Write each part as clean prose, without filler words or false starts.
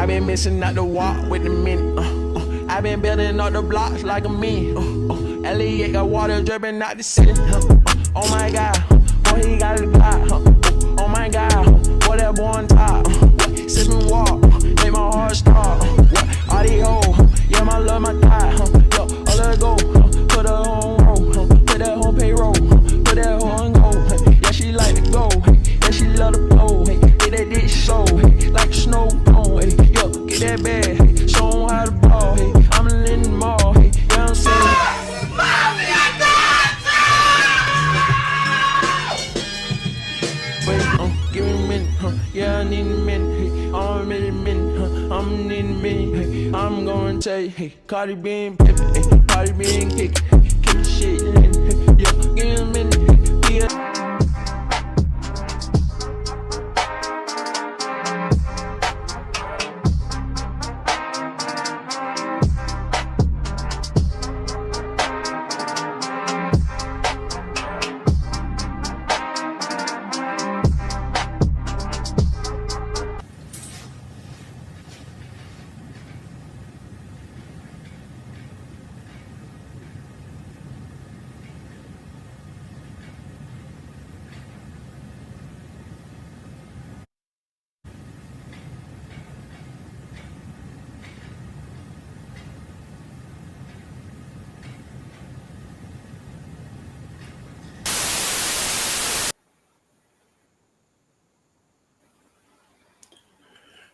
been missing out the walk with the minute. I been building up the blocks like a minion. Elliot got water dripping out the city. Oh my God, boy he got a God. Oh my God, boy that boy on top. Sipping walk, make my heart stop. All these hoes, yeah my love my thigh. Yo, oh let go, put her on roll, put that on payroll, put that on go. Yeah she like to go, yeah she love to blow. Get that dick slow, like a snow cone. Yo, get that bag, show 'em how to ball. I'm in the mall, you know what I'm saying? Give me a minute, yeah, I need a minute, I'm in a minute, I'm in a minute, I'm gonna tell you, hey, Cardi B and Pippin, Cardi B and kick the shit in, yeah, give me a minute, yeah.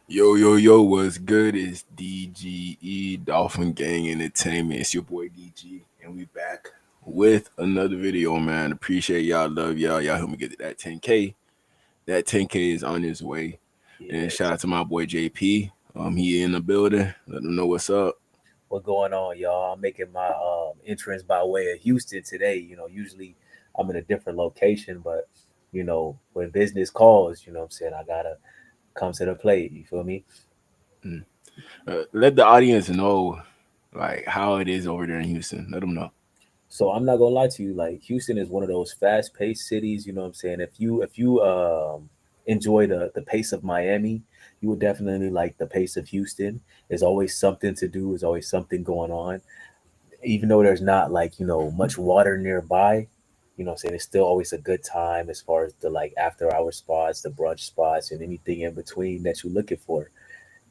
Yo, what's good? It's DGE Dolphin Gang Entertainment. It's your boy DG, and we back with another video, man. Appreciate y'all, love y'all. Y'all help me get to that 10K. That 10K is on his way. And shout out to my boy JP. He in the building. Let him know what's up. What's going on, y'all? I'm making my entrance by way of Houston today. You know, usually I'm in a different location, but you know, when business calls, you know what I'm saying, I gotta come to the plate. You feel me? Let the audience know like how it is over there in Houston. Let them know. So I'm not gonna lie to you, like Houston is one of those fast-paced cities, you know what I'm saying? If you enjoy the pace of Miami, you would definitely like the pace of Houston. There's always something to do, there's always something going on. Even though there's not like, you know, much water nearby, you know what I'm saying, it's still always a good time as far as the like after hour spots, the brunch spots, and anything in between that you're looking for.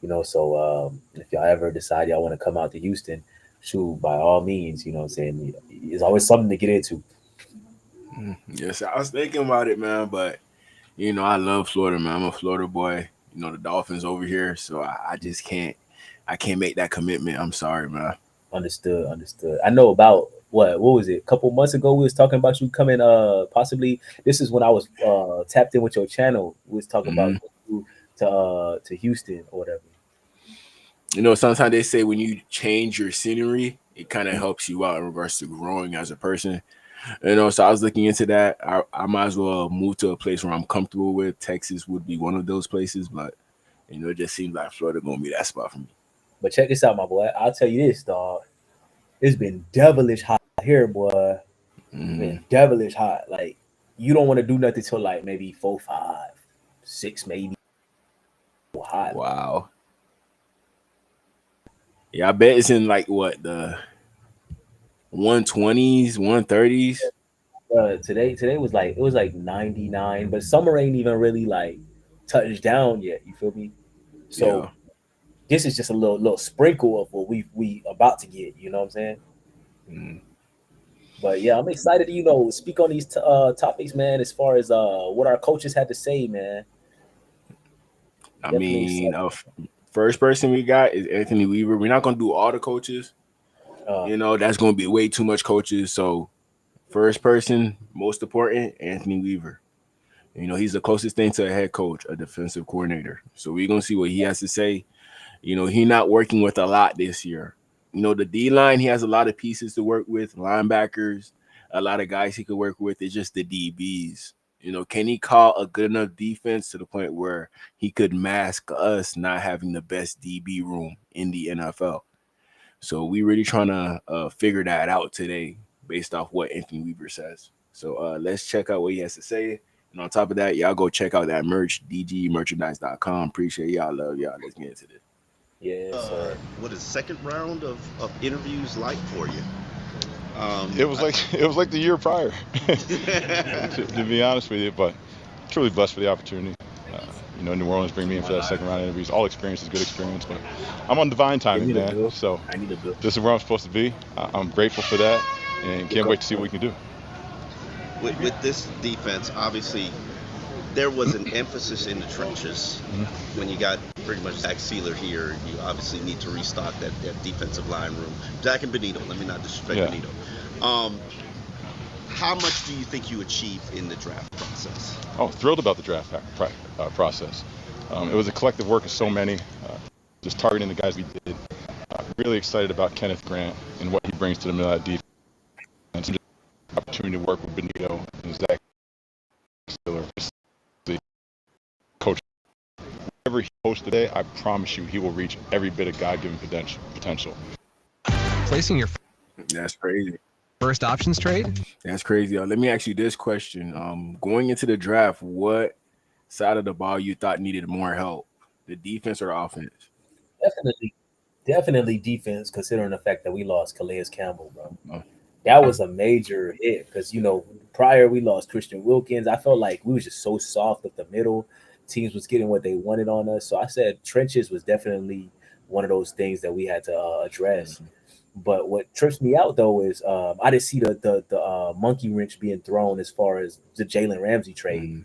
You know, so if y'all ever decide y'all want to come out to Houston, shoot, by all means, you know what I'm saying? There's always something to get into. Yes, I was thinking about it, man, but I love Florida, man. I'm a Florida boy. The Dolphins over here, so I just can't. I can't make that commitment. I'm sorry, man. Understood, understood. I know about what was it? A couple months ago, we was talking about you coming. Possibly this is when I was tapped in with your channel. We was talking about hmm you to Houston or whatever. Sometimes they say when you change your scenery, it kind of helps you out in regards to growing as a person. So I was looking into that. I might as well move to a place where I'm comfortable with. Texas would be one of those places, but it just seems like Florida gonna be that spot for me. But check this out, my boy. I'll tell you this, dog. It's been devilish hot here, boy. It's hmm been devilish hot. Like you don't want to do nothing till like maybe 4, 5, 6, maybe hot. Wow. Yeah, I bet it's in like what the 120s, 130s. Today was like it was like 99, but summer ain't even really like touched down yet. You feel me? So Yeah. this is just a little sprinkle of what we about to get. You know what I'm saying? Mm. But yeah, I'm excited to speak on these topics, man. As far as what our coaches had to say, man. I Definitely mean, excited. first person we got is Anthony Weaver. We're not gonna do all the coaches. Uh, That's gonna be way too much coaches. So first person, most important, Anthony Weaver. He's the closest thing to a head coach, a defensive coordinator. So we're gonna see what he has to say. He not working with a lot this year. The D line, he has a lot of pieces to work with, linebackers, a lot of guys he could work with. It's just the DBs. Can he call a good enough defense to the point where he could mask us not having the best DB room in the NFL? So we really trying to figure that out today based off what Anthony Weaver says. So let's check out what he has to say. And on top of that, y'all go check out that merch, dgmerchandise.com. Appreciate y'all. Love y'all. Let's get into this. Yes, sir. What is second round of interviews like for you? It was like it was like the year prior, to be honest with you. But truly blessed for the opportunity. New Orleans bring me in for that second round interviews. All experience is good experience, but I'm on divine Give timing, me the man. bill. So I need a bill. this is where I'm supposed to be. I'm grateful for that, and can't wait to see what we can do. with this defense, obviously there was an emphasis in the trenches when you got pretty much Zach Sealer here. You obviously need to restock that defensive line room. Zach and Benito, let me not disrespect Yeah. Benito. How much do you think you achieved in the draft process? Oh, thrilled about the draft process. It was a collective work of so many, just targeting the guys we did. Really excited about Kenneth Grant and what he brings to the middle of that defense. And some opportunity to work with Benito and Zach Stiller. The coach, whatever he posts today, I promise you he will reach every bit of God-given potential. Placing your That's crazy. first options trade? That's crazy. Let me ask you this question. Going into the draft, what side of the ball you thought needed more help? The defense or the offense? Definitely defense, considering the fact that we lost Calais Campbell, bro. Oh. That was a major hit because prior we lost Christian Wilkins. I felt like we was just so soft up the middle. Teams was getting what they wanted on us. So I said trenches was definitely one of those things that we had to address. But what trips me out though is I didn't see the monkey wrench being thrown as far as the Jalen Ramsey trade,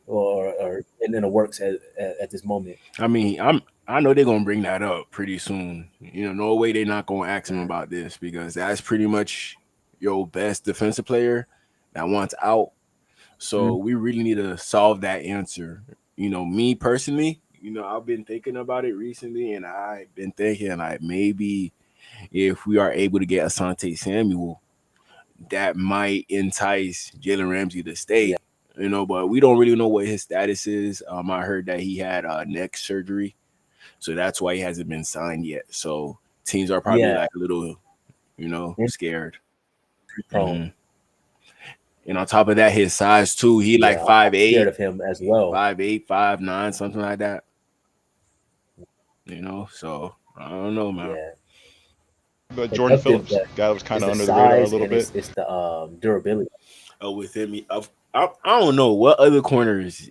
or and in the works at this moment. I mean, I know they're gonna bring that up pretty soon. No way they're not gonna ask him about this because that's pretty much your best defensive player that wants out. So we really need to solve that answer. Me personally, I've been thinking about it recently, and I've been thinking like maybe if we are able to get Asante Samuel, that might entice Jalen Ramsey to stay. Yeah. But we don't really know what his status is. I heard that he had neck surgery, so that's why he hasn't been signed yet. So teams are probably like a little, scared. Prone. And on top of that, his size too. He like I'm 5'8", scared of him as well. 5'8", 5'9", something like that. So I don't know, man. Yeah. But Jordan Phillips, guy that was kind of under the radar a little bit. It's the durability. Within me, I don't know what other corners.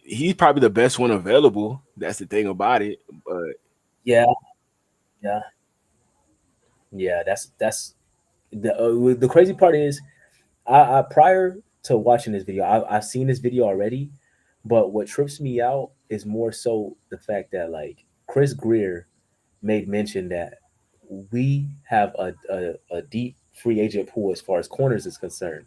He's probably the best one available. That's the thing about it. But yeah. That's the crazy part is, I prior to watching this video, I've seen this video already, but what trips me out is more so the fact that like Chris Greer made mention that we have a deep free agent pool as far as corners is concerned.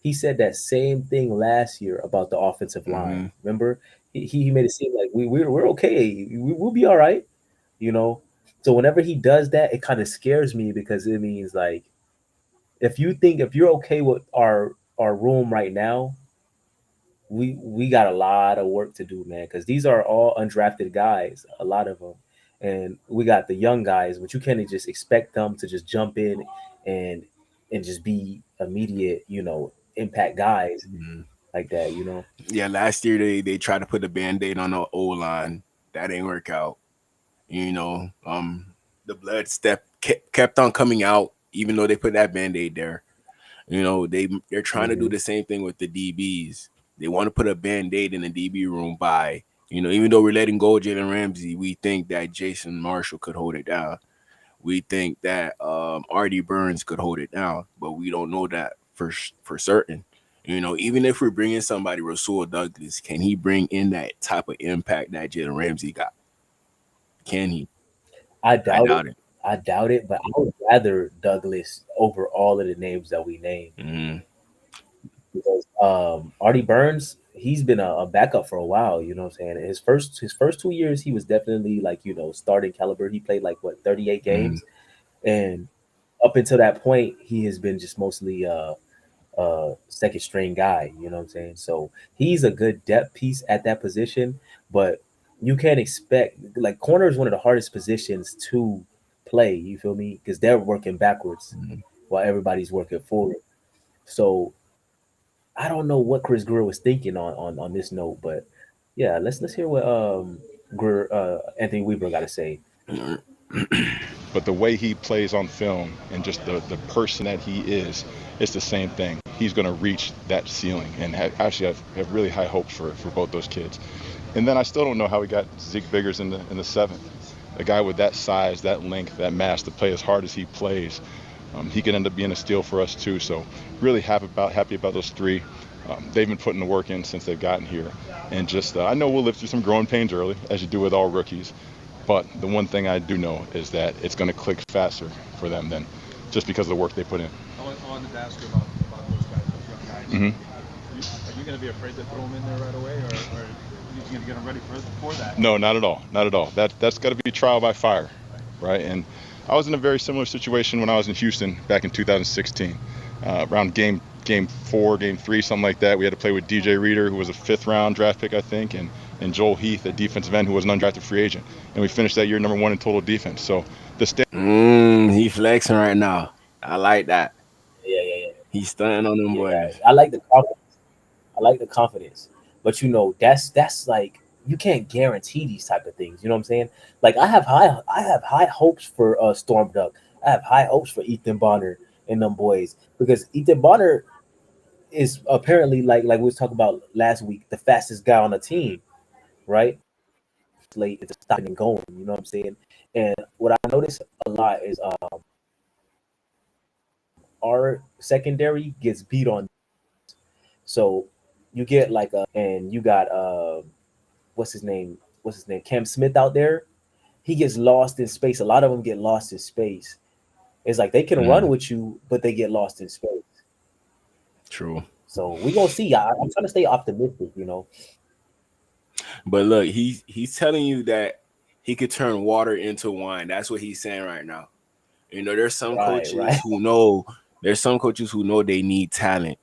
He said that same thing last year about the offensive line. Remember, he made it seem like we're okay. We'll be all right, So whenever he does that, it kind of scares me because it means like if you're okay with our room right now, we got a lot of work to do, man. Because these are all undrafted guys, a lot of them, and we got the young guys, but you can't just expect them to just jump in and just be immediate, impact guys like that, Yeah, last year they tried to put a Band-Aid on the O-line. That didn't work out. The blood step kept on coming out, even though they put that Band-Aid there. They're trying to do the same thing with the DBs. They want to put a Band-Aid in the DB room by, even though we're letting go of Jalen Ramsey, we think that Jason Marshall could hold it down. We think that Artie Burns could hold it down, but we don't know that for certain. Even if we're bringing somebody, Rasul Douglas, can he bring in that type of impact that Jalen Ramsey got? Can he? I doubt it, but I would rather Douglas over all of the names that we named. Because Artie Burns, he's been a backup for a while, you know what I'm saying? His first 2 years, he was definitely like, starting caliber. He played like 38 games. And up until that point, he has been just mostly second string guy, you know what I'm saying? So he's a good depth piece at that position, but you can't expect like corner is one of the hardest positions to play, you feel me? Because they're working backwards while everybody's working forward. So I don't know what Chris Greer was thinking on this note, but yeah, let's hear what Anthony Weaver got to say. But the way he plays on film and just the person that he is, it's the same thing. He's going to reach that ceiling, and have really high hopes for both those kids. And then I still don't know how we got Zeke Biggers in the seventh. A guy with that size, that length, that mass to play as hard as he plays, he could end up being a steal for us too. So really happy about those three. They've been putting the work in since they've gotten here, and just I know we'll live through some growing pains early, as you do with all rookies. But the one thing I do know is that it's going to click faster for them than just because of the work they put in. I wanted to ask you about those guys, those young guys. Mm-hmm. Are you going to be afraid to throw them in there right away, or are you going to get them ready for that? No, not at all. Not at all. That's got to be trial by fire, right? And I was in a very similar situation when I was in Houston back in 2016, around game 4, game 3, something like that. We had to play with DJ Reader, who was a 5th round draft pick, I think, and Joel Heath, a defensive end who was an undrafted free agent. And we finished that year number 1 in total defense. So the He flexing right now. I like that. Yeah. He's stunting on them boys. I like the confidence. But that's like you can't guarantee these type of things. You know what I'm saying? Like I have high hopes for Storm Duck. I have high hopes for Ethan Bonner and them boys because Ethan Bonner is apparently like we was talking about last week, the fastest guy on the team, right? Late it's stopping and going. You know what I'm saying? And what I notice a lot is our secondary gets beat on. So you get and you got what's his name? Cam Smith out there. He gets lost in space. A lot of them get lost in space. It's like they can run with you, but they get lost in space. True. So we gonna see. I'm trying to stay optimistic, you know. But look, he's telling you that he could turn water into wine. That's what he's saying right now. You know, there's some coaches who know. There's some coaches who know they need talent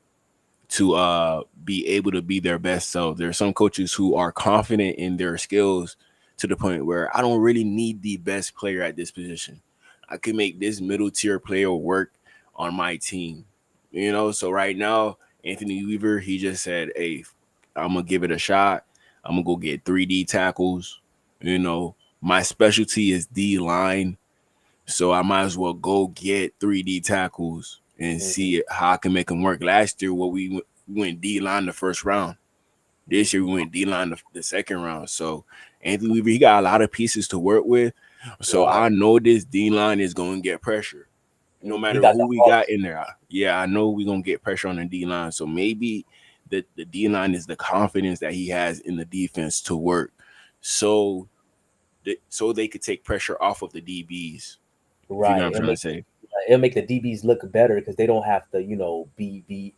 to be able to be their best self. There's some coaches who are confident in their skills to the point where I don't really need the best player at this position. I can make this middle tier player work on my team. You know, so right now, Anthony Weaver, he just said, hey, I'm going to give it a shot. I'm going to go get 3D tackles. You know, my specialty is D-line. So I might as well go get 3D tackles and see how I can make them work. Last year, we went D-line the first round. This year, we went D-line the second round. So Anthony Weaver, he got a lot of pieces to work with. So I know this D-line is going to get pressure. No matter who we got in there. Yeah, I know we're going to get pressure on the D-line. So maybe the D-line is the confidence that he has in the defense to work. So they could take pressure off of the DBs. Right. You know what I'm trying to say? It'll make the DBs look better because they don't have to, be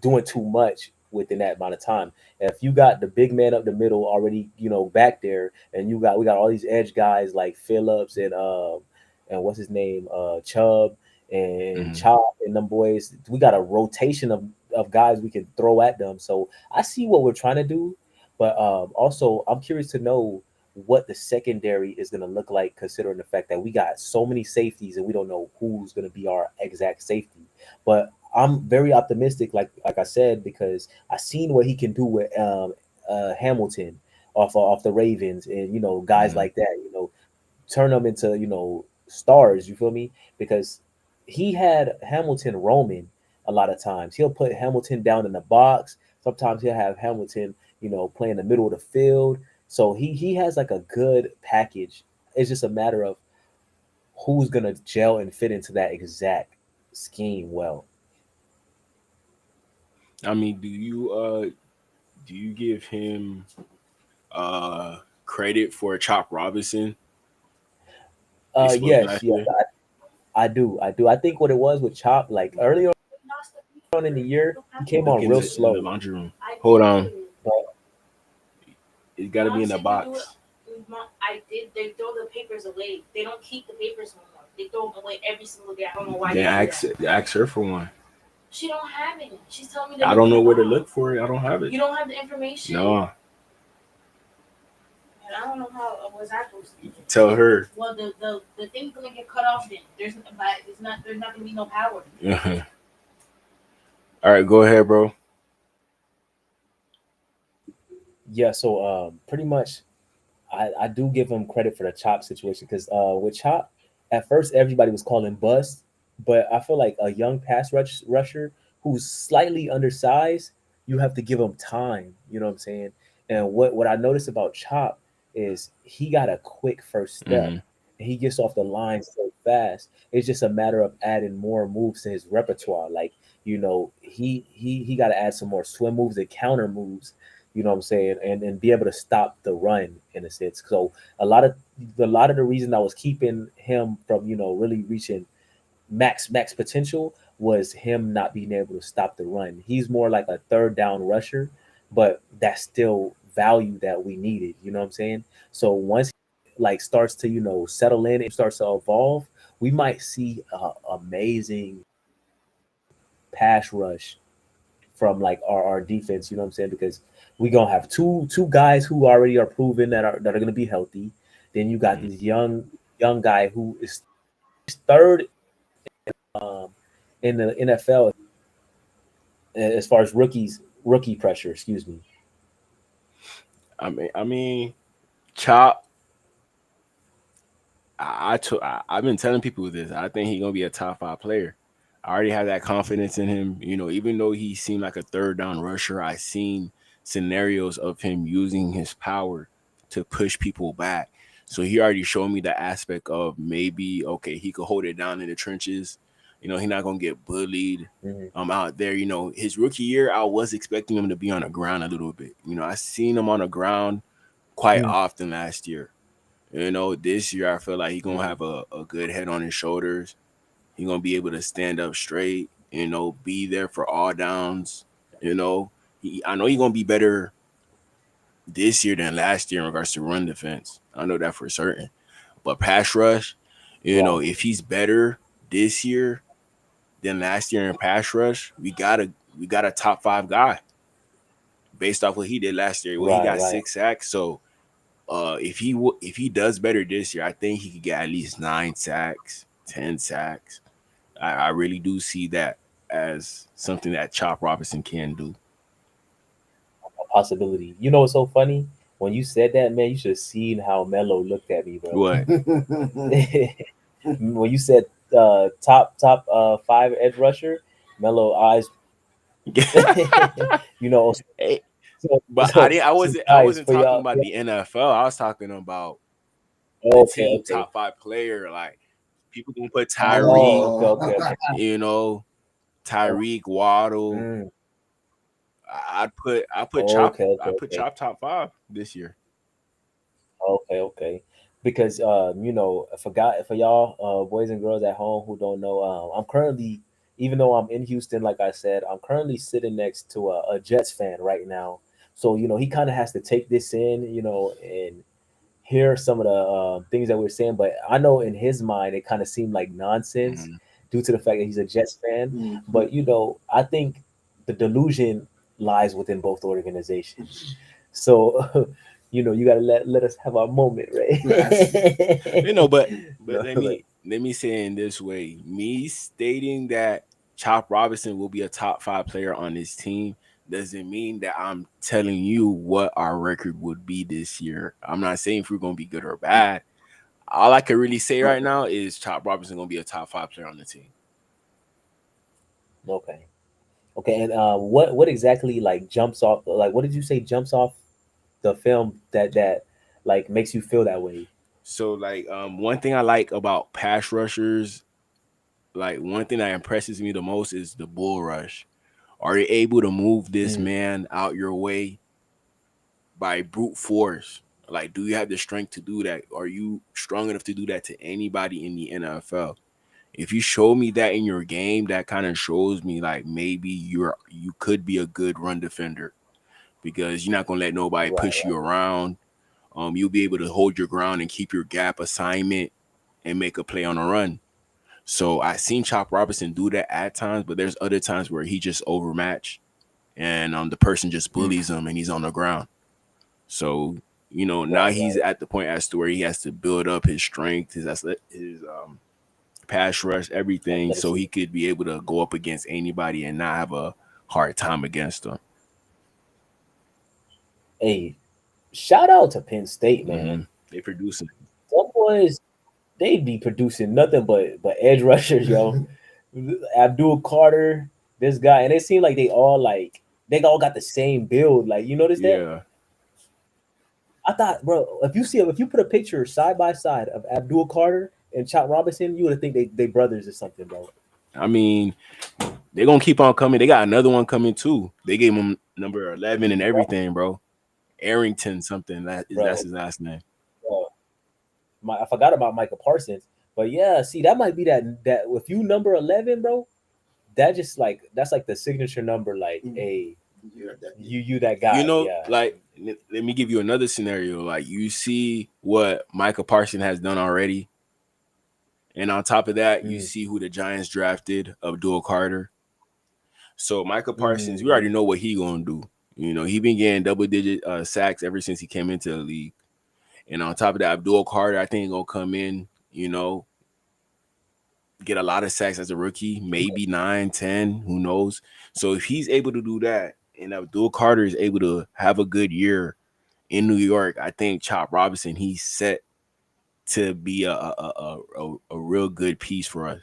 doing too much within that amount of time. If you got the big man up the middle already, back there, and we got all these edge guys like Phillips and what's his name, Chubb and Chop and them boys, we got a rotation of guys we can throw at them. So I see what we're trying to do, but also I'm curious to know what the secondary is going to look like, considering the fact that we got so many safeties and we don't know who's going to be our exact safety. But I'm very optimistic, like I said, because I seen what he can do with Hamilton off the Ravens, and guys like that, turn them into stars. You feel me? Because he had Hamilton roaming a lot of times. He'll put Hamilton down in the box. Sometimes he'll have Hamilton, play in the middle of the field. So he has like a good package. It's just a matter of who's gonna gel and fit into that exact scheme well. I mean, do you give him credit for Chop Robinson? Yes, I do. I think what it was with Chop, like earlier on in the year, he came on real slow. In the laundry room. Hold on. It's got to be in the box. I did. They throw the papers away. They don't keep the papers no more. They throw them away every single day. I don't know why. They ask her for one. She don't have it. She's telling me that I don't know where to look for it. I don't have it. You don't have the information? No. And I don't know how was I supposed to tell her. Well, the thing's gonna get cut off then. There's not gonna be no power. All right, go ahead, bro. Yeah, so pretty much I do give him credit for the Chop situation because with Chop, at first everybody was calling bust, but I feel like a young rusher who's slightly undersized, you have to give him time. You know what I'm saying? And what I noticed about Chop is he got a quick first step. Hmm. And he gets off the line so fast. It's just a matter of adding more moves to his repertoire. Like, he got to add some more swim moves and counter moves, you know what I'm saying, and be able to stop the run in a sense. So a lot of the reason I was keeping him from really reaching max potential was him not being able to stop the run. He's more like a third down rusher, but that's still value that we needed. You know what I'm saying? So once he like starts to settle in and starts to evolve, we might see a amazing pass rush from like our defense, you know what I'm saying? Because we gonna have two guys who already are proven that are gonna be healthy. Then you got this young guy who is third um, in the NFL as far as rookie pressure. Excuse me. I mean, Chop. I've been telling people this. I think he's gonna be a top 5 player. I already have that confidence in him. Even though he seemed like a third down rusher, I seen scenarios of him using his power to push people back. So he already showed me the aspect of maybe okay, he could hold it down in the trenches. He's not gonna get bullied. Mhm. Out there. His rookie year, I was expecting him to be on the ground a little bit. I seen him on the ground quite Mhm. often last year. This year I feel like he's gonna Mhm. have a good head on his shoulders. He's gonna be able to stand up straight, be there for all downs. I know he's gonna be better this year than last year in regards to run defense. I know that for certain. But pass rush, Right. if he's better this year than last year in pass rush, we got a top 5 guy based off what he did last year. Well, he Right. got Right. 6 sacks, so if he does better this year, I think he could get at least 9 sacks, 10 sacks. I really do see that as something that Chop Robinson can do. A possibility. You know what's so funny? When you said that, man, you should have seen how Melo looked at me, bro. What? When you said top 5 edge rusher, Melo eyes. you know, Hey, so, but I so, didn't. I so wasn't. I guys, wasn't for talking y'all. about the NFL. I was talking about the Okay, team okay. top 5 player. Like people gonna put Tyreek. Oh, okay, okay, okay. You know, Tyreek Waddle. Mm, I put Chop. okay, okay, I put okay. Chop top 5 this year. Okay, okay. Because for y'all boys and girls at home who don't know, I'm currently, even though I'm in Houston, like I said, I'm currently sitting next to a Jets fan right now. So he kind of has to take this in, and hear some of the things that we're saying. But I know in his mind it kind of seemed like nonsense Mhm. due to the fact that he's a Jets fan. But I think the delusion lies within both organizations. So you got to let us have our moment, right? But No, let like, me say it in this way. Me stating that Chop Robinson will be a top 5 player on this team doesn't mean that I'm telling you what our record would be this year. I'm not saying if we're gonna be good or bad. All I can really say right now is Chop Robinson gonna be a top 5 player on the team. okay, okay. And what exactly like jumps off? Like, what did you say jumps off the film that like makes you feel that way? So like one thing I like about pass rushers, like one thing that impresses me the most is the bull rush. Are you able to move this Mm, man out your way by brute force? Like, do you have the strength to do that? Are you strong enough to do that to anybody in the NFL? If you show me that in your game, that kind of shows me like maybe you could be a good run defender because you're not gonna let nobody right, push you around. You'll be able to hold your ground and keep your gap assignment and make a play on a run. So I seen Chop Robinson do that at times, but there's other times where he just overmatched and the person just right, bullies him and he's on the ground. So now right, he's right. at the point as to where he has to build up his strength, his pass rush, everything, so he Athleticism. could be able to go up against anybody and not have a hard time against them. Hey, shout out to Penn State, man. Mhm. They producing. Some boys, they be producing nothing but edge rushers, yo. Abdul Carter, this guy, and it seemed like they all got the same build. Like, you notice that? Yeah. I thought, bro, if you put a picture side by side of Abdul Carter and Chop Robinson, you would think they brothers or something, bro. I mean, they're gonna keep on coming. They got another one coming too. They gave him number 11 and everything, bro. Arrington something. That's his last name. I forgot about Micah Parsons, but yeah, see, that might be that if you number 11, bro, that's like the signature number. Like, hey, you that guy. You know, yeah. like, let me give you another scenario. Like, you see what Micah Parsons has done already, and on top of that, you see who the Giants drafted, Abdul Carter. So Micah Parsons, we already know what he gonna do. You know, he been getting double-digit sacks ever since he came into the league. And on top of that, Abdul Carter, I think, gonna come in, you know, get a lot of sacks as a rookie, maybe 9, 10, who knows. So if he's able to do that, and Abdul Carter is able to have a good year in New York, I think Chop Robinson, he's set to be a real good piece for us.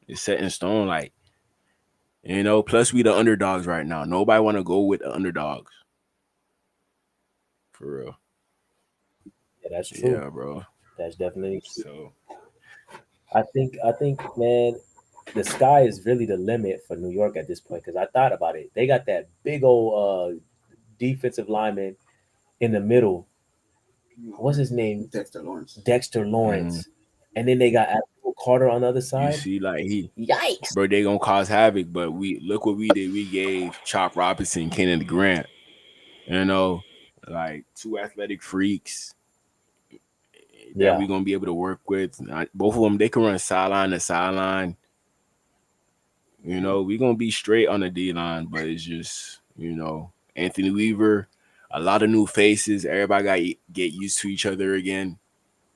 It's set in stone, like, you know. Plus, we the underdogs right now. Nobody want to go with the underdogs, for real. Yeah, that's true. Yeah, bro. That's definitely true. So I think, man, the sky is really the limit for New York at this point. Because I thought about it, they got that big old defensive lineman in the middle. What's his name? Dexter Lawrence. And then they got Abdul Carter on the other side. You see, like, Yikes, bro, they gonna cause havoc. But look what we did. We gave Chop Robinson, Kennedy Grant, you know, like, two athletic freaks that we gonna be able to work with. Both of them, they can run sideline to sideline. You know, we gonna be straight on the D line, but it's just, you know, Anthony Weaver, a lot of new faces. Everybody got to get used to each other again.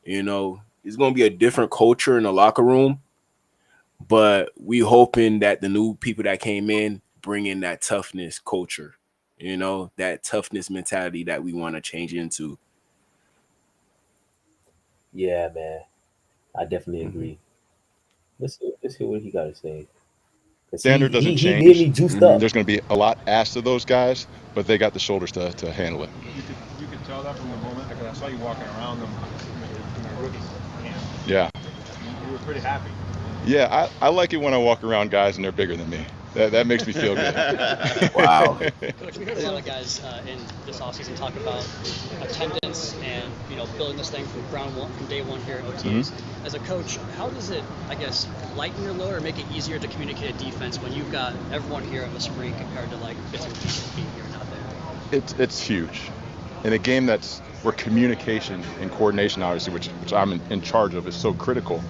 You know, it's gonna be a different culture in the locker room, but we hoping that the new people that came in bring in that toughness culture. You know, that toughness mentality that we want to change into. Yeah, man, I definitely agree. Let's hear what he got to say. Standard doesn't change. He me juiced up. There's going to be a lot asked of those guys, but they got the shoulders to handle it. You could tell that from the moment I saw you walking around them in the rookie camp. Yeah. You were pretty happy. Yeah, I like it when I walk around guys and they're bigger than me. That makes me feel good. Wow. Coach, we heard a lot of guys in this offseason talk about attendance and, you know, building this thing from day one here at OTAs. As a coach, how does it, I guess, lighten your load or make it easier to communicate a defense when you've got everyone here in the spring compared to like 15 people being here and not there? It's huge. In a game where communication and coordination, obviously, which I'm in charge of, is so critical.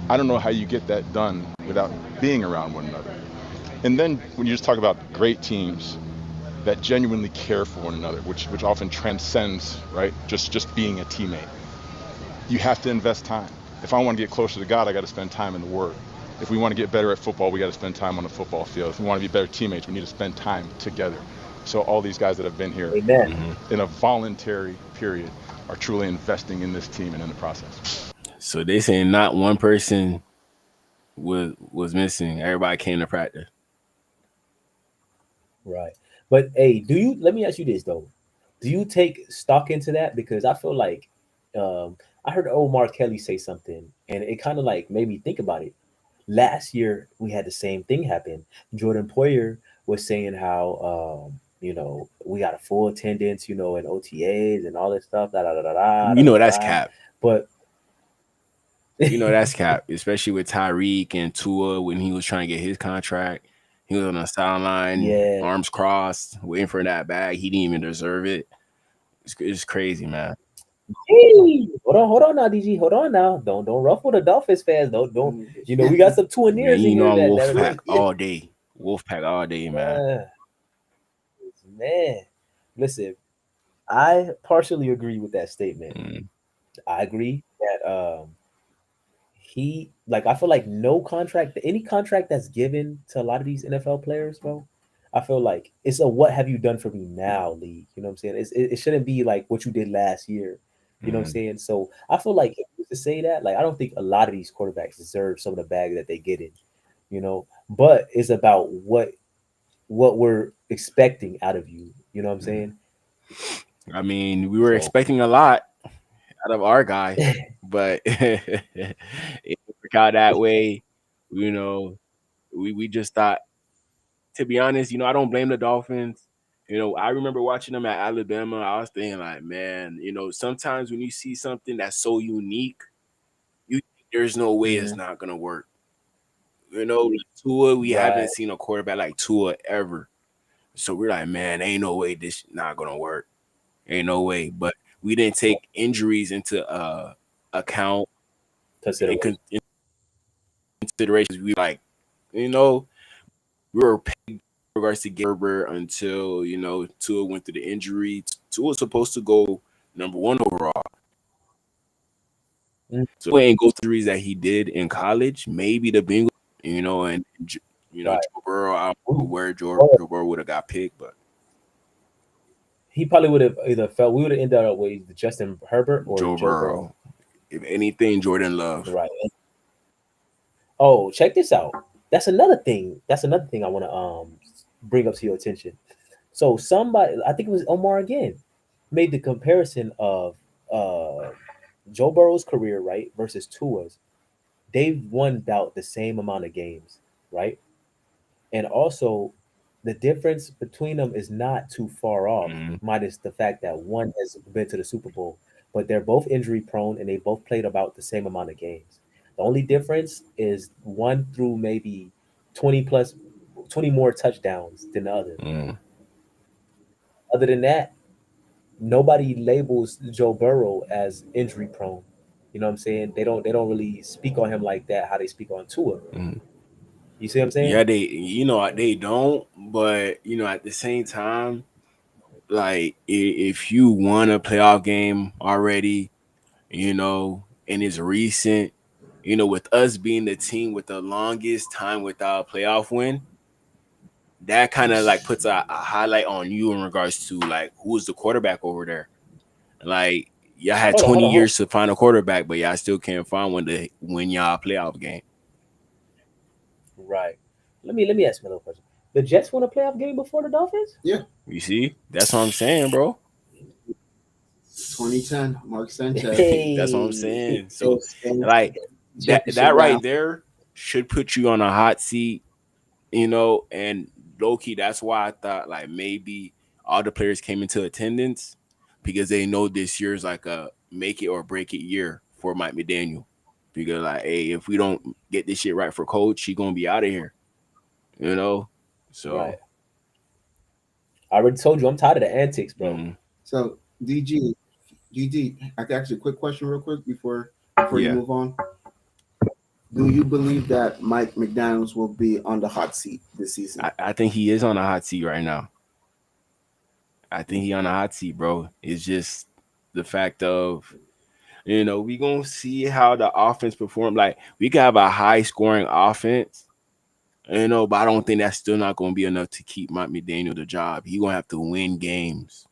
I don't know how you get that done without being around one another. And then when you just talk about great teams that genuinely care for one another, which often transcends, right, just being a teammate, you have to invest time. If I want to get closer to God, I got to spend time in the Word. If we want to get better at football, we got to spend time on the football field. If we want to be better teammates, we need to spend time together. So all these guys that have been here in a voluntary period are truly investing in this team and in the process. So they saying not one person was missing. Everybody came to practice. Right. But hey, let me ask you this though. Do you take stock into that? Because I feel like I heard Omar Kelly say something and it kind of like made me think about it. Last year we had the same thing happen. Jordan Poyer was saying how you know, we got a full attendance, you know, in OTAs and all that stuff. You know that's cap. But you know that's cap, especially with Tyreek and Tua when he was trying to get his contract. He was on the sideline, arms crossed, waiting for that bag. He didn't even deserve it. It's crazy, man. Hey, hold on now, DG. Hold on now. Don't ruffle the Dolphins fans. Don't. You know we got some 2 and nears in here. I'm Wolfpack all day. Wolfpack all day, man. Man, listen. I partially agree with that statement. I agree that I feel like any contract that's given to a lot of these NFL players, bro, I feel like it's a what have you done for me now league. You know what I'm saying? It shouldn't be like what you did last year. You know what I'm saying? So I feel like if you to say that, like I don't think a lot of these quarterbacks deserve some of the bag that they get in. You know, but it's about what we're expecting out of you. You know what I'm saying? I mean, we were So expecting a lot out of our guy, but it didn't work out that way. You know, we just thought, to be honest, I don't blame the Dolphins. I remember watching them at Alabama. I was thinking like, man, sometimes when you see something that's so unique, you think there's no way it's not gonna work. Like Tua, we right, haven't seen a quarterback like Tua ever. So we're like, man, ain't no way this not gonna work. Ain't no way. But we didn't take injuries into account in consideration. considerations. We like, you know, we were pegged in regards to Gerber until Tua went through the injury. Tua was supposed to go number 1 overall. Mm, So he ain't go through injuries that he did in college. Maybe the Bengals, and right. Joe Burrow. I don't know where Joe Burrow would have got picked, but He probably would have either felt we would have ended up with either Justin Herbert or Joe Joe Burrow. Burrow. If anything, Jordan Love. Right. Oh, check this out. That's another thing. That's another thing I want to bring up to your attention. So somebody, I think it was Omar again, made the comparison of Joe Burrow's career, right, versus Tua's. They've won about the same amount of games, right? And also the difference between them is not too far off, Mhm. minus the fact that one has been to the Super Bowl, but they're both injury prone and they both played about the same amount of games. The only difference is one threw maybe 20 more touchdowns than the other. Mm. Other than that, nobody labels Joe Burrow as injury prone. You know what I'm saying? They don't really speak on him like that, how they speak on Tua. Mhm. You see what I'm saying? Yeah, they don't, but at the same time, like if you won a playoff game already, and it's recent, with us being the team with the longest time without a playoff win, that kind of like puts a highlight on you in regards to like who's the quarterback over there. Like y'all had Hold on, 20 hold on, hold years to find a quarterback, but y'all still can't find one to win y'all a playoff game. on. Right. Let me ask you another question. The Jets won a playoff game before the Dolphins? Yeah, You see, that's what I'm saying, bro. 2010, Mark Sanchez. That's what I'm Hey. saying. It So was in like championship that right round. there should put you on a hot seat, and low key, that's why I thought like maybe all the players came into attendance because they know this year's like a make it or break it year for Mike McDaniel. Because like, hey, if we don't get this shit right for coach, he gonna be out of here. So Right. I already told you I'm tired of the antics, bro. mm, So DG, I can ask you a quick question real quick before you yeah, move on. Do you believe that Mike McDaniels will be on the hot seat this season? I think he is on a hot seat right now. I think he on a hot seat, bro. It's just the fact of we gonna see how the offense perform. Like we can have a high scoring offense, but I don't think that's still not gonna be enough to keep Mike McDaniel the job. He gonna have to win games.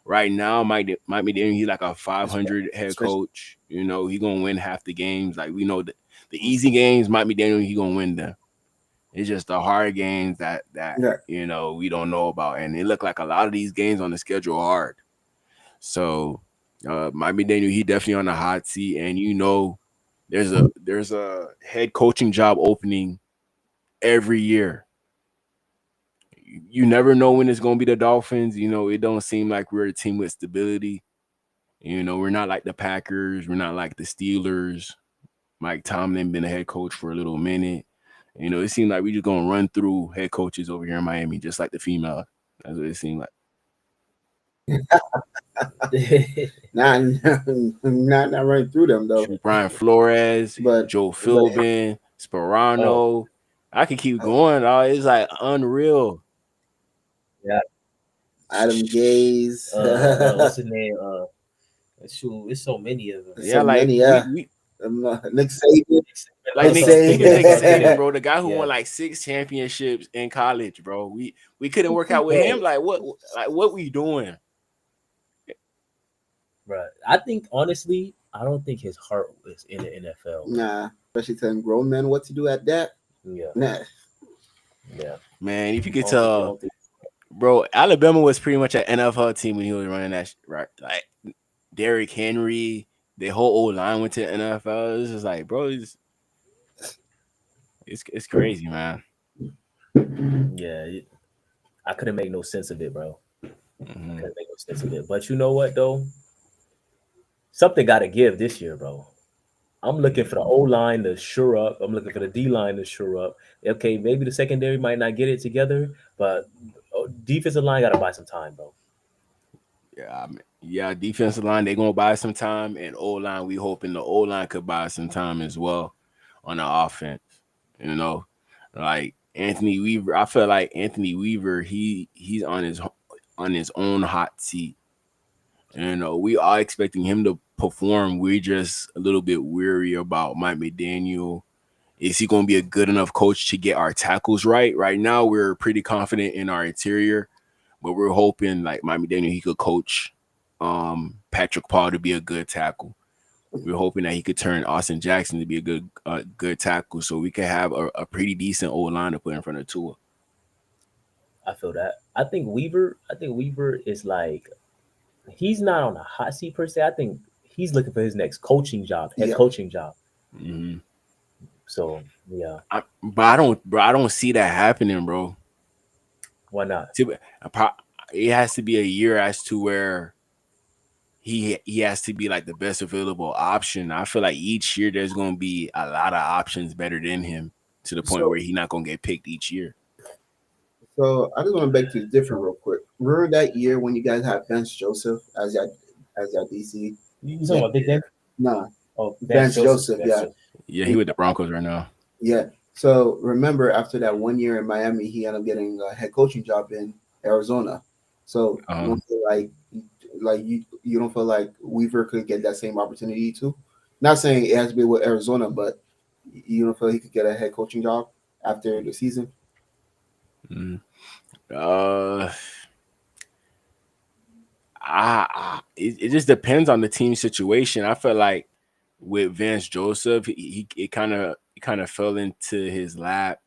Right now, Mike McDaniel, he's like a 500 head Especially, coach. He gonna win half the games. Like we know the easy games, Mike McDaniel, he gonna win them. It's just the hard games that yeah. we don't know about, and it looked like a lot of these games on the schedule are hard. So, Mike McDaniel, he definitely on the hot seat, and there's a head coaching job opening every year. You never know when it's gonna be the Dolphins. It don't seem like we're a team with stability. We're not like the Packers. We're not like the Steelers. Mike Tomlin been a head coach for a little minute. It seemed like we just gonna run through head coaches over here in Miami, just like the female. That's what it seemed like. Not right through them though. Brian Flores, But Joe Philbin, Oh, Sperano. I could keep going. It's like unreal. yeah. Adam Gaze, What's his name? Shoot, it's so many of them. Yeah, so like many. we Nick Saban. Like Us nigga, upstate. nigga Skinner, bro, the guy who Yeah. won like 6 championships in college, bro. We couldn't work out with him. Like what we doing? Right. I think honestly, I don't think his heart is in the NFL. Nah, especially telling grown men what to do at that. Yeah. Nah. Yeah. Man, if you I could don't tell, think- bro, Alabama was pretty much an NFL team when he was running that right. Like Derrick Henry, the whole old line went to the NFL. It's just like, bro, it's crazy, man. Yeah. I couldn't make no sense of it, bro. Mhm. Couldn't make no sense of it. But you know what though? Something got to give this year, bro. I'm looking for the O line to shore up. I'm looking for the D line to shore up. Okay, maybe the secondary might not get it together, but defensive line got to buy some time, bro. Yeah, defensive line, they're gonna buy some time, and O line, we hoping the O line could buy some time as well on the offense. You know, like Anthony Weaver, I feel like Anthony Weaver, he's on his own hot seat. You know, we are expecting him to perform. We're just a little bit weary about Mike McDaniel. Is he going to be a good enough coach to get our tackles right? Right now, we're pretty confident in our interior, but we're hoping like Mike McDaniel, he could coach Patrick Paul to be a good tackle. We're hoping that he could turn Austin Jackson to be a good tackle, so we could have a pretty decent old line to put in front of Tua. I feel that. I think Weaver is like, he's not on a hot seat per se. I think he's looking for his next coaching job, head coaching job. Mm-hmm. So yeah, but I don't see that happening, bro. Why not? It has to be a year as to where he has to be like the best available option. I feel like each year there's going to be a lot of options better than him to the point where he's not going to get picked each year. So I just want to beg to differ real quick. Remember that year when you guys had Vance Joseph as your DC? You talking about Big Ben? Nah. Oh, Vance Joseph, yeah. Yeah, he with the Broncos right now. Yeah. So remember, after that 1 year in Miami, he ended up getting a head coaching job in Arizona. So you don't feel like you don't feel like Weaver could get that same opportunity too? Not saying it has to be with Arizona, but you don't feel he could get a head coaching job after the season? It just depends on the team situation. I feel like with Vance Joseph, he kind of fell into his lap.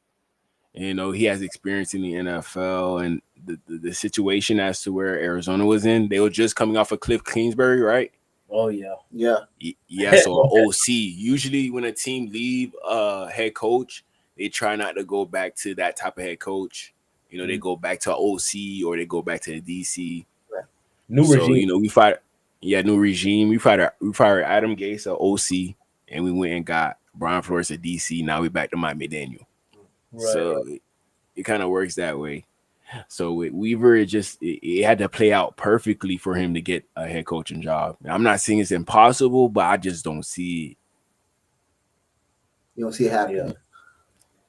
You know, he has experience in the NFL, and the situation as to where Arizona was in, they were just coming off of Cliff Kingsbury, right? Oh yeah. Yeah. So OC. Usually, when a team leave a head coach, they try not to go back to that type of head coach. You know, they go back to OC or they go back to the DC. New regime. You know, new regime. We fired Adam Gase, a OC, and we went and got Brian Flores at DC. Now we back to Mike McDaniel. Right, so it kind of works that way. So with Weaver, it had to play out perfectly for him to get a head coaching job. I'm not saying it's impossible, but I just don't see it. You don't see it happening.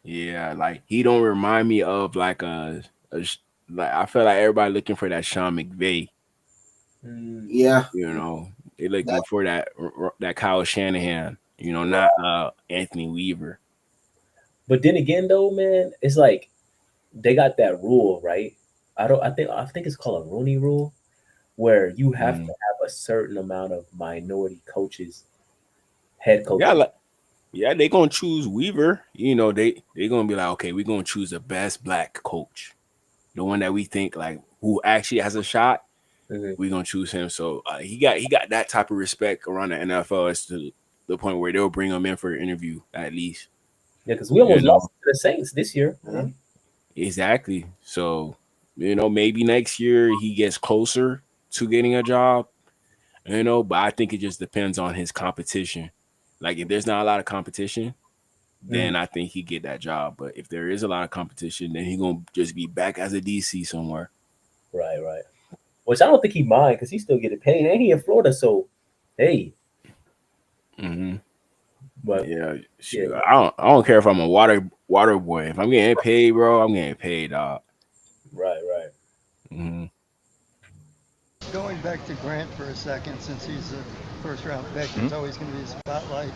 Yeah, like he don't remind me of like like I feel like everybody looking for that Sean McVay. Yeah, you know, they looking for that Kyle Shanahan. You know, not Anthony Weaver. But then again, though, man, it's like they got that rule, right? I think it's called a Rooney Rule, where you have to have a certain amount of minority coaches, head coaches. Yeah, they gonna choose Weaver. You know, they gonna be like, okay, we're gonna choose the best black coach, the one that we think like who actually has a shot. We're gonna choose him. So he got that type of respect around the NFL as to the point where they'll bring him in for an interview at least. Yeah, because we almost lost to the Saints this year. Exactly. So, you know, maybe next year he gets closer to getting a job. You know, but I think it just depends on his competition. Like if there's not a lot of competition, then I think he get that job. But if there is a lot of competition, then he gonna just be back as a DC somewhere. Right. Which I don't think he mind because he still getting paid, and he in Florida. So, hey. But yeah, I don't care if I'm a water boy. If I'm getting paid, bro, I'm getting paid, dog. Right. Going back to Grant for a second, since he's a first-round pick, there's always going to be a spotlight.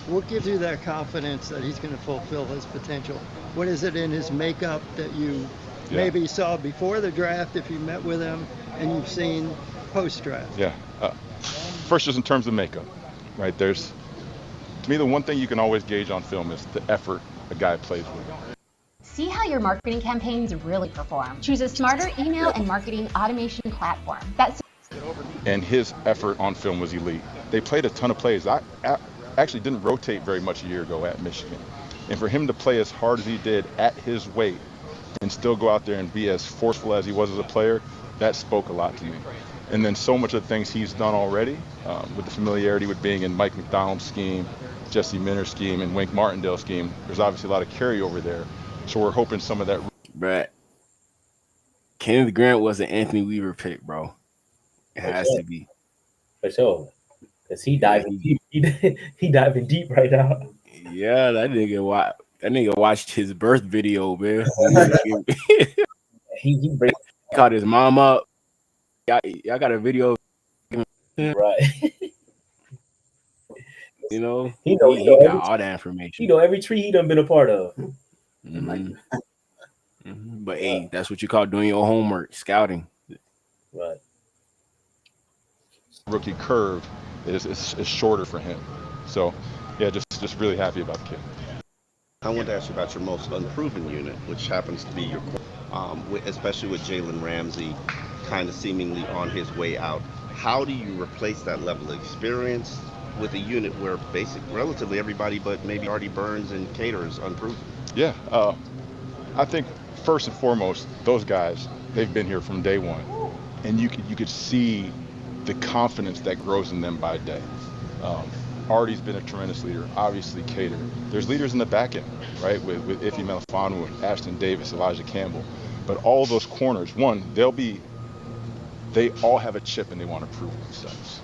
What gives you that confidence that he's going to fulfill his potential? What is it in his makeup that you maybe saw before the draft if you met with him and you've seen post-draft? Yeah. First, just in terms of makeup, right? To me, the one thing you can always gauge on film is the effort a guy plays with. See how your marketing campaigns really perform. Choose a smarter email and marketing automation platform. And his effort on film was elite. They played a ton of plays. I actually didn't rotate very much a year ago at Michigan. And for him to play as hard as he did at his weight and still go out there and be as forceful as he was as a player, that spoke a lot to me. And then so much of the things he's done already, with the familiarity with being in Mike McDonald's scheme, Jesse Minter's scheme, and Wink Martindale's scheme, there's obviously a lot of carryover there. So we're hoping some of that. But Kenneth Grant was an Anthony Weaver pick, bro. It has to be. For sure. Because he diving deep. He diving deep right now. Yeah, that nigga watched his birth video, man. he called his mom up. Y'all got a video. Right. You know, he got all that information. He know every tree he done been a part of. Mm-hmm. But hey, that's what you call doing your homework, scouting. Right. Rookie curve is shorter for him. So, yeah, just really happy about the kid. I want to ask you about your most unproven unit, which happens to be your, especially with Jalen Ramsey kind of seemingly on his way out. How do you replace that level of experience with a unit where relatively everybody but maybe Artie Burns and Cater is unproven? Yeah, I think first and foremost, those guys, they've been here from day one. And you could see the confidence that grows in them by day. Artie's been a tremendous leader, obviously Cater. There's leaders in the back end, right, with Ife Melifonwu, Ashton Davis, Elijah Campbell. But all those corners, one, they all have a chip and they want to prove themselves.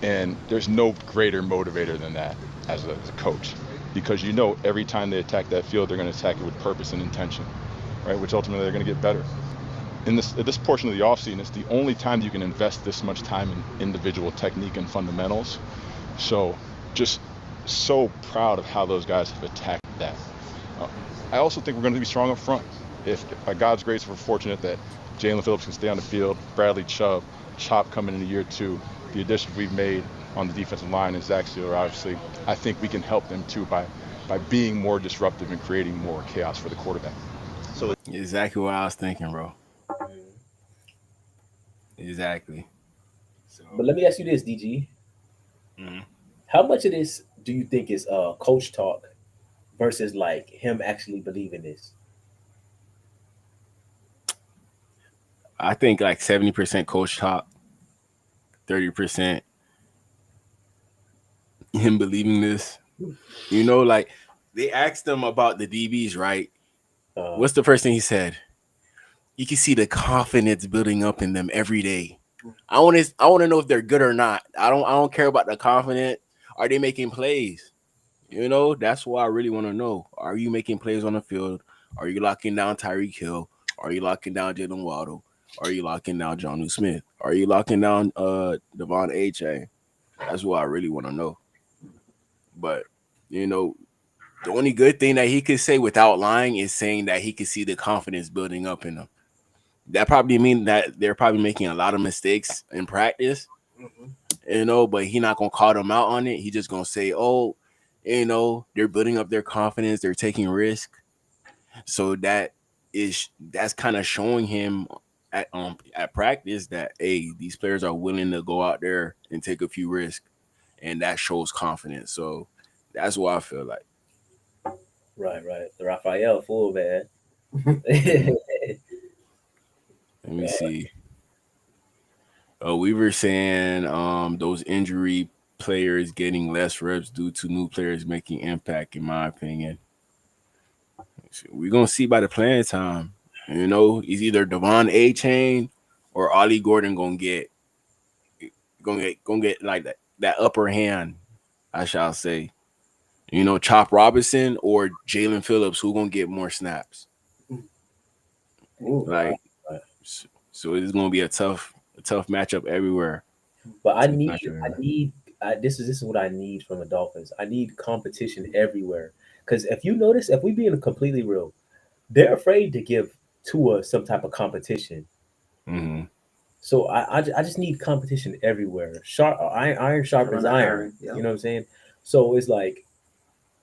And there's no greater motivator than that as a coach, because you know every time they attack that field, they're going to attack it with purpose and intention, right, which ultimately they're going to get better. In this portion of the offseason, it's the only time you can invest this much time in individual technique and fundamentals. So just so proud of how those guys have attacked that. I also think we're going to be strong up front. If by God's grace we're fortunate that Jalen Phillips can stay on the field, Bradley Chubb, Chop coming in year 2, the additions we've made on the defensive line and Zach Sealer, obviously, I think we can help them too by being more disruptive and creating more chaos for the quarterback. So exactly what I was thinking, bro. Exactly. So, but let me ask you this, DG. Mm-hmm. How much of this do you think is coach talk versus like him actually believing this? I think like 70% coach talk, 30% him believing this. You know, like they asked him about the DBs, right? What's the first thing he said? You can see the confidence building up in them every day. I want to know if they're good or not. I don't care about the confidence. Are they making plays? You know, that's what I really want to know. Are you making plays on the field? Are you locking down Tyreek Hill? Are you locking down Jalen Waddle? Are you locking down Jonnu Smith? Are you locking down Devon A-Chain? That's what I really want to know. But, you know, the only good thing that he could say without lying is saying that he could see the confidence building up in them. That probably means that they're probably making a lot of mistakes in practice, you know, but he's not going to call them out on it. He's just going to say, oh, you know, they're building up their confidence. They're taking risk. So that's kind of showing him at practice that, hey, these players are willing to go out there and take a few risks, and that shows confidence. So that's what I feel like. Right. The Raphael fool, man. Let me see. We were saying those injury players getting less reps due to new players making impact, in my opinion. We're going to see by the playing time. You know, it's either Devon A-Chain or Ollie Gordon gonna get like that upper hand, I shall say. You know, Chop Robinson or Jalen Phillips, who gonna get more snaps? Like, so it's gonna be a tough matchup everywhere. But I need this is what I need from the Dolphins. I need competition everywhere. Because if you notice, if we being completely real, they're afraid to give Tua some type of competition. Mm-hmm. So I just need competition everywhere. Iron sharpens iron. Yeah. You know what I'm saying? So it's like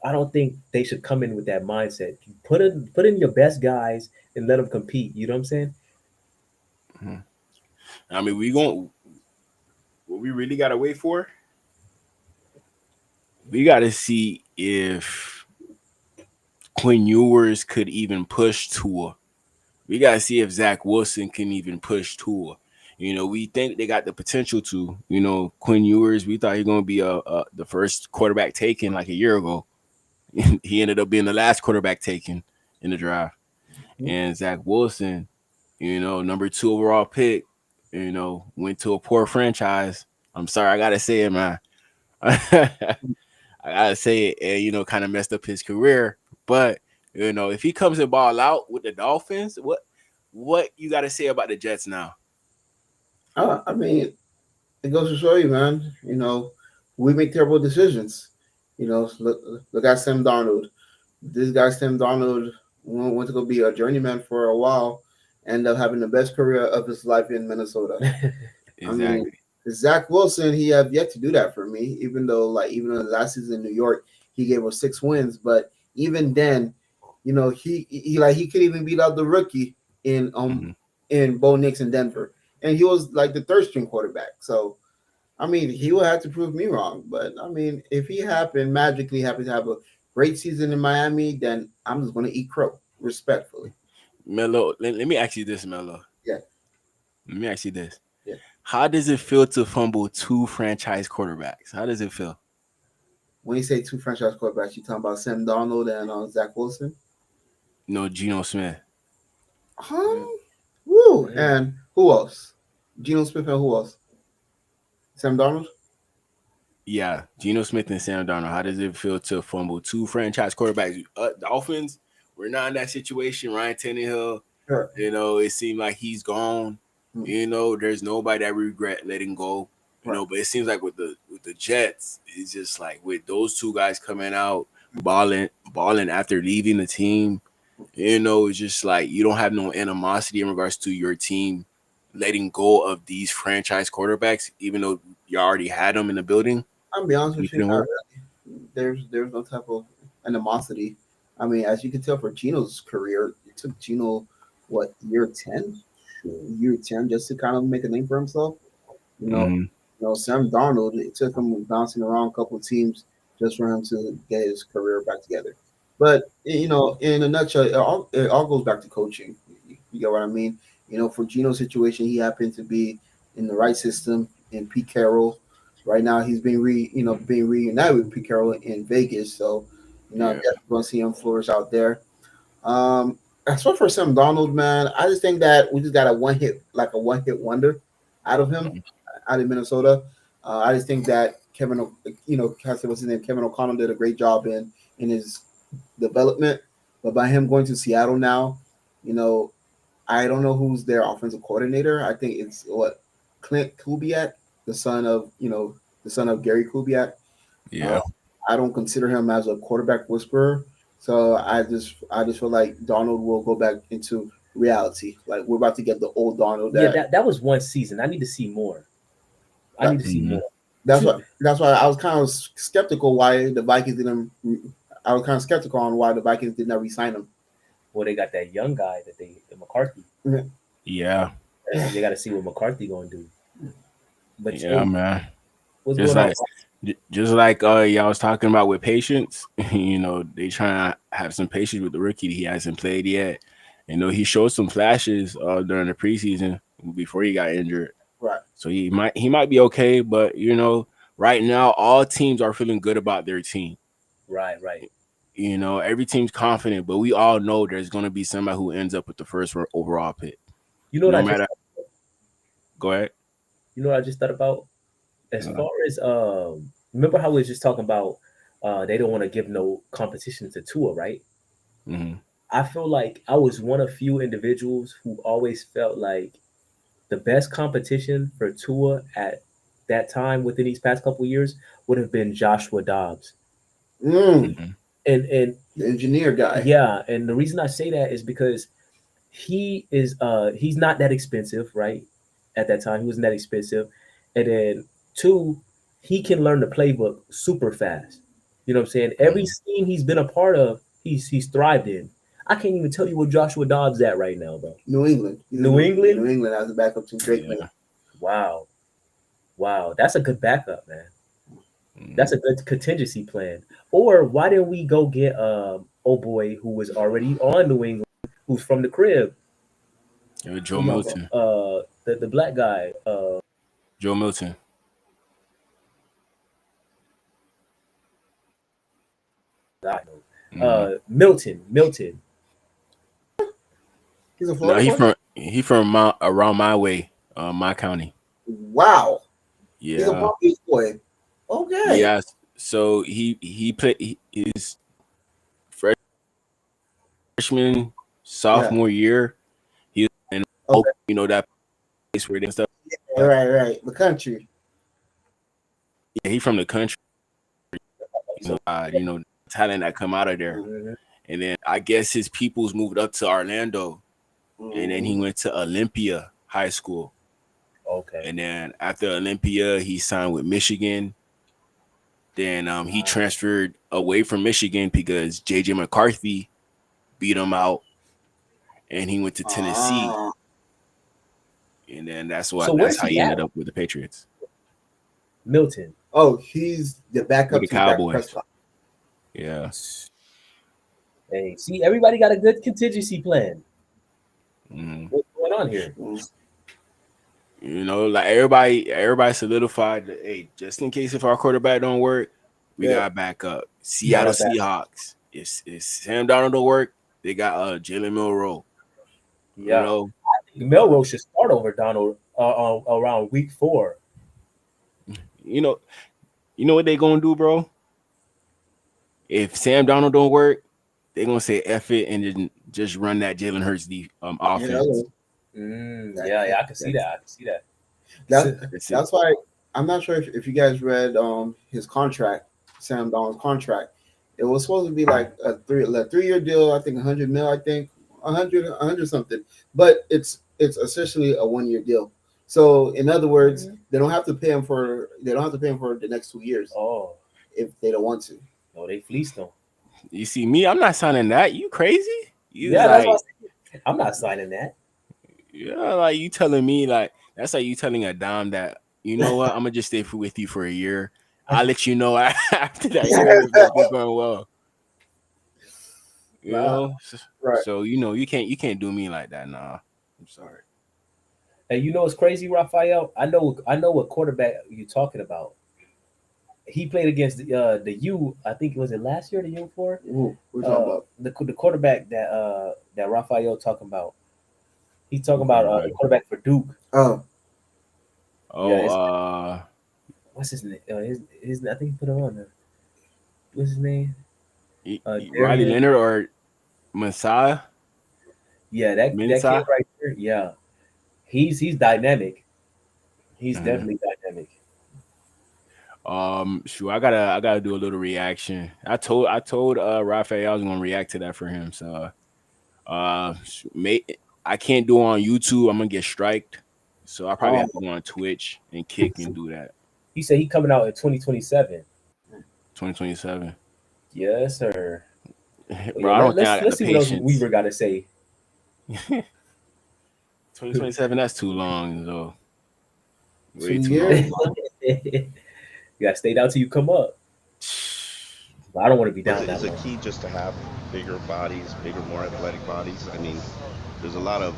I don't think they should come in with that mindset. Put in your best guys and let them compete. You know what I'm saying? Mm-hmm. I mean, what we really gotta wait for. We gotta see if Quinn Ewers could even push Tua. We gotta see if Zach Wilson can even push Tua. We think they got the potential to. Quinn Ewers. We thought he was gonna be the first quarterback taken like a year ago. He ended up being the last quarterback taken in the draft. And Zach Wilson, number 2 overall pick, went to a poor franchise. I'm sorry, I gotta say it, man. I gotta say it, and kind of messed up his career. But if he comes and ball out with the Dolphins, what you gotta say about the Jets now? I mean, it goes to show you, man. We make terrible decisions. Look at Sam Darnold. This guy, Sam Darnold, went to go be a journeyman for a while, ended up having the best career of his life in Minnesota. Exactly. I mean, Zach Wilson, he have yet to do that for me. Even in the last season in New York, he gave us 6 wins, but even then, he could even beat out the rookie in Bo Nix in Denver, and he was like the 3rd string quarterback. So, I mean, he will have to prove me wrong. But I mean, if he magically happen to have a great season in Miami, then I'm just going to eat crow respectfully. Melo, let me ask you this, Melo. Yeah. Let me ask you this. Yeah. How does it feel to fumble 2 franchise quarterbacks? How does it feel? When you say 2 franchise quarterbacks, you talking about Sam Darnold and Zach Wilson? No, Geno Smith. Woo. And who else? Geno Smith and who else? Sam Darnold? Yeah, Geno Smith and Sam Darnold. How does it feel to fumble 2 franchise quarterbacks? Dolphins, we're not in that situation. Ryan Tannehill, Sure. It seemed like he's gone. There's nobody that we regret letting go. But it seems like with the Jets, it's just like with those 2 guys coming out, balling after leaving the team, it's just like you don't have no animosity in regards to your team letting go of these franchise quarterbacks, even though you already had them in the building. I'll be honest with you, not really. There's no type of animosity. I mean, as you can tell for Geno's career, it took Geno year 10 just to kind of make a name for himself. Sam Darnold, it took him bouncing around a couple of teams just for him to get his career back together. But in a nutshell, it all goes back to coaching. You get what I mean? For Geno's situation, he happened to be in the right system in Pete Carroll. Right now, he's being reunited with Pete Carroll in Vegas. So, definitely going to see him flourish out there. As far for Sam Darnold, man, I just think that we just got a one hit wonder out of him, out of Minnesota. I just think that Kevin O'Connell did a great job in his development. But by him going to Seattle now, I don't know who's their offensive coordinator. I think it's Clint Kubiak, the son of Gary Kubiak. Yeah. I don't consider him as a quarterback whisperer. So I just feel like Darnold will go back into reality. Like we're about to get the old Darnold. That was one season. I need to see more. I need to see more. That's why I was kind of skeptical why the Vikings didn't. I was kind of skeptical on why the Vikings did not re-sign him. Well, they got that young guy the McCarthy. Yeah. They got to see what McCarthy gonna do. But man. Just like y'all was talking about with patience, they trying to have some patience with the rookie. He hasn't played yet. He showed some flashes during the preseason before he got injured. Right. So he might be okay, but right now all teams are feeling good about their team. Right. Every team's confident, but we all know there's gonna be somebody who ends up with the first overall pick. Go ahead. You know what I just thought about? As far as remember how we was just talking about they don't want to give no competition to Tua, right? Mm-hmm. I feel like I was one of few individuals who always felt like the best competition for Tua at that time within these past couple of years would have been Joshua Dobbs. Mm. And The engineer guy. yeah, and the reason I say that is because he's not that expensive, right? At that time, he wasn't that expensive. And then two, he can learn the playbook super fast. You know what I'm saying? Every scheme he's been a part of, he's thrived in. I can't even tell you where Joshua Dobbs at right now, bro. New England. New England? New England as a backup to Drake May. Wow. That's a good backup, man. That's a good contingency plan. Or why didn't we go get old boy who was already on New England, who's from the crib? Joe Milton. The black guy. Joe Milton. Milton. He's a No, Florida he from around my way, my county. Wow. Yeah. He's a Palm Beach boy. Okay. Yeah. So he played his freshman, sophomore year. He was in that place where they stuff. Yeah, right. The country. Yeah, he from the country. Talent that come out of there. And then I guess his peoples moved up to Orlando. And then he went to Olympia High School. Okay. And then after Olympia, he signed with Michigan. Then he transferred away from Michigan because J.J. McCarthy beat him out. And he went to Tennessee. And then that's how he ended up with the Patriots. Milton. Oh, he's the backup With the to Dak Cowboys. Prescott. Yeah. Hey, see, everybody got a good contingency plan. What's going on here? Like everybody solidified that, hey, just in case if our quarterback don't work, we got backup. Seattle Seahawks. If Sam Darnold don't work, they got Jalen Milroe. Yeah. I think Milroe should start over Donald around week 4. You know what they gonna do, bro? If Sam Darnold don't work, they're gonna say F it and then just run that Jalen Hurts offense. I can see that. That's why I'm not sure if you guys read his contract, Sam Darnold's contract. It was supposed to be like a 3-year deal. I think 100 mil. I think 100 something. But it's essentially a 1-year deal. So in other words, they don't have to pay him for the next 2 years. Oh, if they don't want to. No, they fleeced him. You see me? I'm not signing that. You crazy? That's what I'm not signing that. Yeah, like you telling me like that's like you telling a dime that you know what? I'm gonna just stay with you for a year. I'll let you know after that year if it's going well. You know, right? So you can't do me like that. Nah, I'm sorry. And you know what's crazy, Raphael? I know what quarterback you're talking about. He played against the U. I think it was last year. The year before. We're talking about the quarterback that Raphael talking about. He's talking about the quarterback for Duke. What's his name? His I think he put him on there. What's his name? Riley Leonard or Messiah? Yeah, that kid right there. Yeah, he's dynamic. He's definitely dynamic. Sure. I gotta do a little reaction. I told Raphael I was gonna react to that for him. So, I can't do it on YouTube. I'm gonna get striked. So I probably have to go on Twitch and Kick and do that. He said he coming out in 2027. 2027. Yes, sir. Bro, I don't think I got let's the see what else patience. Weaver got to say. 2027. That's too long, though. Way 2 too years. long. You gotta stay down till you come up. But I don't want to be down that Is it long. key just to have bigger bodies, more athletic bodies? I mean, there's a lot of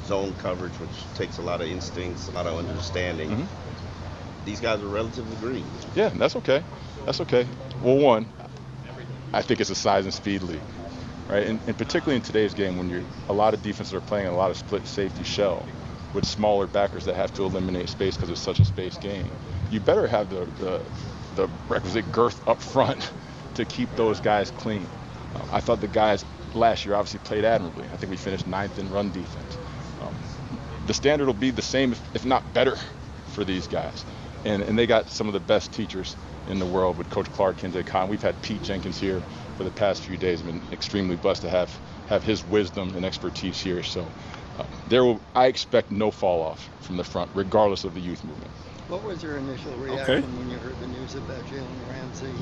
zone coverage, which takes a lot of instincts, a lot of understanding. These guys are relatively green. Yeah, that's okay. That's okay. Well, one, I think it's a size and speed league, right? And particularly in today's game, when a lot of defenses are playing a lot of split safety shell with smaller backers that have to eliminate space because it's such a space game. You better have the requisite girth up front to keep those guys clean. I thought the guys last year obviously played admirably. I think we finished 9th in run defense. The standard will be the same, if not better, for these guys. And they got some of the best teachers in the world with Coach Clark, Kenzie Khan. We've had Pete Jenkins here for the past few days. I've been extremely blessed to have his wisdom and expertise here. So I expect no fall off from the front, regardless of the youth movement. What was your initial reaction when you heard the news about Jalen Ramsey?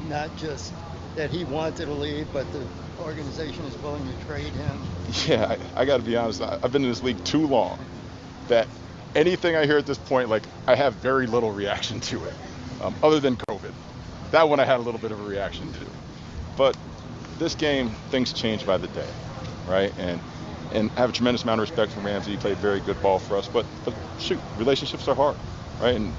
Not just that he wanted to leave, but the organization is willing to trade him. Yeah, I got to be honest. I've been in this league too long that anything I hear at this point, like, I have very little reaction to it, other than COVID. That one I had a little bit of a reaction to. But this game, things change by the day, right? And I have a tremendous amount of respect for Ramsey. He played very good ball for us. But shoot, relationships are hard, right? And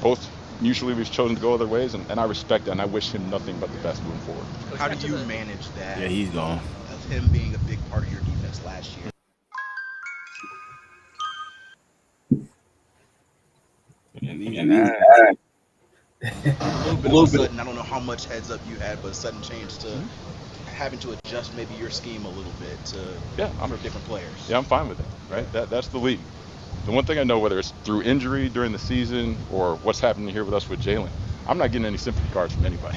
both mutually we've chosen to go other ways, and I respect that, and I wish him nothing but the best moving forward. How do you manage that? Yeah, he's gone. Of him being a big part of your defense last year. A little bit sudden. I don't know how much heads up you had, but a sudden change to having to adjust maybe your scheme a little bit for different players. Yeah, I'm fine with that, right? That's the league. The one thing I know, whether it's through injury during the season or what's happening here with us with Jalen, I'm not getting any sympathy cards from anybody,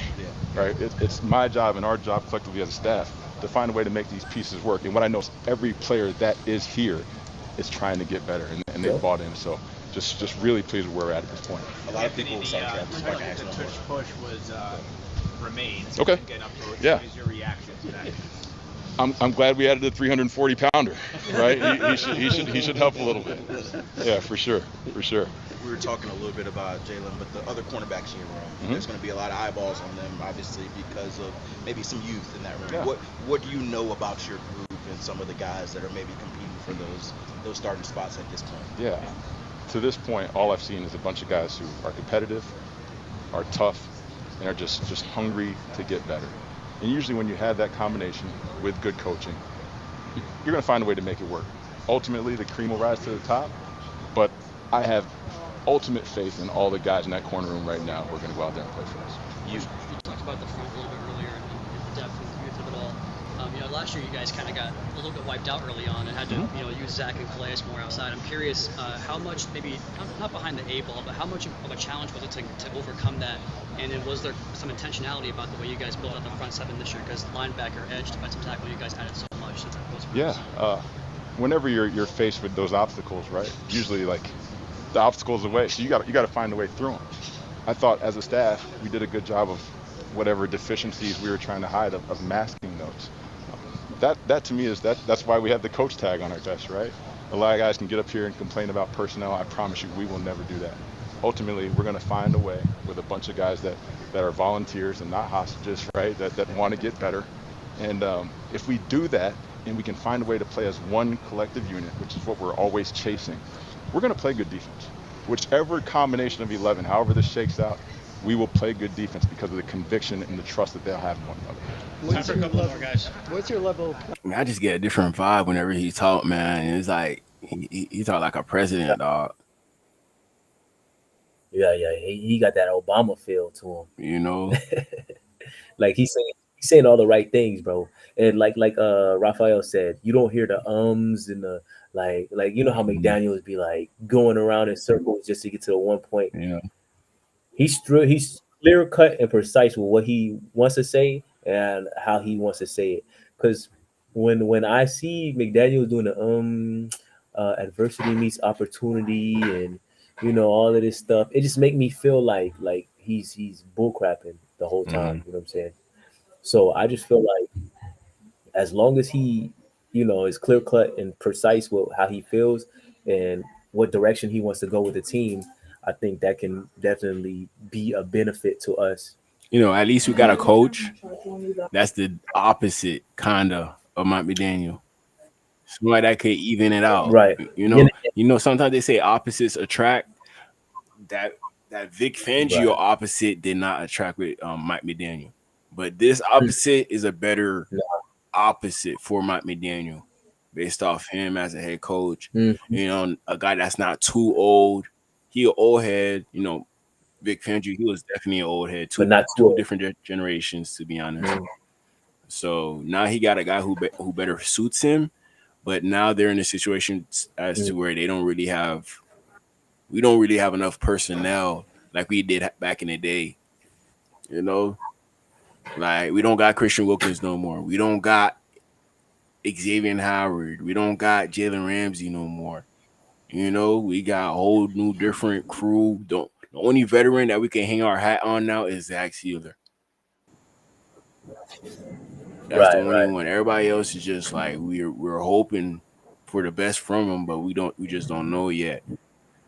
right? It's my job and our job collectively as a staff to find a way to make these pieces work. And what I know is every player that is here is trying to get better, and they've bought in. So just really pleased with where we're at this point. A lot of people the tush push was remains. Okay. Yeah. What is your reaction to that? I'm glad we added a 340 pounder, right? he should help a little bit. Yeah, for sure. We were talking a little bit about Jalen, but the other cornerbacks in your room, there's going to be a lot of eyeballs on them, obviously, because of maybe some youth in that room. Yeah. What do you know about your group and some of the guys that are maybe competing for those starting spots at this point? Yeah. To this point, all I've seen is a bunch of guys who are competitive, are tough, and are just hungry to get better. And usually when you have that combination with good coaching, you're going to find a way to make it work. Ultimately, the cream will rise to the top, but I have ultimate faith in all the guys in that corner room right now who are going to go out there and play for us. You talked about the front a little bit earlier and the depth and the youth of it all. Last year you guys kind of got a little bit wiped out early on and had to use Zach and Calais more outside. I'm curious how much, maybe not behind the A-ball, but how much of a challenge was it to overcome that? And then was there some intentionality about the way you guys built out the front seven this year? Because linebacker, edge, defensive tackle, you guys added so much since that was. Yeah. Whenever you're faced with those obstacles, right? Usually, like, the obstacle's away, so you got to find a way through them. I thought as a staff we did a good job of whatever deficiencies we were trying to hide of masking those. That to me is that's why we have the coach tag on our chest, right? A lot of guys can get up here and complain about personnel. I promise you, we will never do that. Ultimately, we're going to find a way with a bunch of guys that are volunteers and not hostages, right? That want to get better. And if we do that and we can find a way to play as one collective unit, which is what we're always chasing, we're going to play good defense. Whichever combination of 11, however this shakes out, we will play good defense because of the conviction and the trust that they'll have in one another. Time for a couple more, guys. What's your level? I mean, I just get a different vibe whenever he talk, man. It's like he talk like a president, dog. Yeah, he got that Obama feel to him. You know, like he's saying all the right things, bro. And like Raphael said, you don't hear the ums and the like you know how McDaniels be like going around in circles just to get to the one point. Yeah, he's clear cut and precise with what he wants to say and how he wants to say it. Because when I see McDaniels doing the adversity meets opportunity and all of this stuff, it just make me feel like he's bullcrapping the whole time. You know what I'm saying? So I just feel like as long as he is clear cut and precise with how he feels and what direction he wants to go with the team, I think that can definitely be a benefit to us. At least we got a coach that's the opposite kind of Mike McDaniel. Somebody that could even it out, right? Sometimes they say opposites attract. That Vic Fangio opposite did not attract with Mike McDaniel, but this opposite is a better opposite for Mike McDaniel based off him as a head coach. A guy that's not too old. He an old head. Vic Fangio, he was definitely an old head. But not two different generations, to be honest. So now he got a guy who better suits him. But now they're in a situation as to where we don't really have enough personnel like we did back in the day. You know, like we don't got Christian Wilkins no more. We don't got Xavier Howard. We don't got Jalen Ramsey no more. You know, we got a whole new different crew. The only veteran that we can hang our hat on now is Zach Sealer. That's the only one. Everybody else is just like we're hoping for the best from him, but we just don't know yet.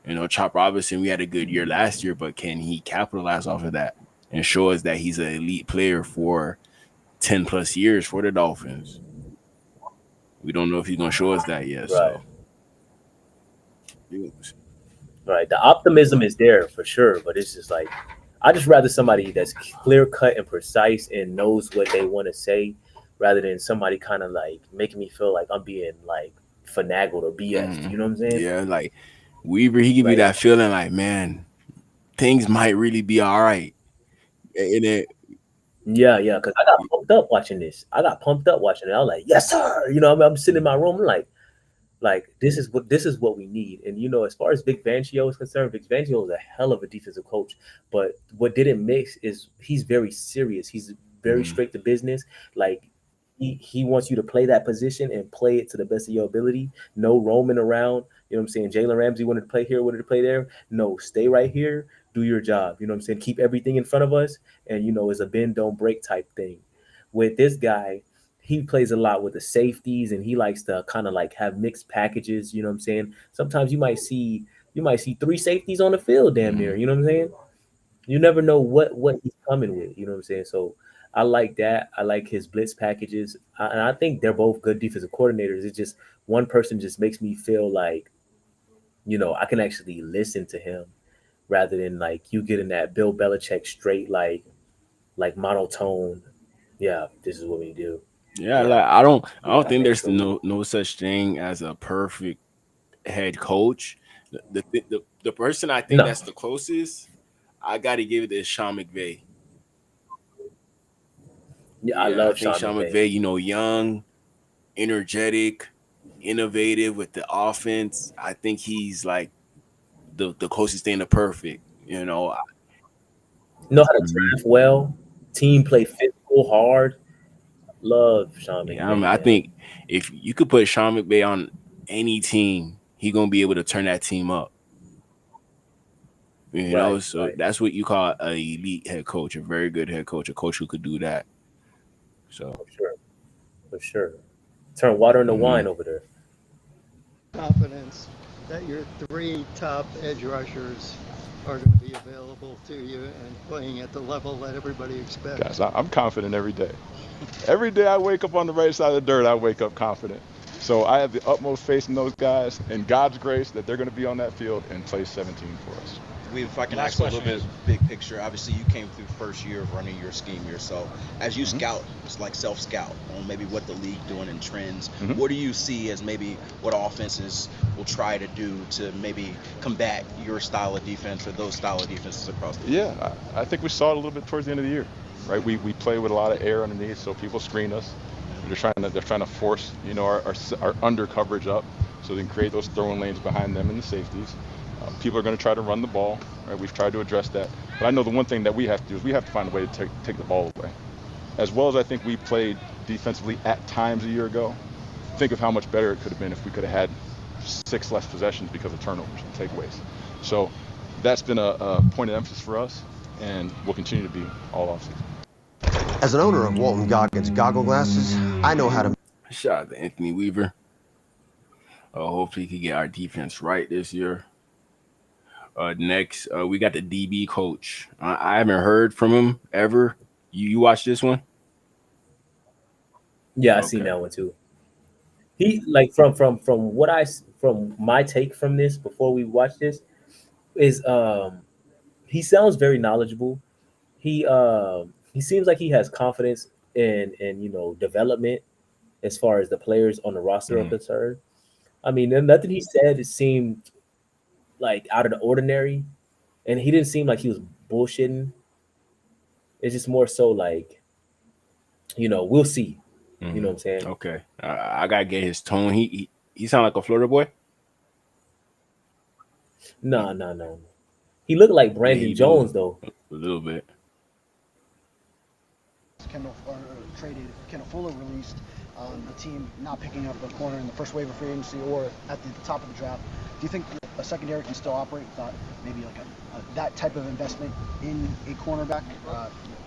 You know, Chop Robinson, we had a good year last year, but can he capitalize off of that and show us that he's an elite player for 10 plus years for the Dolphins? We don't know if he's gonna show us that yet. So right, the optimism is there for sure, but it's just like I just rather somebody that's clear cut and precise and knows what they want to say, rather than somebody kind of like making me feel like I'm being like finagled or BS. You know what I'm saying? Yeah, like Weaver, he give me that feeling like, man, things might really be all right. And it, yeah, because I got pumped up watching this. I was like, yes, sir. You know, I'm sitting in my room, like this is what we need. And you know, as far as Vic Fangio is concerned, Vic Fangio is a hell of a defensive coach. But what didn't mix is he's very serious. He's very straight to business. Like he wants you to play that position and play it to the best of your ability. No roaming around. You know what I'm saying? Jalen Ramsey wanted to play here, wanted to play there. No, stay right here, do your job. You know what I'm saying? Keep everything in front of us. And you know, it's a bend, don't break type thing. With this guy, he plays a lot with the safeties and he likes to kind of like have mixed packages. You know what I'm saying? Sometimes you might see 3 safeties on the field damn near. You know what I'm saying? You never know what he's coming with. You know what I'm saying? So I like that. I like his blitz packages. And I think they're both good defensive coordinators. It's just one person just makes me feel like, you know, I can actually listen to him rather than like you getting that Bill Belichick straight like monotone. Yeah, this is what we do. Yeah, like I don't think there's no such thing as a perfect head coach. The person I think that's the closest, I got to give it to Sean McVay. Yeah, I love Sean McVay. You know, young, energetic, innovative with the offense. I think he's like the closest thing to perfect. You know how to draft well, team play physical, hard. Love Sean McVay. Yeah, I mean, I think if you could put Sean McVay on any team, he gonna be able to turn that team up. You know, so that's what you call an elite head coach, a very good head coach, a coach who could do that. So for sure, turn water into wine over there. Confidence that your 3 top edge rushers are going to be available to you and playing at the level that everybody expects. Guys, I'm confident every day. Every day I wake up on the right side of the dirt, I wake up confident. So I have the utmost faith in those guys and God's grace that they're going to be on that field and play 17 for us. If I can ask a little bit big picture, obviously you came through first year of running your scheme yourself. As you scout, it's like self-scout on maybe what the league doing in trends. What do you see as maybe what offenses will try to do to maybe combat your style of defense or those style of defenses across the league? Yeah, I think we saw it a little bit towards the end of the year, right? We play with a lot of air underneath, so people screen us. They're trying to force, you know, our under coverage up, so they can create those throwing lanes behind them and the safeties. People are going to try to run the ball, right? We've tried to address that. But I know the one thing that we have to do is we have to find a way to take the ball away. As well as I think we played defensively at times a year ago, think of how much better it could have been if we could have had 6 less possessions because of turnovers and takeaways. So that's been a point of emphasis for us, and will continue to be all offseason. As an owner of Walton Goggins goggle glasses, I know how to. Shout out to Anthony Weaver. Hopefully he can get our defense right this year. Next, we got the DB coach. I haven't heard from him ever. You watched this one? Yeah, I seen that one too. He like from my take from this before we watch this is he sounds very knowledgeable. He seems like he has confidence in you know development as far as the players on the roster are concerned. I mean, nothing he said seemed like out of the ordinary, and he didn't seem like he was bullshitting. It's just more so like, you know, we'll see. You know what I'm saying? Okay, I gotta get his tone. He sound like a Florida boy. No. He looked like Yeah, Brandon he Jones do though. a little bit. Kendall traded, Kendall Fuller released, the team not picking up a corner in the first wave of free agency or at the top of the draft. Do you think a secondary can still operate without maybe like that type of investment in a cornerback?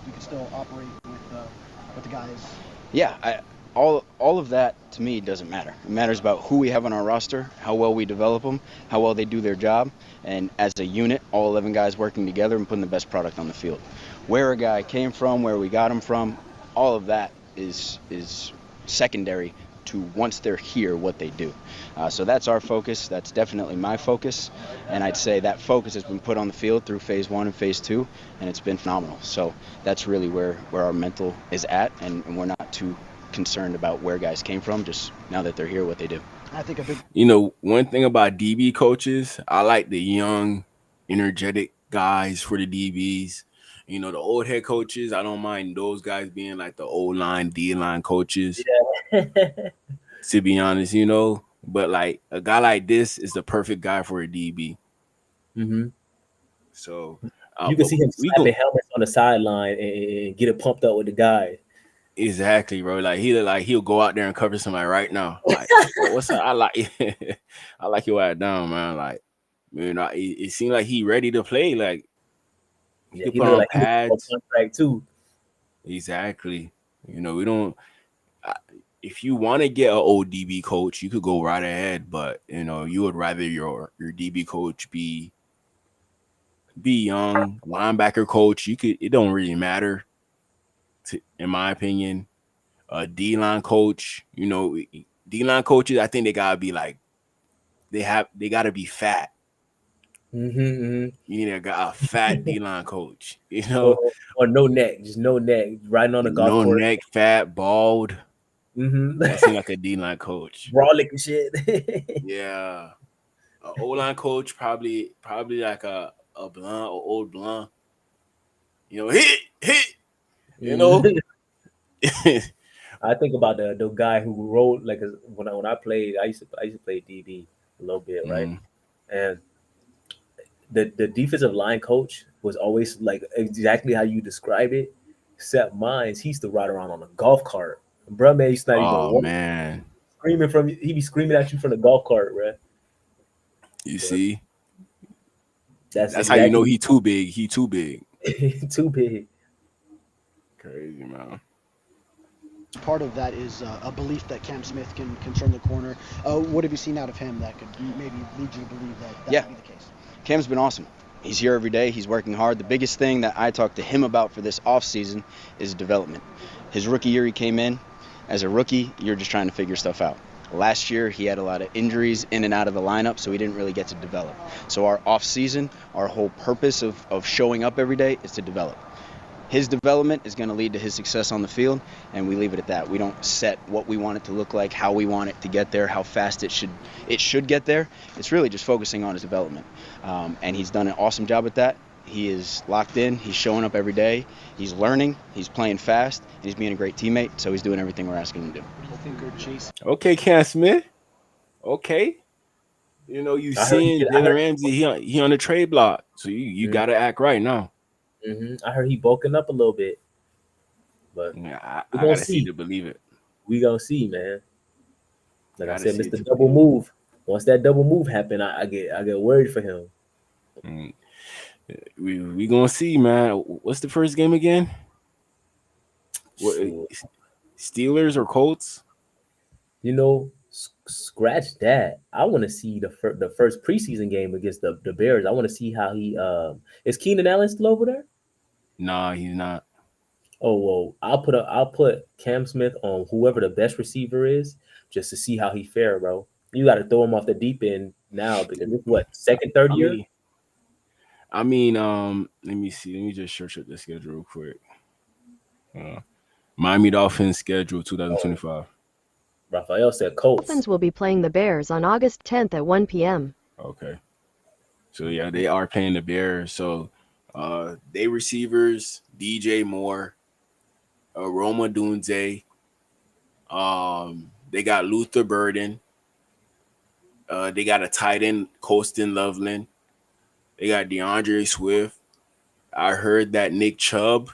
You can still operate with the guys. Yeah, all of that to me doesn't matter. It matters about who we have on our roster, how well we develop them, how well they do their job, and as a unit, all 11 guys working together and putting the best product on the field. Where a guy came from, where we got him from, all of that is secondary to once they're here, what they do. So that's our focus. That's definitely my focus, and I'd say that focus has been put on the field through phase 1 and phase 2, and it's been phenomenal. So that's really where our mental is at, and we're not too concerned about where guys came from, just now that they're here, what they do. I think a big, One thing about DB coaches, I like the young, energetic guys for the DBs. The old head coaches, I don't mind those guys being like the O-line, D-line coaches. Yeah. To be honest, but like a guy like this is the perfect guy for a DB. Mm-hmm. So you can see him slapping helmets on the sideline and get it pumped up with the guy. Exactly, bro. Like he'll go out there and cover somebody right now. Like, what's up? I like your ass down, man. Like, it seemed like he ready to play. Like, he could put on pads. Contract too. Exactly. We don't. If you want to get an old DB coach, you could go right ahead. But you would rather your DB coach be young, linebacker coach. It don't really matter. In my opinion, a D-line coach, D-line coaches, I think they gotta be like, they gotta be fat. Mm-hmm. You need a fat D-line coach, or no neck, just no neck, riding on the golf course. No neck, fat, bald. Mm-hmm. That seems like a D-line coach. Brolic and shit. Yeah, an O-line coach probably like a blunt or old blunt. Hit. I think about the guy who rolled like when I played. I used to play DB a little bit, right? Mm-hmm. And the defensive line coach was always like exactly how you describe it, except mine. He used to ride around on a golf cart. Bro, man, he's not even man, screaming he be screaming at you from the golf cart, bro. You see, that's exactly how you know he too big. He too big. Too big. Crazy, man. Part of that is a belief that Cam Smith can turn the corner. What have you seen out of him that could maybe lead you to believe that would be the case? Cam's been awesome. He's here every day. He's working hard. The biggest thing that I talked to him about for this offseason is development. His rookie year, he came in. As a rookie, you're just trying to figure stuff out. Last year, he had a lot of injuries in and out of the lineup, so he didn't really get to develop. So our offseason, our whole purpose of showing up every day is to develop. His development is going to lead to his success on the field, and we leave it at that. We don't set what we want it to look like, how we want it to get there, how fast it should get there. It's really just focusing on his development, and he's done an awesome job at that. He is locked in. He's showing up every day. He's learning. He's playing fast, and he's being a great teammate. So he's doing everything we're asking him to do. What do you think of Chase? Okay, Cam Smith. Okay. You seeing Jalen Ramsey? He on the trade block, so you got to act right now. Mm-hmm. I heard he bulking up a little bit, but I gotta see to believe it. We gonna see, man. Like I said, Mr. Double Move. Once that double move happen, I get worried for him. We gonna see, man. What's the first game again? Steelers or Colts? Scratch that. I want to see the first preseason game against the Bears. I want to see how he is. Keenan Allen still over there? Nah, he's not. Oh well, I'll put Cam Smith on whoever the best receiver is just to see how he fare, bro. You got to throw him off the deep end now because it's what second, third year. Let me see. Let me just search up the schedule real quick. Miami Dolphins schedule 2025. Raphael said Colts. Dolphins will be playing the Bears on August 10th at 1 p.m. Okay. So, yeah, they are playing the Bears. So, they receivers, DJ Moore, Roma Dunze. They got Luther Burden. They got a tight end, Colston Loveland. They got DeAndre Swift. I heard that Nick Chubb,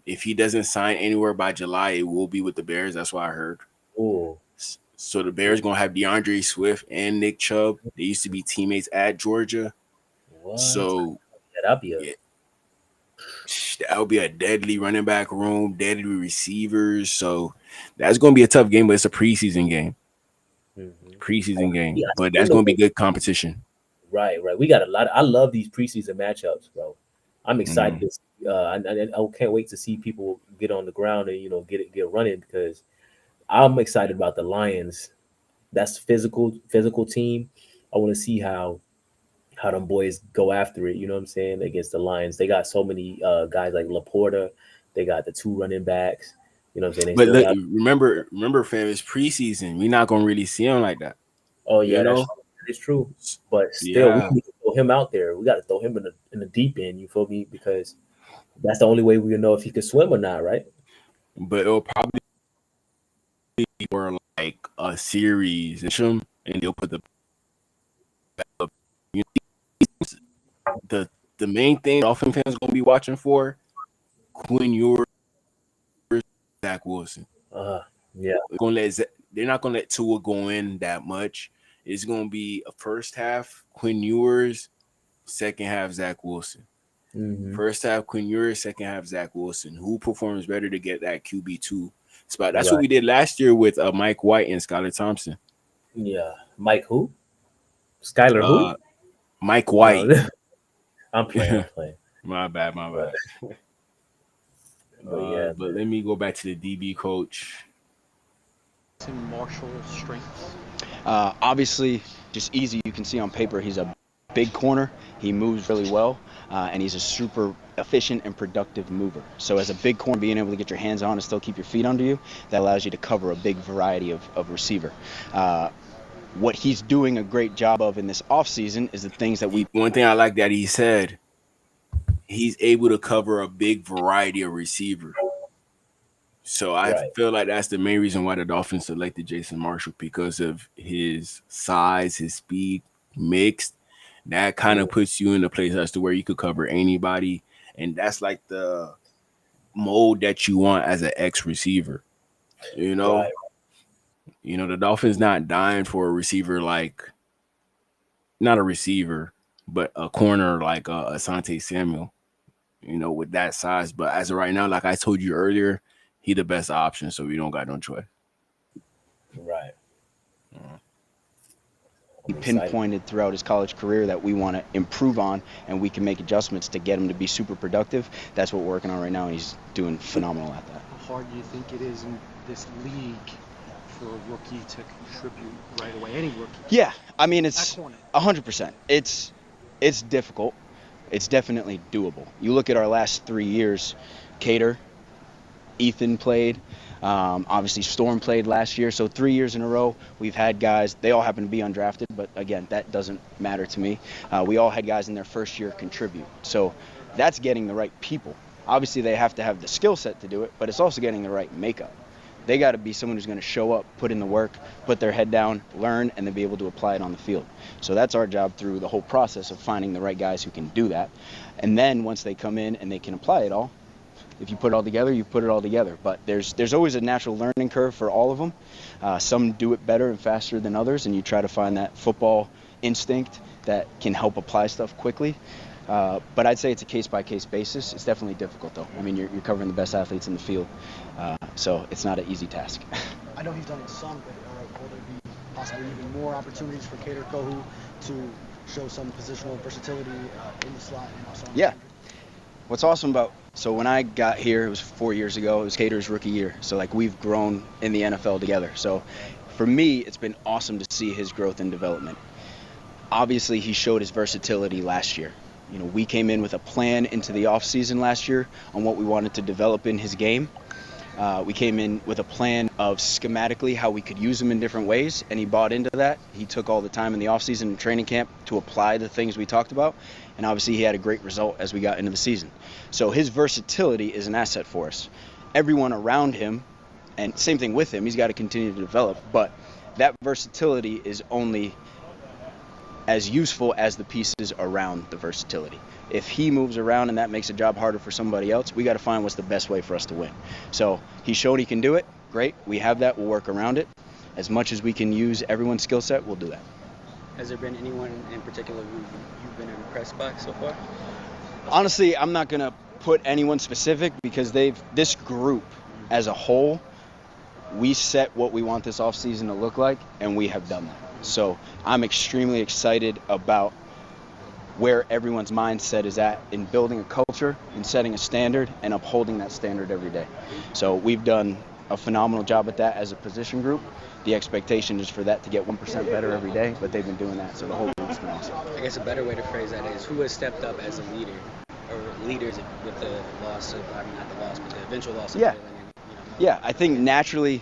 if he doesn't sign anywhere by July, it will be with the Bears. That's what I heard. Oh, So the Bears gonna have DeAndre Swift and Nick Chubb. They used to be teammates at Georgia. what? So That'd be a that would be a deadly running back room, deadly receivers. So that's gonna be a tough game, but it's a preseason game. Preseason game, Yeah, but that's gonna be good competition. right. We got a lot. I love these preseason matchups, bro. I'm excited. To see, I can't wait to see people get on the ground and get running because I'm excited about the Lions. That's physical team. I want to see how them boys go after it. You know what I'm saying, against the Lions. They got so many guys like Laporta. They got the 2 running backs. You know what I'm saying. But look, remember, fam, it's preseason. We're not gonna really see him like that. Oh yeah, that's true. But still, we need to throw him out there. We got to throw him in the deep end. You feel me? Because that's the only way we can know if he can swim or not, right? But it'll probably be more like a series, and they'll put the main thing Dolphin fans gonna be watching for: Quinn Ewers, Zach Wilson. Yeah, they're not gonna let Tua go in that much. It's gonna be a first half Quinn Ewers, second half Zach Wilson. First half Quinn Ewers, second half Zach Wilson. Who performs better to get that QB2 spot? That's what we did last year with Mike White and Skylar Thompson. Yeah, Mike who? Skylar who? Mike White. No, I'm playing. My bad. But let me go back to the DB coach. Marshall's strengths. Obviously, just easy. You can see on paper he's a big corner. He moves really well, and he's a super efficient and productive mover. So as a big corner, being able to get your hands on and still keep your feet under you, that allows you to cover a big variety of receiver. What he's doing a great job of in this offseason is the things that One thing I like that he said, he's able to cover a big variety of receiver. So I feel like that's the main reason why the Dolphins selected Jason Marshall, because of his size, his speed mixed. That kind of puts you in a place as to where you could cover anybody. And that's like the mold that you want as an X receiver. You know? You know, the Dolphins not dying for a receiver not a receiver, but a corner like Asante Samuel, with that size. But as of right now, like I told you earlier, he the best option, so we don't got no choice. Right. He pinpointed throughout his college career that we want to improve on, and we can make adjustments to get him to be super productive. That's what we're working on right now, and he's doing phenomenal at that. How hard do you think it is in this league for a rookie to contribute right away? Any rookie? Yeah, I mean, it's 100%. It's difficult. It's definitely doable. You look at our last 3 years, Cater, Ethan played. Obviously, Storm played last year. So 3 years in a row, we've had guys. They all happen to be undrafted, but again, that doesn't matter to me. We all had guys in their first year contribute. So that's getting the right people. Obviously, they have to have the skill set to do it, but it's also getting the right makeup. They got to be someone who's going to show up, put in the work, put their head down, learn, and then be able to apply it on the field. So that's our job through the whole process of finding the right guys who can do that. And then once they come in and they can apply it all, if you put it all together, you put it all together. But there's always a natural learning curve for all of them. Some do it better and faster than others, and you try to find that football instinct that can help apply stuff quickly. But I'd say it's a case-by-case basis. It's definitely difficult, though. I mean, you're covering the best athletes in the field, so it's not an easy task. I know he's done it some, but will there be possibly even more opportunities for Cater Kohu to show some positional versatility in the slot and also on the boundary? What's awesome about, so when I got here, it was 4 years ago, it was Cater's rookie year. So like we've grown in the NFL together. So for me, it's been awesome to see his growth and development. Obviously, he showed his versatility last year. We came in with a plan into the offseason last year on what we wanted to develop in his game. We came in with a plan of schematically how we could use him in different ways, and he bought into that. He took all the time in the offseason and training camp to apply the things we talked about, and obviously he had a great result as we got into the season. So his versatility is an asset for us. Everyone around him, and same thing with him, he's got to continue to develop, but that versatility is only as useful as the pieces around the versatility. If he moves around and that makes the job harder for somebody else, we got to find what's the best way for us to win. So he showed he can do it. Great. We have that. We'll work around it. As much as we can use everyone's skill set, we'll do that. Has there been anyone in particular who you've been impressed by so far? Honestly, I'm not going to put anyone specific because this group as a whole, we set what we want this offseason to look like, and we have done that. So I'm extremely excited about where everyone's mindset is at in building a culture and setting a standard and upholding that standard every day. So we've done a phenomenal job at that as a position group. The expectation is for that to get 1% better every day, but they've been doing that, so the whole group's been awesome. I guess a better way to phrase that is, who has stepped up as a leader, or leaders with the loss of, I mean, not the loss, but the eventual loss of Jalen? Yeah, I think naturally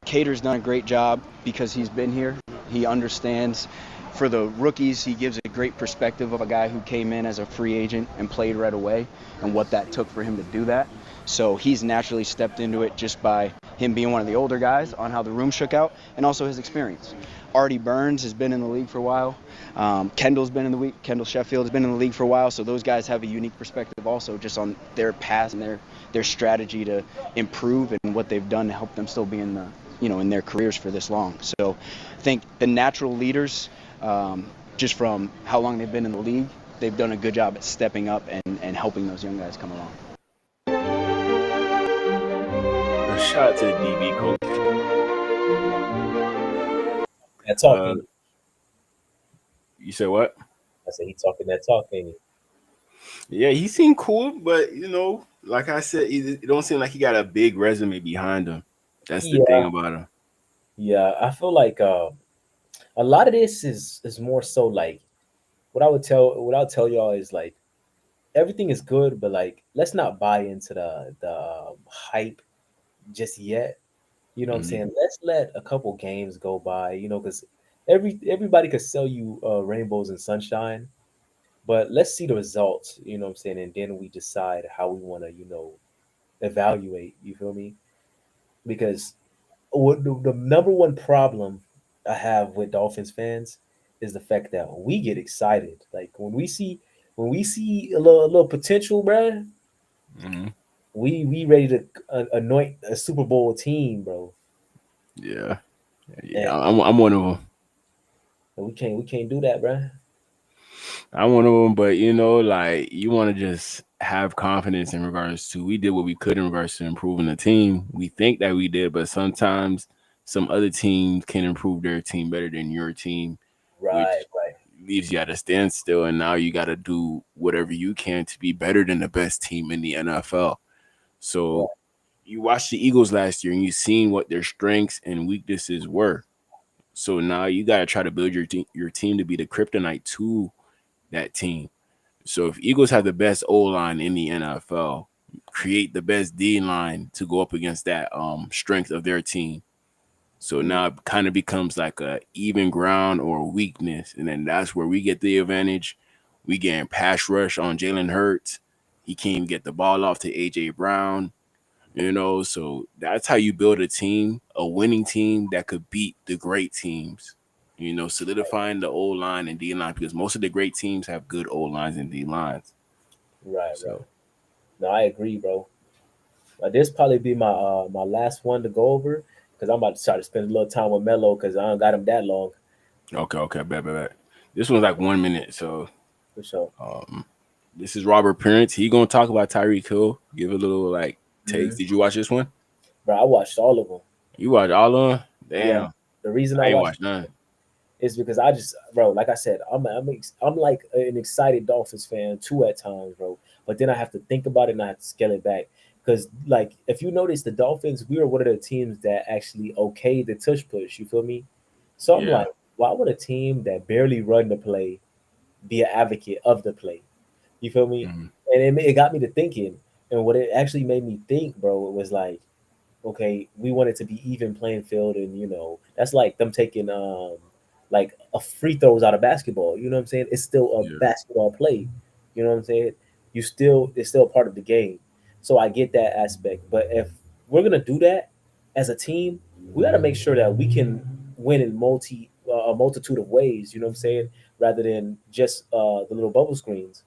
Cater's done a great job because he's been here. He understands. For the rookies, he gives a great perspective of a guy who came in as a free agent and played right away and what that took for him to do that. So he's naturally stepped into it just by him being one of the older guys on how the room shook out, and also his experience. Artie Burns has been in the league for a while. Kendall Sheffield has been in the league for a while, so those guys have a unique perspective also just on their path and their strategy to improve and what they've done to help them still be in the, in their careers for this long. So I think the natural leaders, just from how long they've been in the league, they've done a good job at stepping up and helping those young guys come along. Shout out to the DB coach. That talking. You said what? I said he talking that talk, ain't he? Yeah, he seemed cool, but like I said, it don't seem like he got a big resume behind him. That's the thing about him. Yeah, I feel like a lot of this is more so like what I'll tell y'all is like everything is good, but like let's not buy into the hype just yet. You know what I'm saying? Let's let a couple games go by, because everybody could sell you rainbows and sunshine, but let's see the results, you know what I'm saying? And then we decide how we want to, evaluate, you feel me? Because what the number one problem I have with Dolphins fans is the fact that we get excited. Like when we see a little potential, bruh, we ready to anoint a Super Bowl team, bro. Yeah, I'm one of them. We can't do that, bro. I'm one of them, but like you want to just have confidence in regards to we did what we could in regards to improving the team. We think that we did, but sometimes some other teams can improve their team better than your team, right? Leaves you at a standstill, and now you got to do whatever you can to be better than the best team in the NFL. So you watched the Eagles last year, and you seen what their strengths and weaknesses were. So now you got to try to build your team to be the kryptonite to that team. So if Eagles have the best O-line in the NFL, create the best D-line to go up against that strength of their team. So now it kind of becomes like a even ground or weakness, and then that's where we get the advantage. We get pass rush on Jalen Hurts. He can't even get the ball off to A.J. Brown. So that's how you build a team, a winning team that could beat the great teams. Solidifying the O-line and D-line, because most of the great teams have good O-lines and D-lines. Right, so. No, I agree, bro. This probably be my my last one to go over because I'm about to start to spend a little time with Melo because I don't got him that long. Okay, bet. This one's like 1 minute, so for sure. This is Robert Parents. He gonna talk about Tyreek Hill. Give a little takes. Did you watch this one? Bro, I watched all of them. You watched all of them? Damn. Yeah. The reason I ain't watched none is because I just, bro, like I said, I'm like an excited Dolphins fan too at times, bro. But then I have to think about it and I have to scale it back. Because, like, if you notice, the Dolphins, we were one of the teams that actually okayed the tush push. You feel me? So I'm like, why would a team that barely run the play be an advocate of the play? You feel me? And it got me to thinking. And what it actually made me think, bro, it was like, okay, we want it to be even playing field. And, that's like them taking like a free throws out of basketball. You know what I'm saying? It's still a basketball play. You know what I'm saying? It's still a part of the game. So I get that aspect. But if we're gonna do that as a team, we got to make sure that we can win in a multitude of ways. You know what I'm saying? Rather than just the little bubble screens.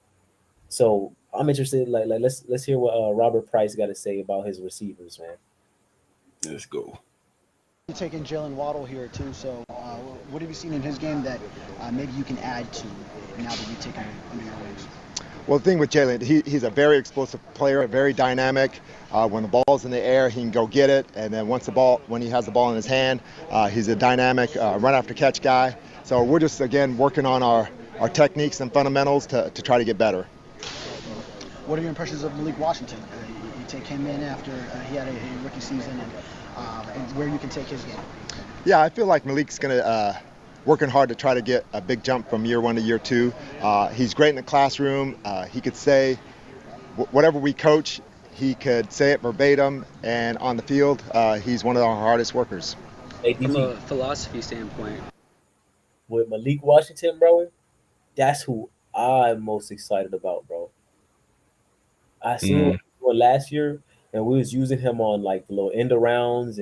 So I'm interested. Like let's hear what Robert Price got to say about his receivers, man. Let's go. You take in Jalen Waddle here too. So what have you seen in his game that maybe you can add to now that you take him under your wings? Well, the thing with Jalen, he's a very explosive player, very dynamic. When the ball's in the air, he can go get it, and then when he has the ball in his hand, he's a dynamic run after catch guy. So we're just again working on our techniques and fundamentals to try to get better. What are your impressions of Malik Washington? You take him in after he had a rookie season, and where you can take his game. Yeah, I feel like Malik's gonna. Working hard to try to get a big jump from year 1 to year 2. He's great in the classroom. He could say whatever we coach, he could say it verbatim, and on the field, he's one of our hardest workers. From a philosophy standpoint, with Malik Washington, bro, that's who I'm most excited about, bro. I seen what he was last year, and we was using him on like the little end arounds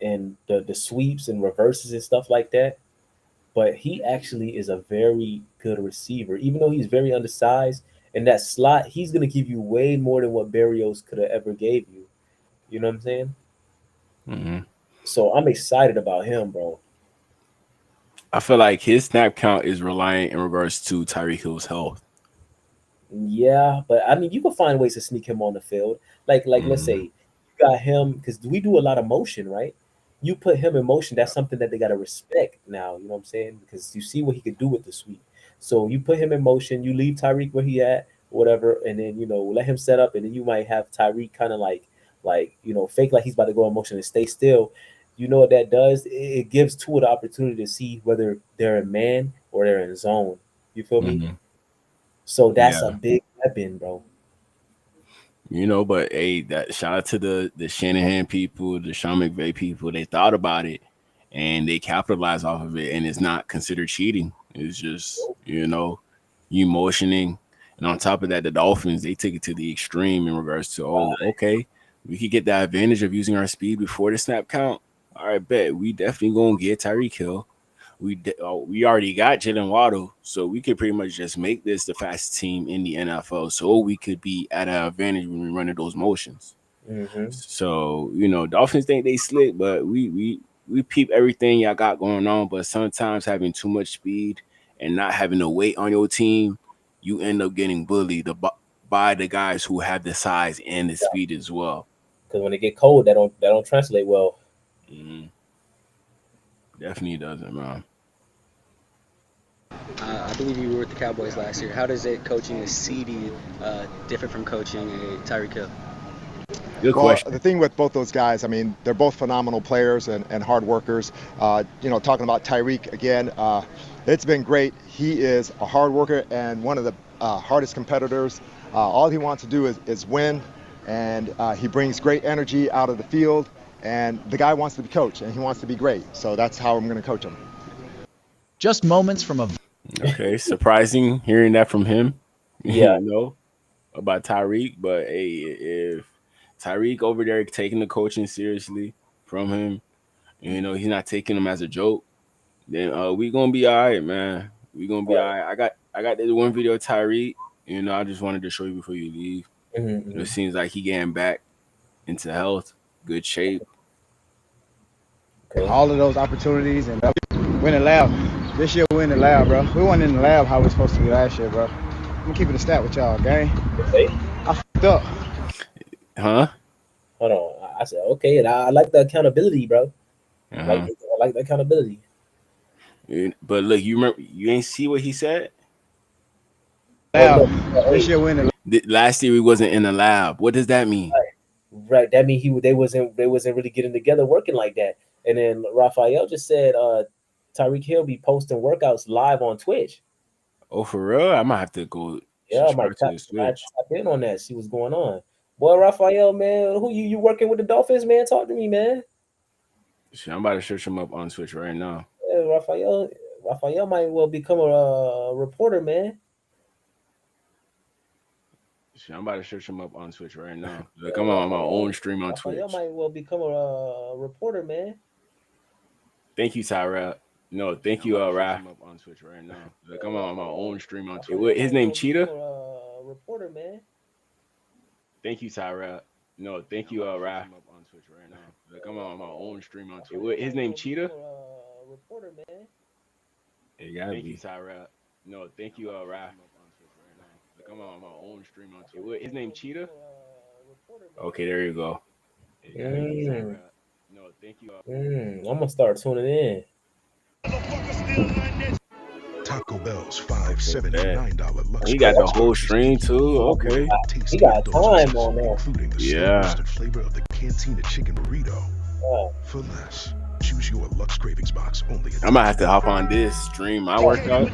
and the sweeps and reverses and stuff like that. But he actually is a very good receiver. Even though he's very undersized, in that slot, he's gonna give you way more than what Berrios could have ever gave you. You know what I'm saying? Mm-hmm. So I'm excited about him, bro. I feel like his snap count is reliant in regards to Tyreek Hill's health. Yeah, but I mean, you can find ways to sneak him on the field. Like let's say you got him because we do a lot of motion, right? You put him in motion, that's something that they got to respect now. You know what I'm saying? Because you see what he could do with the sweep. So you put him in motion, you leave Tyreek where he at, whatever, and then let him set up, and then you might have Tyreek kind of like fake like he's about to go in motion and stay still. You know what that does? It gives Tua the opportunity to see whether they're in man or they're in zone. You feel me? So that's a big weapon, bro. But hey, that shout out to the Shanahan people, the Sean McVay people. They thought about it and they capitalized off of it, and it's not considered cheating. It's just you motioning, and on top of that, the Dolphins, they take it to the extreme in regards to okay, we could get the advantage of using our speed before the snap count. All right, bet we definitely gonna get Tyreek Hill. We already got Jalen Waddle, so we could pretty much just make this the fastest team in the NFL. So we could be at an advantage when we running those motions. Mm-hmm. So Dolphins think they slick, but we peep everything y'all got going on. But sometimes having too much speed and not having the weight on your team, you end up getting bullied by the guys who have the size and the speed as well. Because when they get cold, that don't translate well. Mm-hmm. Definitely doesn't, man. I believe you were with the Cowboys last year. How does it coaching a CD different from coaching a Tyreek Hill? Good question. The thing with both those guys, I mean, they're both phenomenal players and hard workers. Talking about Tyreek again, it's been great. He is a hard worker and one of the hardest competitors. All he wants to do is win, and he brings great energy out of the field. And the guy wants to be coached, and he wants to be great. So that's how I'm going to coach him. Just moments from a... Okay, surprising hearing that from him. Yeah. About Tyreek. But, hey, if Tyreek over there taking the coaching seriously from him, he's not taking him as a joke, then we going to be all right, man. We going to be all right. I got this one video of Tyreek, I just wanted to show you before you leave. Mm-hmm. It seems like he getting back into health, good shape. Okay. All of those opportunities and win the lab. This year we in the lab, bro. We weren't in the lab how we supposed to be last year, bro. I'm gonna keep it a stat with y'all, gang. Okay. I fucked up. Huh? Hold on. I said okay, and I like the accountability, bro. I like the accountability. But look, you remember you ain't see what he said? Lab. This year we in the last year we wasn't in the lab. What does that mean? Right. That means they wasn't really getting together working like that. And then Raphael just said Tyreek Hill be posting workouts live on Twitch. Oh, for real? I might have to go I might tap in on that, see what's going on. Boy, Raphael, man, who you working with the Dolphins, man? Talk to me, man. Shit, I'm about to search him up on Twitch right now. Yeah, Raphael might well become a reporter, man. Shit, I'm about to search him up on Twitch right now. Like I'm on my own stream on Twitch. Raphael might well become a reporter, man. Thank you, Tyrell. No, thank you, Raf. I'm up on Twitch right now. Like I'm on my own stream on Twitch. His You name know, Cheetah. reporter, man. Thank you, Tyra. No, thank you, Raf. I'm up on Twitch right now. Like I'm on my own stream on Twitch. His name Cheetah. Reporter, man. It gotta thank be. You, Tyra. No, thank you, Raf. I'm up on Twitch right now. Like I'm on my own stream on Twitch. His name Cheetah. Okay, there you go. It gotta be Tyra. No, thank you. I'm gonna start tuning in. Taco Bell's $5.79 Lux. He got the whole stream too. Okay. He got time on there. Including the yeah. flavor of the Cantina chicken burrito. For less, choose your Lux Cravings box only. I might have to hop on this stream my workout.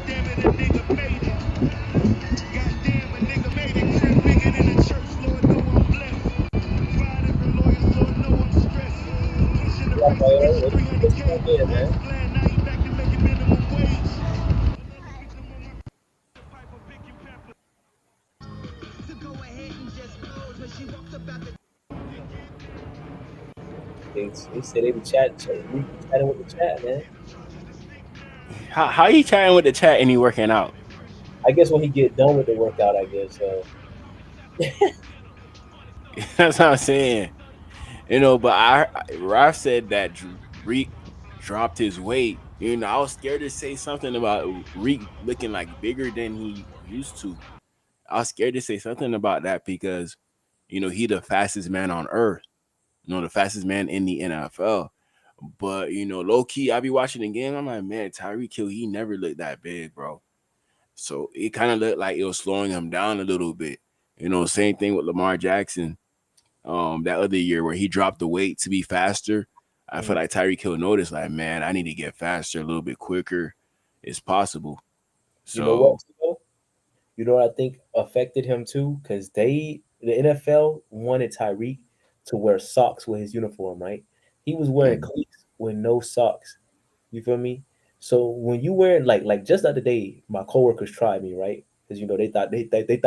They said they be chatting with the chat, man. How he chatting with the chat and he working out? I guess when he get done with the workout, I guess. That's what I'm saying. You know, but Raf said that Reek dropped his weight. You know, I was scared to say something about Reek looking like bigger than he used to. I was scared to say something about that because, you know, he the fastest man on earth. You know, the fastest man in the NFL. But, you know, low key, I be watching the game. I'm like, man, Tyreek Hill, he never looked that big, bro. So it kind of looked like it was slowing him down a little bit. You know, same thing with Lamar Jackson. That other year where he dropped the weight to be faster. I feel like Tyreek Hill noticed, like, man, I need to get faster a little bit quicker as possible. So you know what? You know what I think affected him too? Because the NFL wanted Tyreek to wear socks with his uniform, right? He was wearing cleats with no socks. You feel me? So when you wear like just the other day, my coworkers tried me, right? Because you know they thought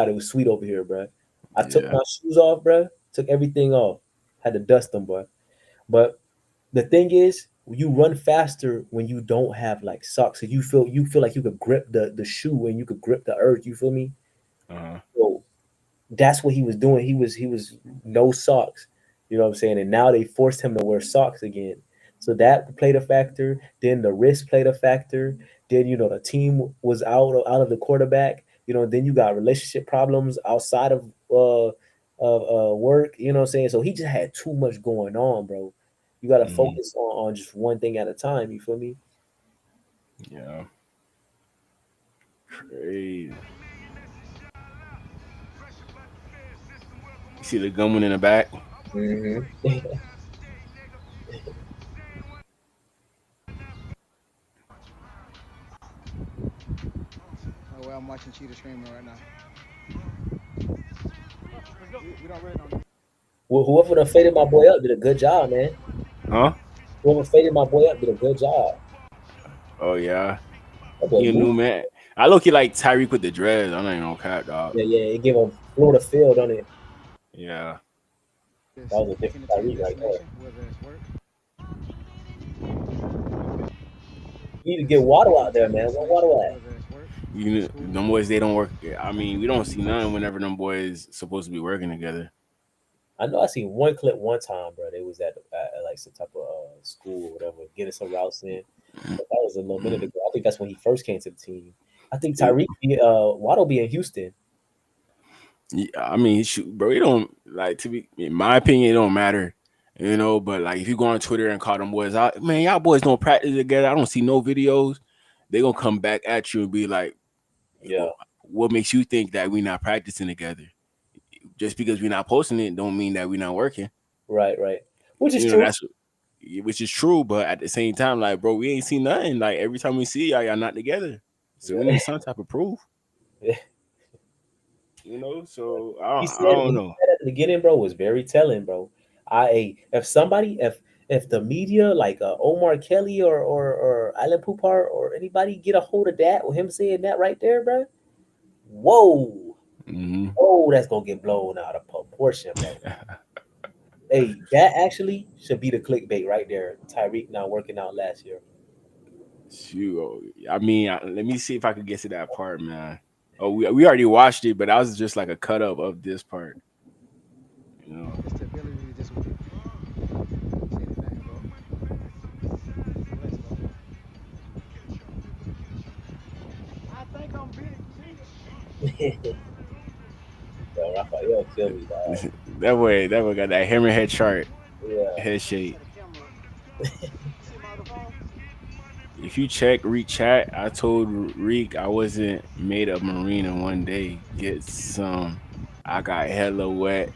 it was sweet over here, bro. I took my shoes off, bro. Took everything off. Had to dust them, bro. But the thing is, you run faster when you don't have like socks. So you feel like you could grip the shoe and you could grip the earth. You feel me? So that's what he was doing. He was no socks. You know what I'm saying? And now they forced him to wear socks again. So that played a factor. Then the wrist played a factor. Then you know the team was out of the quarterback. You know, then you got relationship problems outside of work. You know what I'm saying? So he just had too much going on, bro. You got to focus on just one thing at a time. You feel me? Yeah. Crazy. You see the gunman in the back? Mm-hmm. Oh, well, I'm watching Cheetah streaming right now. We don't really know. Well, whoever done faded my boy up did a good job, man. Huh? Whoever faded my boy up did a good job. Oh yeah. He a new man. I look like Tyreek with the dreads. I'm not even gonna cap, dog. Yeah. It gave him Florida field on it. Yeah. That was a different Tyreek right there. You need to get Waddle out there, man. Where Waddle at? You know, them boys, they don't work. I mean, we don't see none whenever them boys supposed to be working together. I know I seen one clip one time, bro. They was at like some type of school or whatever, getting some routes in. But that was a little minute ago. I think that's when he first came to the team. I think Tyreek, Waddle be in Houston. Yeah, I mean, shoot, bro. It don't like to be. In my opinion, it don't matter, you know. But like, if you go on Twitter and call them boys out, man, y'all boys don't practice together. I don't see no videos. They gonna come back at you and be like, "Yeah, what makes you think that we not practicing together? Just because we're not posting it, don't mean that we're not working." Right. Which is true. Which is true, but at the same time, like, bro, we ain't seen nothing. Like every time we see y'all not together. So we need some type of proof. Yeah. You know, so I He said don't know. at the beginning, bro, was very telling, bro. If the media like Omar Kelly or Alan Poupart or anybody get a hold of that with him saying that right there, bro, whoa, that's gonna get blown out of proportion, bro. Hey, that actually should be the clickbait right there. Tyreek not working out last year. Shoot, I mean, let me see if I could get to that part, man. Oh, we already watched it, but that was just like a cut up of this part. You know. Just the ability to just send it back, bro. I think I'm big. Yo, Raphael killed me, dog. that way got that hammerhead chart, Yeah. head shape. If you check Reek chat, I told Reek I wasn't made of Marine in one day. Get some. I got hella wet.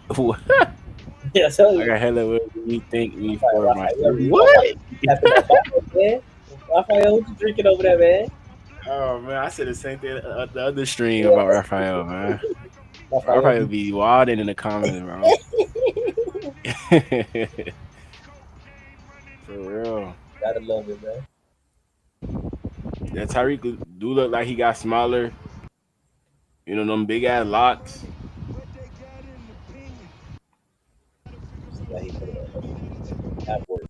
Yeah, I tell you. I got hella wet. You thank me Right, for my Raphael, food. What? Tapping that bottle, man. Raphael, what you drinking over there, man? Oh man, I said the same thing the other stream about Raphael, man. Raphael Raphael be wilding in the comments, bro. For real. Gotta love it, man. That Tyreek do look like he got smaller. You know, them big ass locks. Yeah, he put that work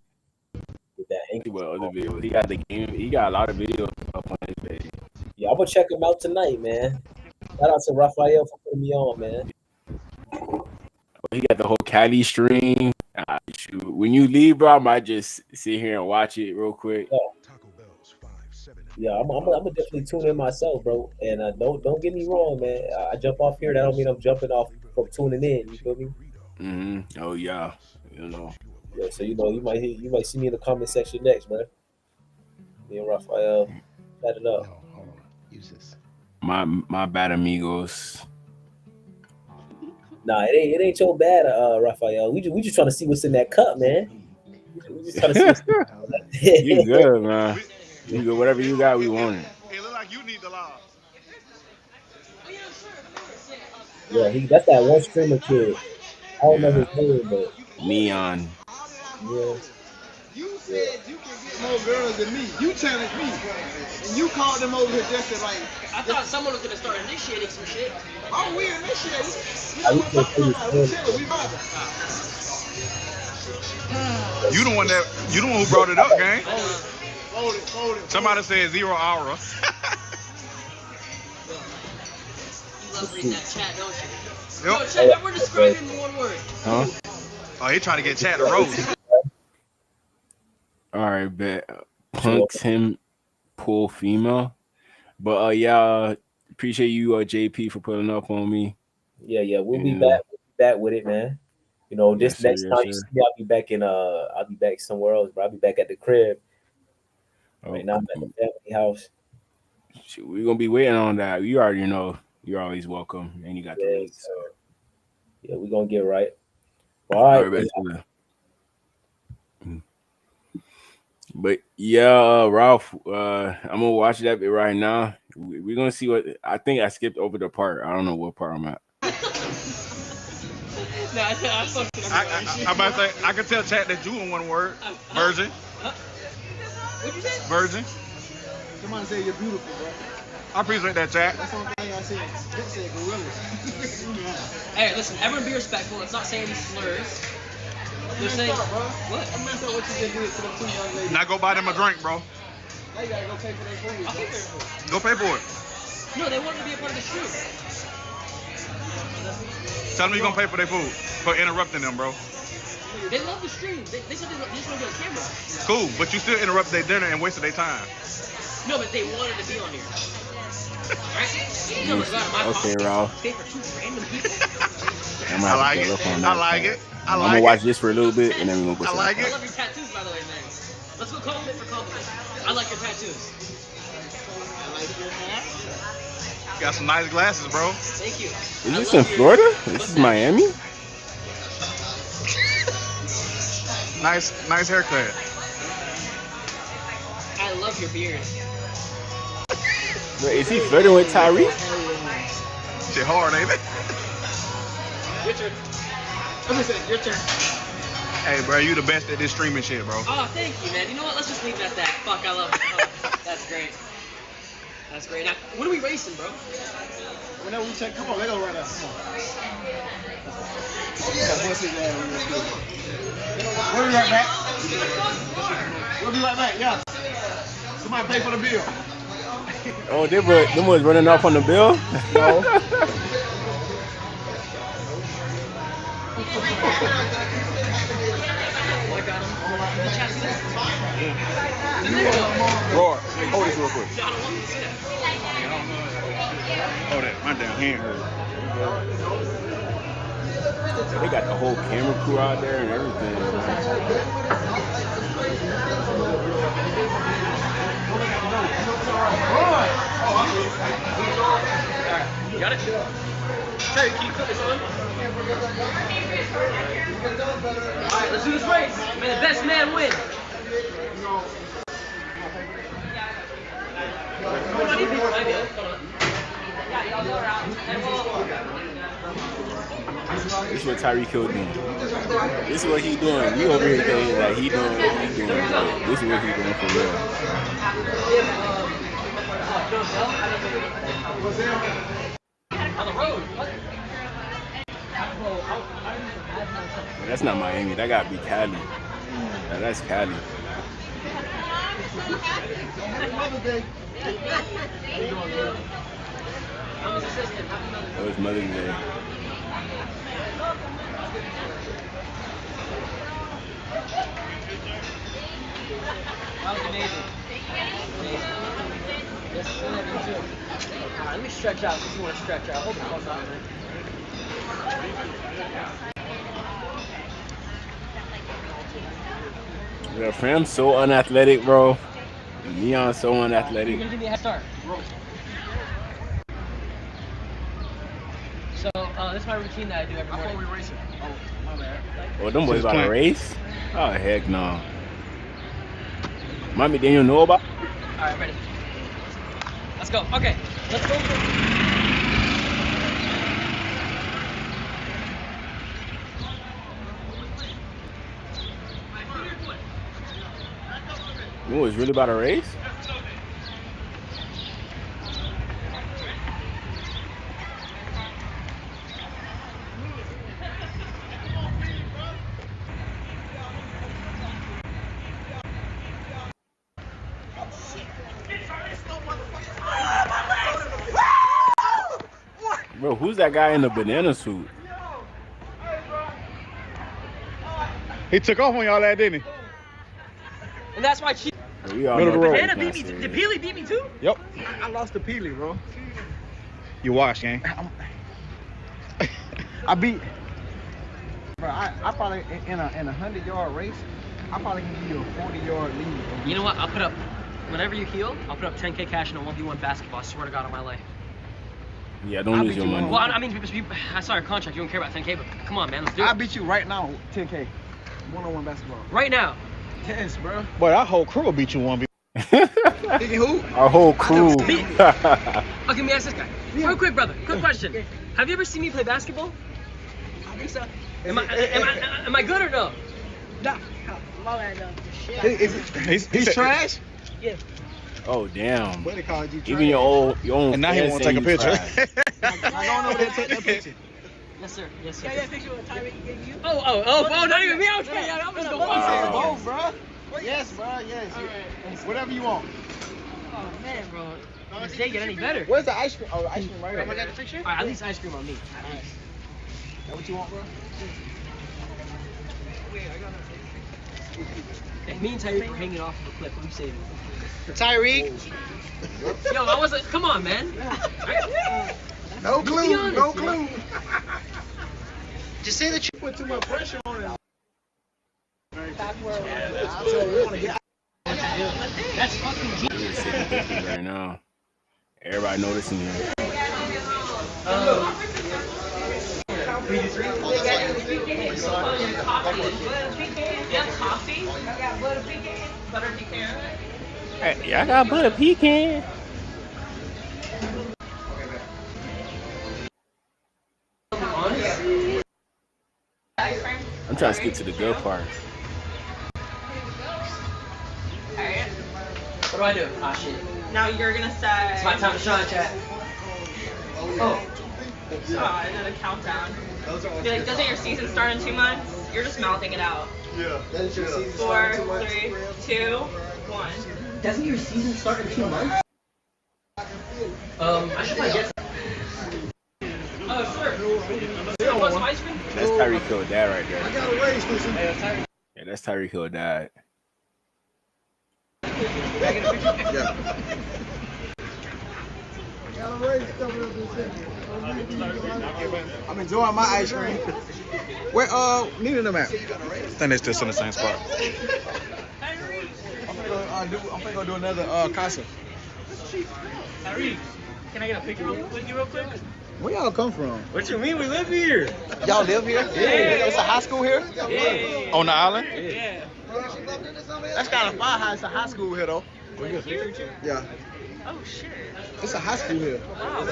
with that ankle. Well, other videos. He got the game. He got a lot of videos up on his page. Yeah, I'm gonna check him out tonight, man. Shout out to Raphael for putting me on, man. He got the whole Cali stream. Shoot. When you leave, bro, I might just sit here and watch it real quick. Yeah, I'm gonna definitely tune in myself, bro. And don't get me wrong, man. I jump off here. That don't mean I'm jumping off from tuning in. You feel me? Mm-hmm. Oh yeah, you know. Yeah, so you might see me in the comment section next, man. Me and Raphael, chat it up. Hold on, use this. My bad, amigos. Nah, it ain't your bad, Raphael. We just trying to see what's in that cup, man. We just trying to see what's in that. You good, man. You good. Whatever you got, we want it. It look like you need the law. Yeah, that's that one streamer kid. I don't know his name, but Neon. yeah. You said you can get more girls than me. You challenged me. And you called them over here just to like. I thought someone was gonna start initiating some shit. Oh, we initiated. I used to play We chilling. We vibing. You the one who brought it up, gang. Hold it. Somebody said 0 hour. You love reading that chat, don't you? Yep. Yo, chat, remember describing in one word. Huh? Oh, he trying to get chat to roast. All right, bet. Punks him pull female. But yeah, appreciate you, JP, for putting up on me. Yeah, we'll be back. We'll be back with it, man. You know, this next time you see me, I'll be back I'll be back somewhere else, but I'll be back at the crib. Right now I'm at the family house. We're gonna be waiting on that. You already know you're always welcome, and you got the link. So. Yeah, we're gonna get right. All right. But yeah, Ralph, I'm gonna watch that bit right now. We're gonna see what I think. I skipped over the part. I don't know what part I'm at. I'm about to say I can tell chat that you in one word. Virgin. What'd you say? Virgin. Somebody say you're beautiful, bro. I appreciate that, chat. That's the only thing I said. They said gorillas. Hey, listen, everyone be respectful. Let's not say any slurs. They're saying, what? I messed up what you just did to them two young ladies. Now go buy them a drink, bro. Now you gotta go pay for their food. I'll pay for it. Go pay for it. No, they wanted to be a part of the shoot. Tell them you're gonna pay for their food for interrupting them, bro. They love the stream. They said they just want to get a camera. Cool, but you still interrupted their dinner and wasted their time. No, but they wanted to be on here. Okay, Ralph. Pay for two random people. I like it. I like it. I'm gonna watch this for a little bit, and then we're gonna go. I like it. I love your tattoos, by the way, man. Let's go compliment for compliment. I like your tattoos. I like your hat. Got some nice glasses, bro. Thank you. Is this in Florida? This is Miami. Nice haircut. I love your beard. Wait, is he flirting with Tyreek? Shit hard, ain't it? Your turn. Your turn. Hey, bro, you the best at this streaming shit, bro. Oh, thank you, man. You know what? Let's just leave it at that. Fuck, I love it. Oh, that's great. That's great. Now, when are we racing, bro? Whenever we check, come on, let go right now. Come on. We'll be right back. We'll be right back, yeah. Somebody pay for the bill. Oh, them was running off on the bill? No. Roar, hold this real quick. Hold that, my damn hand hurt. They got the whole camera crew out there and everything. You got it? Terry, can you put this on? Alright, let's do this race. May the best man win. This is what Tyreek Hill doing. This is what he doing. We over here saying like he doing what he doing. But this is what he doing for real. On the road. That's not Miami. That gotta be Cali. That's Cali. That was Mother's Day. That was amazing. Yes, you too. Alright, let me stretch out if you want to stretch out. Hold the close out, man. Yeah, Fram's so unathletic, bro. Neon's so unathletic. You're gonna give me a head start. So, this is my routine that I do every morning. Before we race it. Oh, my bad. Oh, them boys about to race? Oh, heck no. Mommy, Daniel know about? Alright, ready. Let's go. Okay, let's go. You was really about to race? Bro, who's that guy in the banana suit? He took off on y'all that, didn't he? And that's why she. We all Middle know of the Banana road. beat me. Did Peely beat me too? Yep. I lost to Peely, bro. You watched, gang. I beat. Bro, I probably in a 100-yard race, I probably can give you a 40-yard lead. You know what? I'll put up. Whenever you heal, I'll put up 10K cash in a 1v1 basketball. I swear to God on my life. Yeah, don't lose your money. Well, I mean, I saw your contract. You don't care about 10K, but come on, man. Let's do it. I'll beat you right now, 10K. One-on-one basketball. Right now. Yes, bro. Boy, our whole crew will beat you 1v1. Who? Our whole crew. Okay, let me ask this guy. Real quick, brother. Quick question. Have you ever seen me play basketball? I think so. Am I good or no? Nah. He's trash? Yeah. Oh damn! What they call you? Even your own. And now he won't take a picture. I'm going over there to take that picture. Yes, sir. Yes, sir. Yeah, picture with Tyreek gave you. Oh, not even me. I was kidding. I'm just going. Both, bro. Yes, bro. Yes. Right. Whatever you want. Oh man, bro. Does it get any better? Where's the ice cream? Oh, ice cream right here. I got the picture. All right, at least ice cream on me. All right. That what you want, bro? If me and Tyreek were hanging off of a cliff, what do you say? Tyreek. Yo, I wasn't. Come on, man. No clue. No clue. Just say that you put too much pressure on it. That's fucking We're sitting different right now. Everybody noticing you. Hey, I got butter pecan. I'm trying to skip to the good part. What do I do? Ah, shit. Now you're gonna say. It's my time to shine, chat. Oh. And then a countdown. Be like, doesn't your season start in 2 months? You're just mouthing it out. Yeah. 4, 3, 2, 1. Doesn't your season start in 2 months? I should probably get some. Oh, sure. You want some ice cream? That's Tyreek Hill dad right there. I got a raise, listen. Yeah, that's Tyreek Hill dad. Yeah. I'm enjoying my ice cream. Where Nina and them at? I think they still in the same spot. I'm gonna go do another Cashapp. Tyreek, can I get a picture with you real quick? Where y'all come from? What you mean? We live here. Y'all live here? Yeah. It's a high school here? Yeah. On the island? Yeah. That's kind of fun. It's a high school here though. Yeah. Oh shit. It's a high school here. Wow.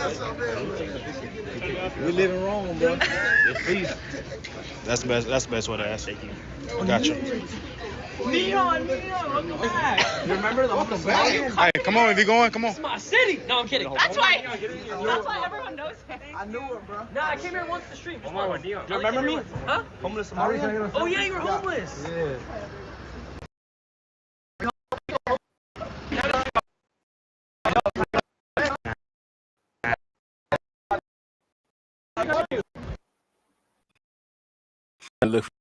We living wrong, bro. Please. That's the best way to ask. Thank you. Gotcha. Neon, welcome back. You remember the welcome back? Hey, come on, if you going, come on. It's my city. No, I'm kidding. That's why everyone knows it. I knew it, bro. Nah, I came here once to stream. Come on, Neon. Do you remember me? Huh? Homeless Mario? Oh yeah, you were homeless. Yeah. Look for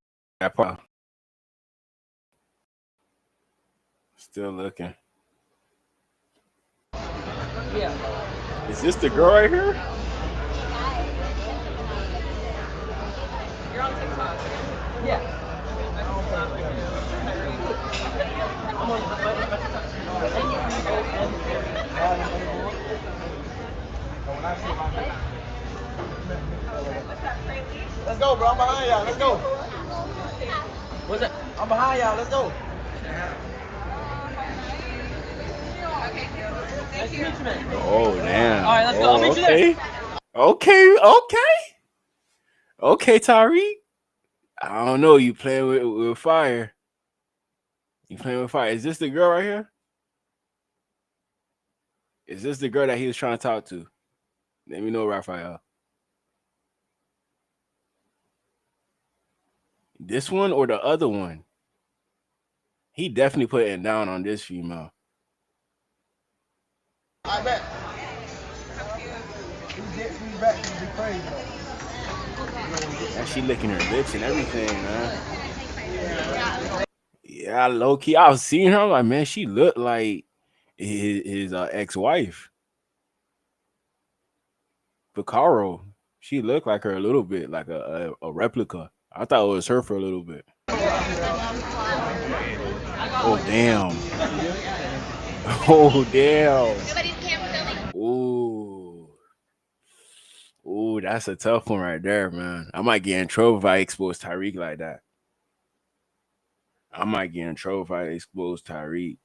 that part. Still looking. Yeah. Is this the girl right here? You're on TikTok. Yeah. I'm on Let's go, bro. I'm behind y'all. Let's go. What's that? I'm behind y'all. Let's go. Nice to meet you, man. Oh damn. All right, let's go. I'll meet you there. Okay, Tyreek. I don't know. You playing with fire. You playing with fire. Is this the girl right here? Is this the girl that he was trying to talk to? Let me know, Raphael. This one or the other one? He definitely put it down on this female. I bet. These dicks be back to be crazy though. And she licking her lips and everything, man. Yeah, low key. I was seeing her. I'm like, man, she looked like his ex-wife, Picaro. She looked like her a little bit, like a replica. I thought it was her for a little bit. Oh damn. Oh damn. Ooh, that's a tough one right there, man. I might get in trouble if I expose Tyreek like that. I might get in trouble if I expose Tyreek.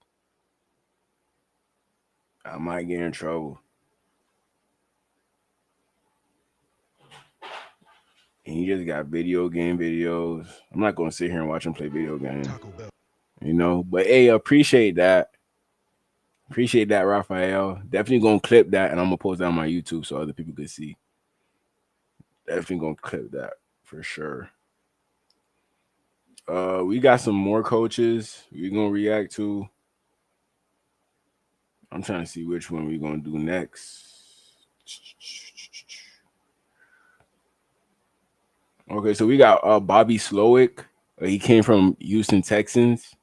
I might get in trouble. And he just got video game videos. I'm not going to sit here and watch him play video games. You know, but hey, appreciate that. Appreciate that, Raphael. Definitely going to clip that, and I'm going to post that on my YouTube so other people could see. Definitely going to clip that for sure. We got some more coaches we're going to react to. I'm trying to see which one we're going to do next. Okay, so we got Bobby Slowick. He came from Houston Texans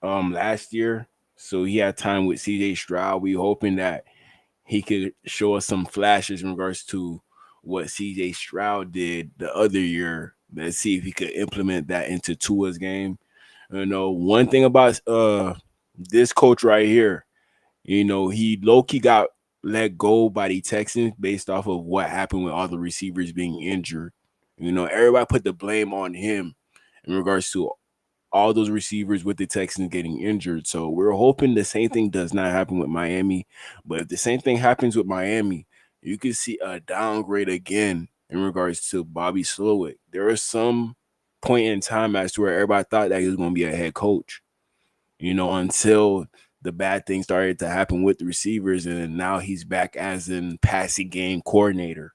last year. So he had time with CJ Stroud. We hoping that he could show us some flashes in regards to what CJ Stroud did the other year. Let's see if he could implement that into Tua's game. You know, one thing about this coach right here, you know, he low-key got let go by the Texans based off of what happened with all the receivers being injured. You know, everybody put the blame on him in regards to all those receivers with the Texans getting injured. So we're hoping the same thing does not happen with Miami. But if the same thing happens with Miami, you could see a downgrade again in regards to Bobby Slowick. There was some point in time as to where everybody thought that he was going to be a head coach, you know, until the bad things started to happen with the receivers. And now he's back as in passing game coordinator.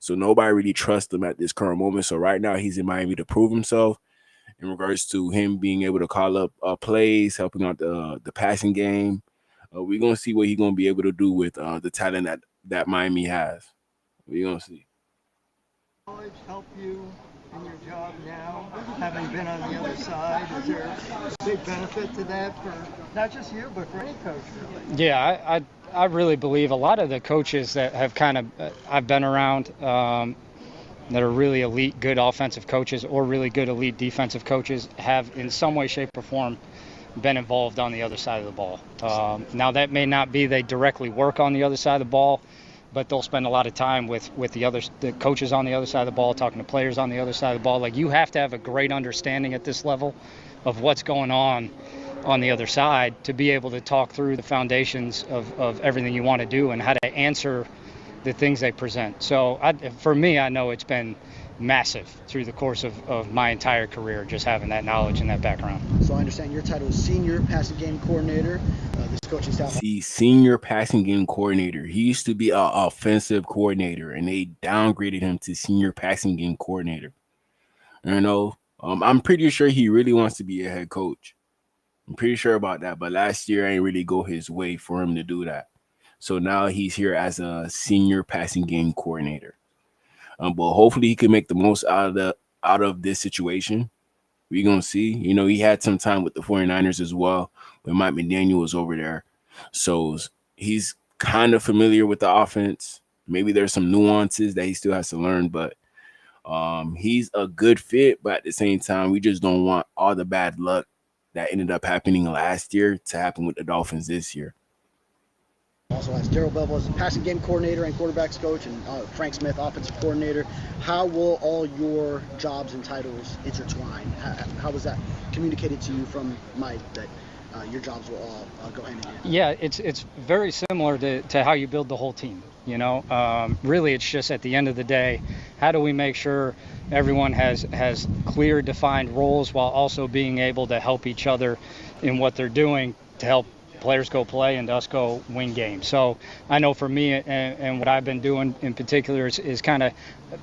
So nobody really trusts him at this current moment. So right now he's in Miami to prove himself. in regards to him being able to call up plays, helping out the passing game. We're gonna see what he's gonna be able to do with the talent that Miami has. We're gonna see. College help you in your job now, having been on the other side? Is there a big benefit to that for not just you, but for any coach, really? Yeah, I really believe a lot of the coaches that have kind of I've been around that are really elite, good offensive coaches or really good elite defensive coaches have in some way, shape, or form been involved on the other side of the ball. Now that may not be they directly work on the other side of the ball, but they'll spend a lot of time with the coaches on the other side of the ball, talking to players on the other side of the ball. Like, you have to have a great understanding at this level of what's going on the other side to be able to talk through the foundations of everything you want to do and how to answer the things they present. So for me, I know it's been massive through the course of my entire career, just having that knowledge and that background. So I understand your title is Senior Passing Game Coordinator. This coaching staff. See, Senior Passing Game Coordinator. He used to be an offensive coordinator, and they downgraded him to Senior Passing Game Coordinator. You know, I'm pretty sure he really wants to be a head coach. I'm pretty sure about that. But last year, I ain't really go his way for him to do that. So now he's here as a Senior Passing Game Coordinator. But hopefully he can make the most out of this situation. We're going to see. You know, he had some time with the 49ers as well, when Mike McDaniel was over there. So he's kind of familiar with the offense. Maybe there's some nuances that he still has to learn, but he's a good fit. But at the same time, we just don't want all the bad luck that ended up happening last year to happen with the Dolphins this year. Also has Darrell Bevell as passing game coordinator and quarterbacks coach, and Frank Smith, offensive coordinator. How will all your jobs and titles intertwine? How was that communicated to you from Mike that your jobs will all go hand in hand? Yeah, it's very similar to how you build the whole team. You know, really, it's just at the end of the day, how do we make sure everyone has clear, defined roles while also being able to help each other in what they're doing to help players go play and us go win games. So I know for me and what I've been doing in particular is kind of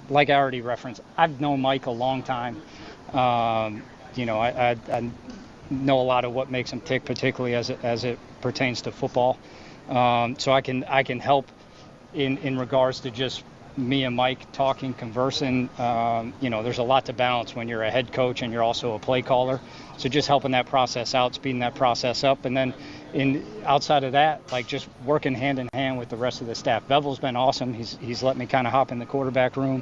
like I already referenced. I've known Mike a long time. You know, I know a lot of what makes him tick, particularly as it pertains to football. So I can help in regards to just me and Mike talking, conversing. You know, there's a lot to balance when you're a head coach and you're also a play caller. So just helping that process out, speeding that process up, and then outside of that, like just working hand in hand with the rest of the staff. Bevel's been awesome. He's let me kind of hop in the quarterback room,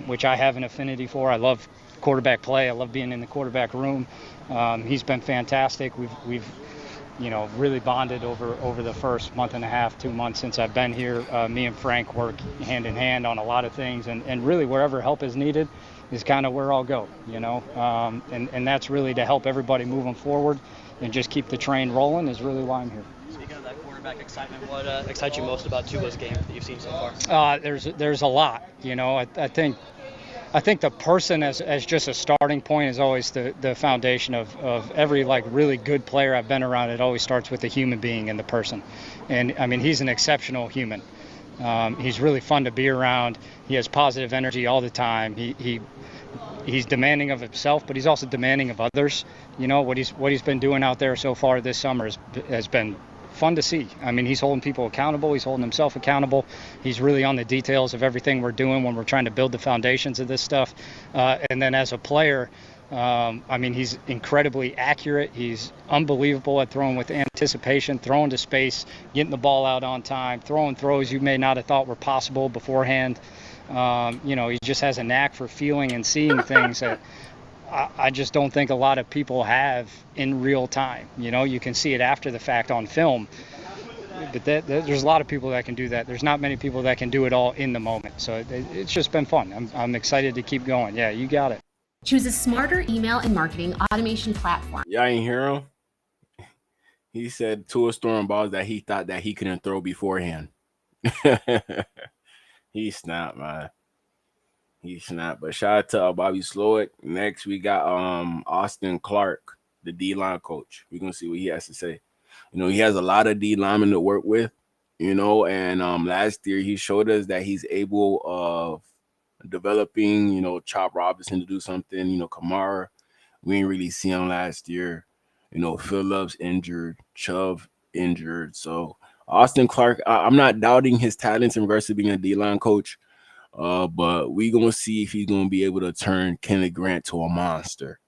which I have an affinity for. I love quarterback play. I love being in the quarterback room. He's been fantastic. We've you know, really bonded over the first month and a half, 2 months since I've been here. Me and Frank work hand in hand on a lot of things, and really wherever help is needed is kind of where I'll go, you know, and that's really to help everybody moving forward and just keep the train rolling is really why I'm here. Speaking of that quarterback excitement, what excites you most about Tua's game that you've seen so far? There's a lot, you know. I think the person as just a starting point is always the foundation of every like really good player I've been around. It always starts with the human being and the person. And I mean, he's an exceptional human. He's really fun to be around. He has positive energy all the time. He's demanding of himself, but he's also demanding of others. You know, what he's been doing out there so far this summer has been fun to see. I mean, he's holding people accountable. He's holding himself accountable. He's really on the details of everything we're doing when we're trying to build the foundations of this stuff. And then as a player, I mean, he's incredibly accurate. He's unbelievable at throwing with anticipation, throwing to space, getting the ball out on time, throwing throws you may not have thought were possible beforehand. You know, he just has a knack for feeling and seeing things that I just don't think a lot of people have in real time. You know, you can see it after the fact on film, but there's a lot of people that can do that. There's not many people that can do it all in the moment. So it's just been fun. I'm excited to keep going. Yeah, you got it. Choose a smarter email and marketing automation platform. Y'all ain't hear him? He said Tua throwing balls that he thought that he couldn't throw beforehand. He snapped, man. He snapped. But shout out to Bobby Slowick. Next, we got Austin Clark, the D-line coach. We're going to see what he has to say. You know, he has a lot of D linemen to work with, you know, and last year he showed us that he's able of developing, you know, Chop Robinson to do something, you know, Kamara, We ain't really see him last year. You know, Phillips injured, Chubb injured. So Austin Clark, I'm not doubting his talents in regards to being a D-line coach. But we gonna see if he's gonna be able to turn Kenneth Grant to a monster.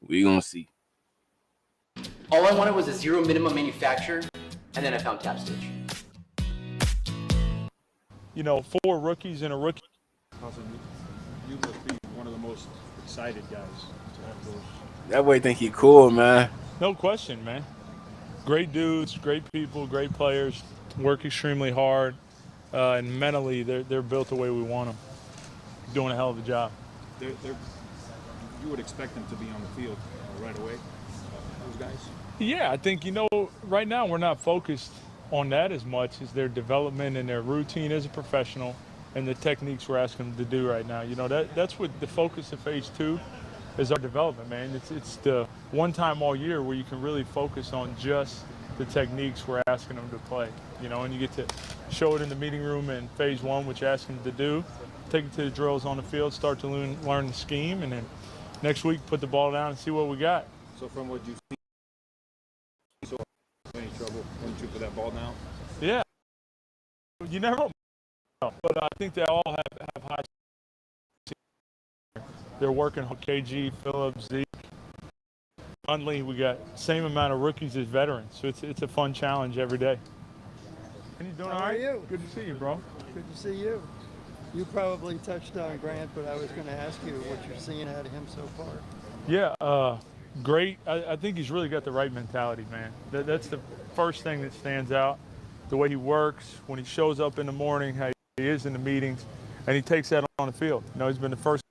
We gonna see. All I wanted was a zero minimum manufacturer, and then I found Tap Stitch. You know, 4 rookies and a rookie. You must be one of the most excited guys to have those. That boy think he cool, man. No question, man. Great dudes, great people, great players. Work extremely hard, and mentally they're built the way we want them. Doing a hell of a job. You would expect them to be on the field right away, those guys? Yeah, I think, you know, right now we're not focused on that as much as their development and their routine as a professional and the techniques we're asking them to do right now. You know, that's what the focus of phase 2 is, our development, man. It's the one time all year where you can really focus on just the techniques we're asking them to play, you know, and you get to show it in the meeting room in phase 1, which you're asking them to do, take it to the drills on the field, start to learn the scheme, and then next week put the ball down and see what we got. So from what you see, so any trouble when you put that ball down? Yeah, you never know, but I think they all have high. They're working KG, Phillips, Zeke. Huntley, we got same amount of rookies as veterans, so it's a fun challenge every day. And you doing all right? How are you? Good to see you, bro. Good to see you. You probably touched on Grant, but I was going to ask you what you're seeing out of him so far. Yeah, great. I think he's really got the right mentality, man. That's the first thing that stands out. The way he works, when he shows up in the morning, how he is in the meetings, and he takes that on the field. You know, he's been the first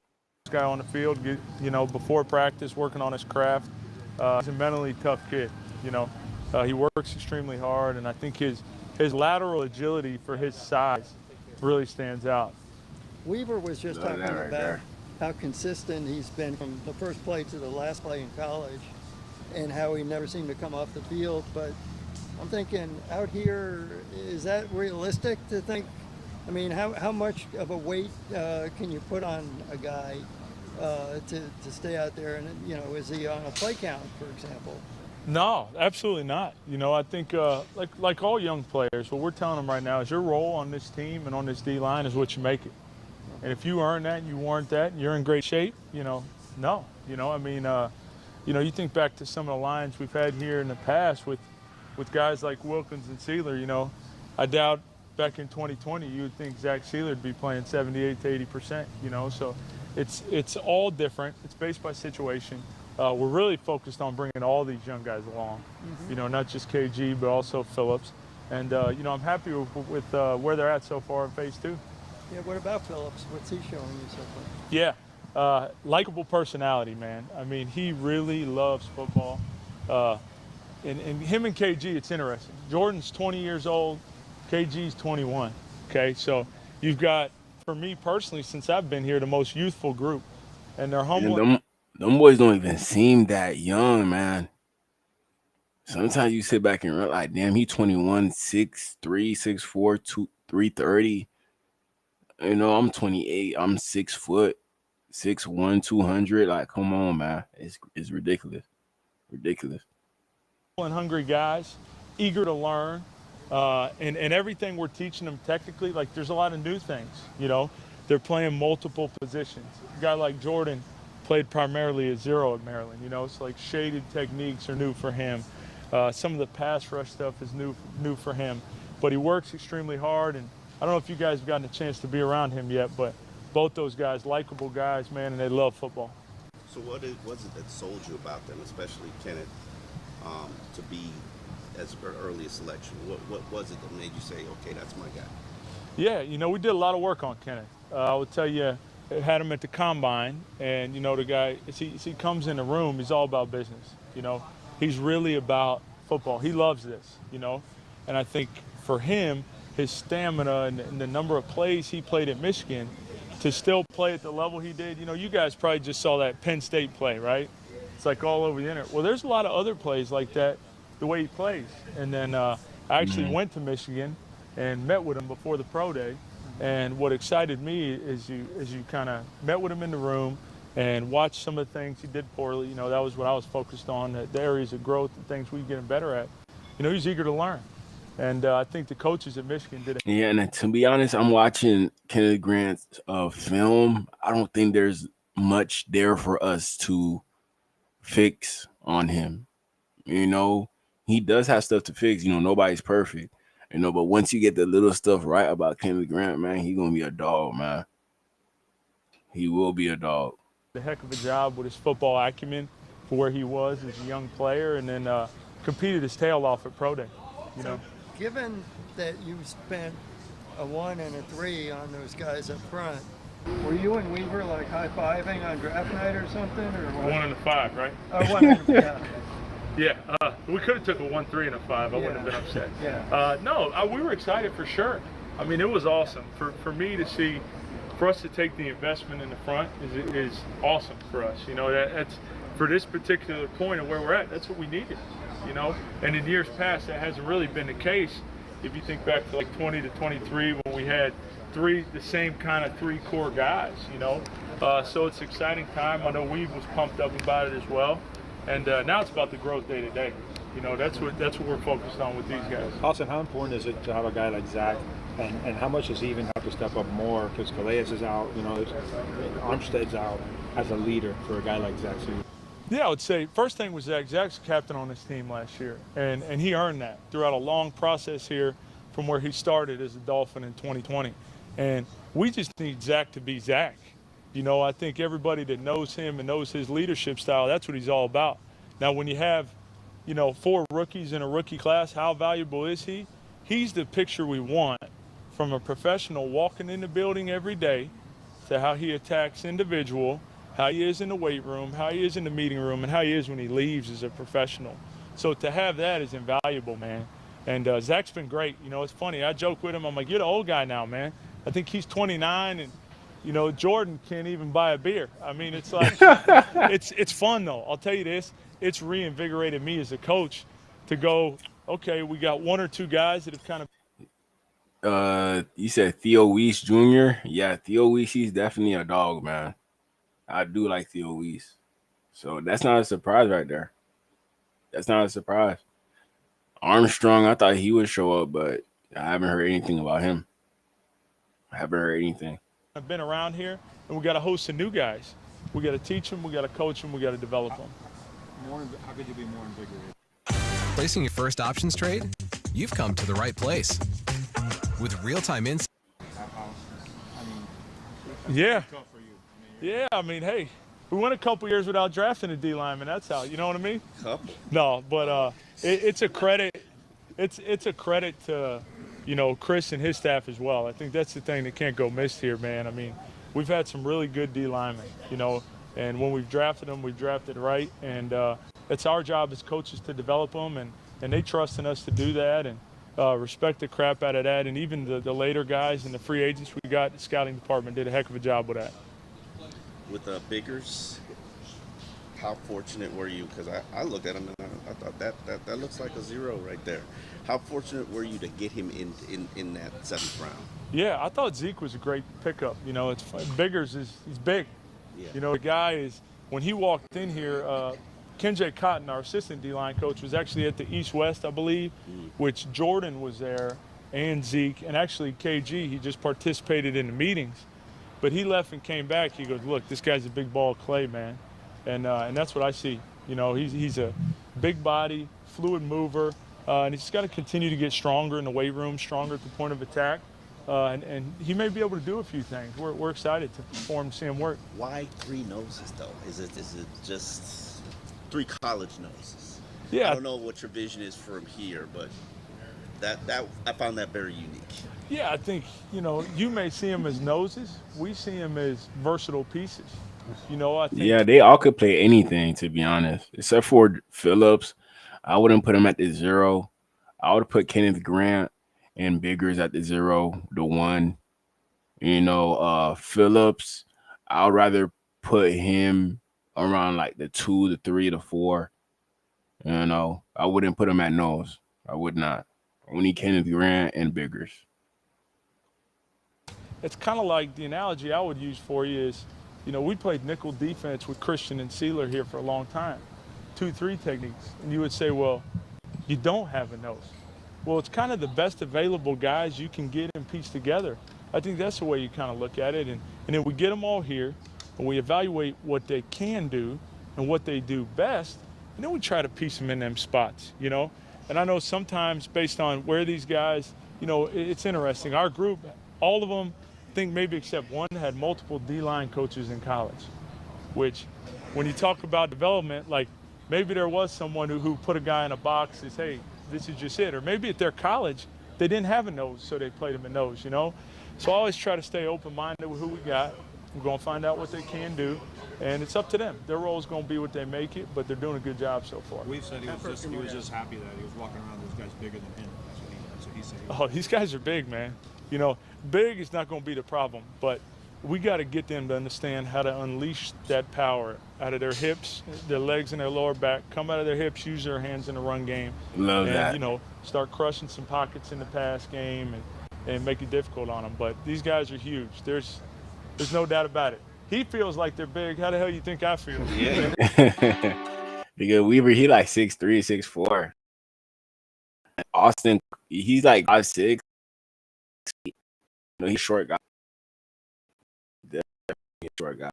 guy on the field, you know, before practice, working on his craft. He's a mentally tough kid, you know. He works extremely hard, and I think his lateral agility for his size really stands out. Weaver was just talking about how consistent he's been from the first play to the last play in college and how he never seemed to come off the field. But I'm thinking out here, is that realistic to think? I mean, how much of a weight can you put on a guy to stay out there? And, you know, is he on a play count, for example? No, absolutely not. You know, I think like all young players, what we're telling them right now is your role on this team and on this D-line is what you make it. And if you earn that and you warrant that and you're in great shape, you know, no. You know, I mean, you know, you think back to some of the lines we've had here in the past with guys like Wilkins and Sealer, you know, I doubt back in 2020 you would think Zach Sealer would be playing 78 to 80%, you know. So it's all different. It's based by situation. We're really focused on bringing all these young guys along, you know, not just KG, but also Phillips. And, you know, I'm happy with where they're at so far in phase 2. Yeah, what about Phillips? What's he showing you so far? Yeah, likable personality, man. I mean, he really loves football. And him and KG, it's interesting. Jordan's 20 years old, KG's 21, okay? So you've got, for me personally, since I've been here, the most youthful group. And they're humble. And them boys don't even seem that young, man. Sometimes you sit back and realize, like, damn, he 21, 6'3", 6'4", 330. You know, I'm 28. I'm 6 foot, 6'1", 200. Like, come on, man. It's ridiculous. Ridiculous. And hungry guys, eager to learn. And everything we're teaching them technically, like, there's a lot of new things, you know. They're playing multiple positions. A guy like Jordan played primarily at zero at Maryland, you know. It's like shaded techniques are new for him. Some of the pass rush stuff is new for him. But he works extremely hard, and I don't know if you guys have gotten a chance to be around him yet, but both those guys, likable guys, man, and they love football. So what was it that sold you about them, especially Kenneth, to be as early a selection? What was it that made you say, okay, that's my guy? Yeah, you know, we did a lot of work on Kenneth. I would tell you, had him at the combine, and, you know, the guy, as he comes in the room, he's all about business, you know. He's really about football. He loves this, you know. And I think for him, his stamina and the number of plays he played at Michigan, to still play at the level he did, you know, you guys probably just saw that Penn State play, right? It's like all over the internet. Well, there's a lot of other plays like that, the way he plays. And then I actually went to Michigan and met with him before the pro day. And what excited me is you kind of met with him in the room and watch some of the things he did poorly. You know, that was what I was focused on, the areas of growth and things we can get him better at. You know, he's eager to learn. And I think the coaches at Michigan did it. Yeah, and to be honest, I'm watching Kenneth Grant's film. I don't think there's much there for us to fix on him. You know, he does have stuff to fix. You know, nobody's perfect. You know, but once you get the little stuff right about Kenneth Grant, man, he's going to be a dog, man. He will be a dog. A heck of a job with his football acumen for where he was as a young player, and then competed his tail off at Pro Day. You know, given that you spent a 1 and a 3 on those guys up front, were you and Weaver like high-fiving on draft night or something, or what? 1 and a 5, right? Oh, 1 and a, yeah. Yeah, we could have took a 1, 3, and a 5. I wouldn't have been upset. Yeah. No, we were excited for sure. I mean, it was awesome for me to see. For us to take the investment in the front is awesome for us. You know, that's for this particular point of where we're at. That's what we needed. You know, and in years past that hasn't really been the case. If you think back to like 20 to 23 when we had the same kind of 3 core guys. You know, so it's an exciting time. I know Weave was pumped up about it as well, and now it's about the growth day to day. You know, that's what we're focused on with these guys. Austin, how important is it to have a guy like Zach? And how much does he even have to step up more? Because Calais is out, you know, Armstead's out as a leader for a guy like Zach. Yeah, I would say first thing was Zach. Zach's captain on this team last year, and he earned that throughout a long process here from where he started as a Dolphin in 2020. And we just need Zach to be Zach. You know, I think everybody that knows him and knows his leadership style, that's what he's all about. Now, when you have, you know, 4 rookies in a rookie class, how valuable is he? He's the picture we want. From a professional walking in the building every day to how he attacks individual, how he is in the weight room, how he is in the meeting room, and how he is when he leaves as a professional. So to have that is invaluable, man. And Zach's been great. You know, it's funny. I joke with him. I'm like, you're the old guy now, man. I think he's 29, and, you know, Jordan can't even buy a beer. I mean, it's like, it's fun, though. I'll tell you this. It's reinvigorated me as a coach to go, okay, we got 1 or 2 guys that have kind of. You said Theo Weiss Jr. Yeah, Theo Weiss, he's definitely a dog, man. I do like Theo Weiss. So that's not a surprise right there. That's not a surprise. Armstrong, I thought he would show up, but I haven't heard anything about him. I haven't heard anything. I've been around here, and we got to host some new guys. We got to teach them, we got to coach them, we got to develop them. How could you be more invigorated? Placing your first options trade? You've come to the right place. With real-time insights. Yeah. Yeah, I mean, hey, we went a couple years without drafting a D lineman. That's how, you know what I mean? Couple. No, but it's a credit. It's a credit to, you know, Chris and his staff as well. I think that's the thing that can't go missed here, man. I mean, we've had some really good D linemen, you know, and when we've drafted them, we've drafted right, and it's our job as coaches to develop them, and they trust in us to do that, and respect the crap out of that. And even the later guys and the free agents we got, the scouting department did a heck of a job with that. With Biggers, how fortunate were you? Because I looked at him and I thought that looks like a 0 right there. How fortunate were you to get him in that 7th round? Yeah, I thought Zeke was a great pickup. You know, it's Biggers he's big. Yeah. You know, the guy is, when he walked in here, Kenjay Cotton, our assistant D-line coach, was actually at the East-West, I believe, which Jordan was there, and Zeke, and actually KG, he just participated in the meetings. But he left and came back. He goes, look, this guy's a big ball of clay, man. And that's what I see. You know, he's a big body, fluid mover, and he's got to continue to get stronger in the weight room, stronger at the point of attack. And he may be able to do a few things. We're excited for him to see him work. Why 3 noses, though? Is it just 3 college noses? Yeah. I don't know what your vision is for him here, but that I found that very unique. Yeah, I think, you know, you may see him as noses. We see him as versatile pieces. You know, I think. Yeah, they all could play anything, to be honest, except for Phillips. I wouldn't put him at the 0. I would put Kenneth Grant and Biggers at the 0, the 1. You know, Phillips, I would rather put him around like the 2, the 3, the 4. You know, I wouldn't put him at nose. I would not. Only Kenneth Grant and Biggers. It's kind of like the analogy I would use for you is, You know, we played nickel defense with Christian and Sealer here for a long time, 2-3 techniques. And you would say, well, you don't have a nose. Well, it's kind of the best available guys you can get and piece together. I think that's the way you kind of look at it. And then we get them all here, and we evaluate what they can do and what they do best, and then we try to piece them in them spots, you know? And I know sometimes based on where these guys, you know, it's interesting. Our group, all of them, I think maybe except one, had multiple D-line coaches in college, which when you talk about development, like maybe there was someone who put a guy in a box and says, hey, this is just it. Or maybe at their college, they didn't have a nose, so they played him in nose, you know? So I always try to stay open-minded with who we got. We're going to find out what they can do, and it's up to them. Their role is going to be what they make it, but they're doing a good job so far. We've said he was just happy that he was walking around with guys bigger than him. That's what he said. Oh, these guys are big, man. You know, big is not going to be the problem, but we got to get them to understand how to unleash that power out of their hips, their legs and their lower back, come out of their hips, use their hands in the run game. Love and, that. you know, start crushing some pockets in the pass game and make it difficult on them. But these guys are huge. There's no doubt about it. He feels like they're big. How the hell you think I feel? Yeah. Because Weaver, he like 6'3", 6'4". Austin, he's like 5'6". You know, he's a short guy. Definitely a short guy.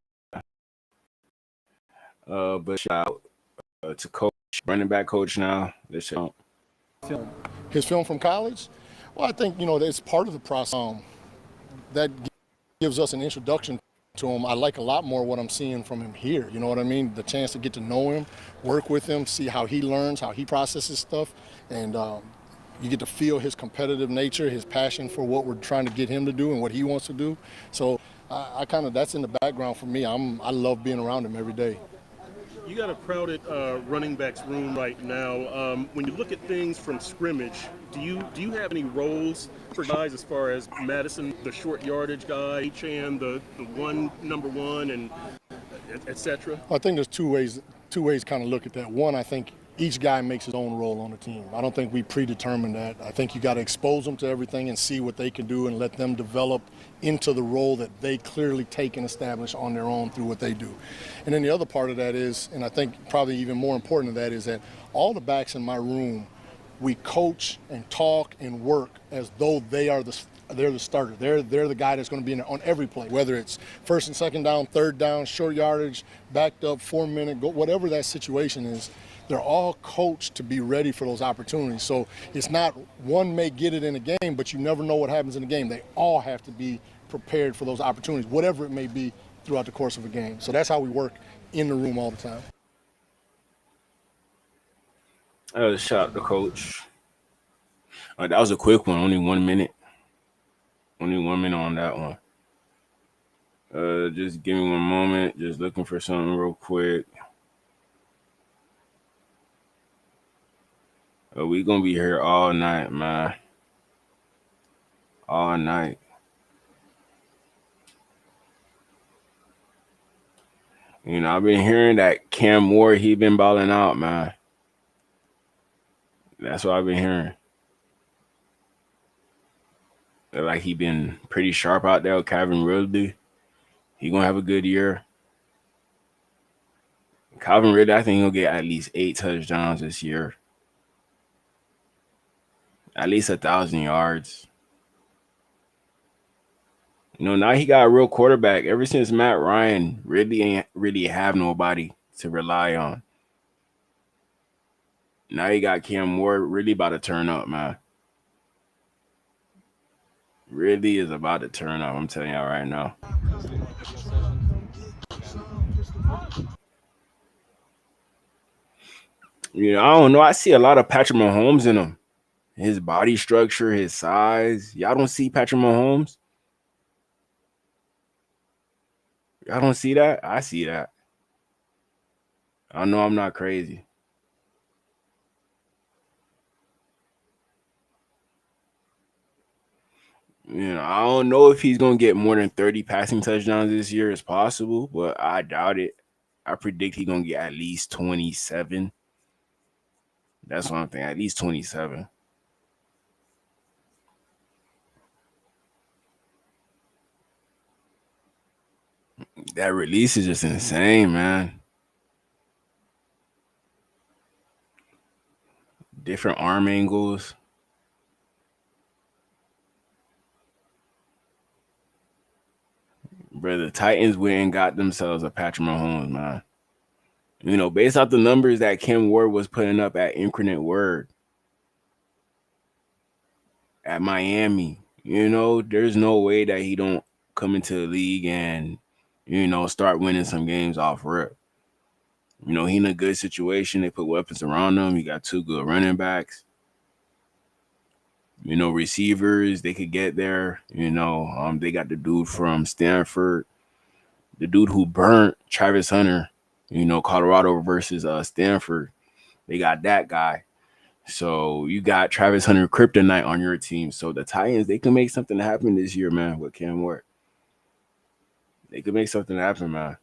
But shout out to coach, running back coach now. Let's show his film from college. Well, I think, you know, it's part of the process. That gives us an introduction to him. I like a lot more what I'm seeing from him here. You know what I mean? The chance to get to know him, work with him, see how he learns, how he processes stuff, and you get to feel his competitive nature, his passion for what we're trying to get him to do and what he wants to do. So I kind of, that's in the background for me. I love being around him every day. You got a crowded running backs room right now. When you look at things from scrimmage, do you have any roles for guys as far as Madison, the short yardage guy, H.N., the number one, and et cetera? I think there's two ways kind of look at that. One, I think each guy makes his own role on the team. I don't think we predetermine that. I think you got to expose them to everything and see what they can do and let them develop into the role that they clearly take and establish on their own through what they do. And then the other part of that is, and I think probably even more important than that, is that all the backs in my room, we coach and talk and work as though they're the starter. They're the guy that's going to be on every play, whether it's first and second down, third down, short yardage, backed up, 4-minute, whatever that situation is. They're all coached to be ready for those opportunities. So it's not one may get it in a game, but you never know what happens in a game. They all have to be prepared for those opportunities, whatever it may be throughout the course of a game. So that's how we work in the room all the time. Shout out to coach. That was a quick one, only 1 minute. Only 1 minute on that one. Just give me one moment. Just looking for something real quick. We gonna be here all night, man. All night. You know, I've been hearing that Cam Moore, he been balling out, man. That's what I've been hearing. Like he been pretty sharp out there with Calvin Ridley. He gonna have a good year. Calvin Ridley, I think he'll get at least 8 touchdowns this year. At least 1,000 yards. You know, now he got a real quarterback. Ever since Matt Ryan, Ridley ain't really have nobody to rely on. Now you got Cam Moore really about to turn up, man. Really is about to turn up, I'm telling y'all right now. You know, I don't know. I see a lot of Patrick Mahomes in him. His body structure, his size. Y'all don't see Patrick Mahomes? Y'all don't see that? I see that. I know I'm not crazy. You know, I don't know if he's going to get more than 30 passing touchdowns this year. It's possible, but I doubt it. I predict he's going to get at least 27. That's what I'm thinking, at least 27. That release is just insane, man. Different arm angles. Bro, the Titans went and got themselves a Patrick Mahomes, man. You know, based off the numbers that Kim Ward was putting up at Incarnate Word at Miami, you know, there's no way that he don't come into the league and, you know, start winning some games off rip. You know, he in a good situation. They put weapons around him. He got 2 good running backs. You know, receivers, they could get there. You know, they got the dude from Stanford, the dude who burnt Travis Hunter, you know, Colorado versus Stanford. They got that guy. So you got Travis Hunter Kryptonite on your team. So the Titans, they can make something happen this year, man, with Cam Ward. They could make something happen, man.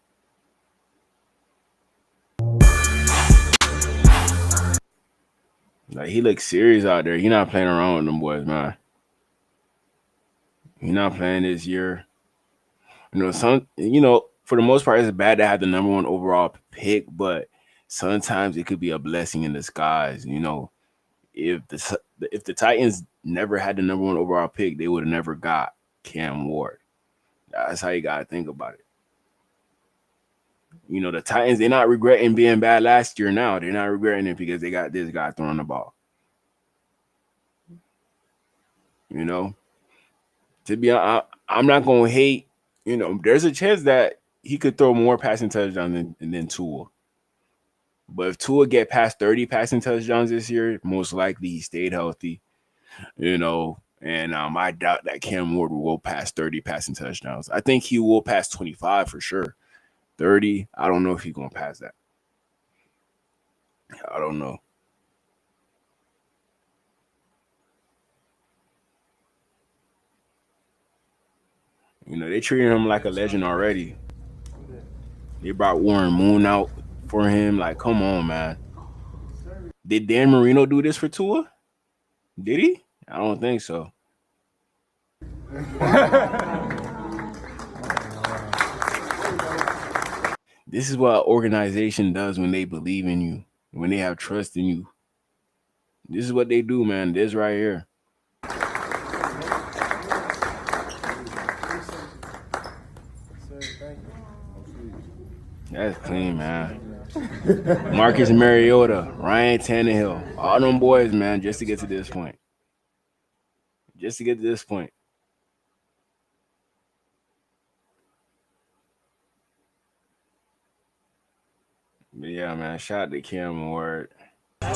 Like, he looks serious out there. He not playing around with them boys, man. He not playing this year. You know, for the most part, it's bad to have the number 1 overall pick, but sometimes it could be a blessing in disguise. You know, if the Titans never had the number 1 overall pick, they would have never got Cam Ward. That's how you gotta think about it. You know, the Titans, they're not regretting being bad last year now. They're not regretting it because they got this guy throwing the ball. You know, to be honest, I'm not going to hate. You know, there's a chance that he could throw more passing touchdowns than Tua. But if Tua get past 30 passing touchdowns this year, most likely he stayed healthy. You know, and I doubt that Cam Ward will pass 30 passing touchdowns. I think he will pass 25 for sure. 30, I don't know if he's going to pass that. I don't know. You know, they treating him like a legend already. They brought Warren Moon out for him. Like, come on, man. Did Dan Marino do this for Tua? Did he? I don't think so. This is what an organization does when they believe in you, when they have trust in you. This is what they do, man. This right here. That's clean, man. Marcus Mariota, Ryan Tannehill, all them boys, man, just to get to this point. Just to get to this point. But yeah, man, shout out to Cam Ward. So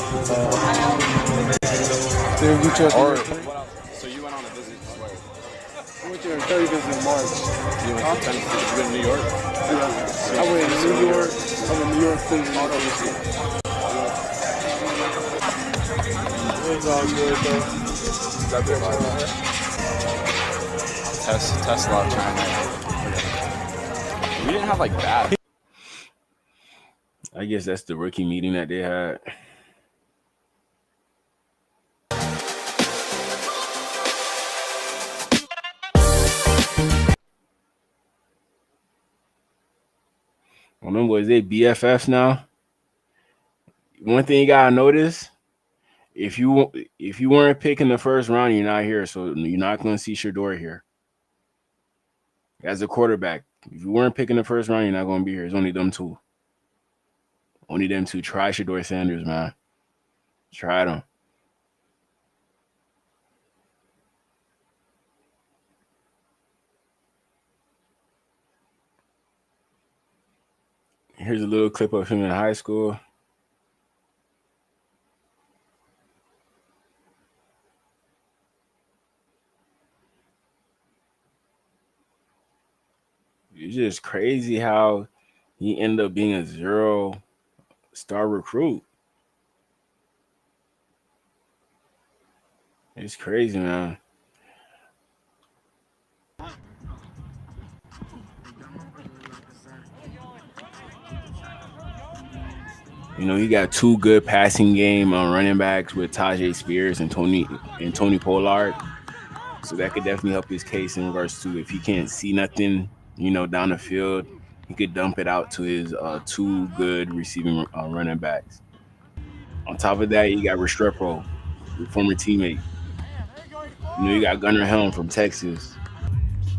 you went on a visit where? I went to a 30 visit in March. You went to Tennessee? You went to New York? Yeah. I went to New York. I went to New York City. It was all good, though. Tesla trying. We didn't have like bad. I guess that's the rookie meeting that they had. Well, them boys, they BFFs now. One thing you gotta notice: if you weren't picking the first round, you're not here, so you're not gonna see Shador here as a quarterback. If you weren't picking the first round, you're not gonna be here. It's only them two. Only them two. Try Shador Sanders, man. Try them. Here's a little clip of him in high school. It's just crazy how he ended up being a 0-star recruit. It's crazy, man. You know, he got two good passing game on running backs with Tajay Spears and Tony Pollard. So that could definitely help his case in regards to if he can't see nothing, you know, down the field, he could dump it out to his two good receiving running backs. On top of that, you got Restrepo, your former teammate. You got Gunnar Helm from Texas.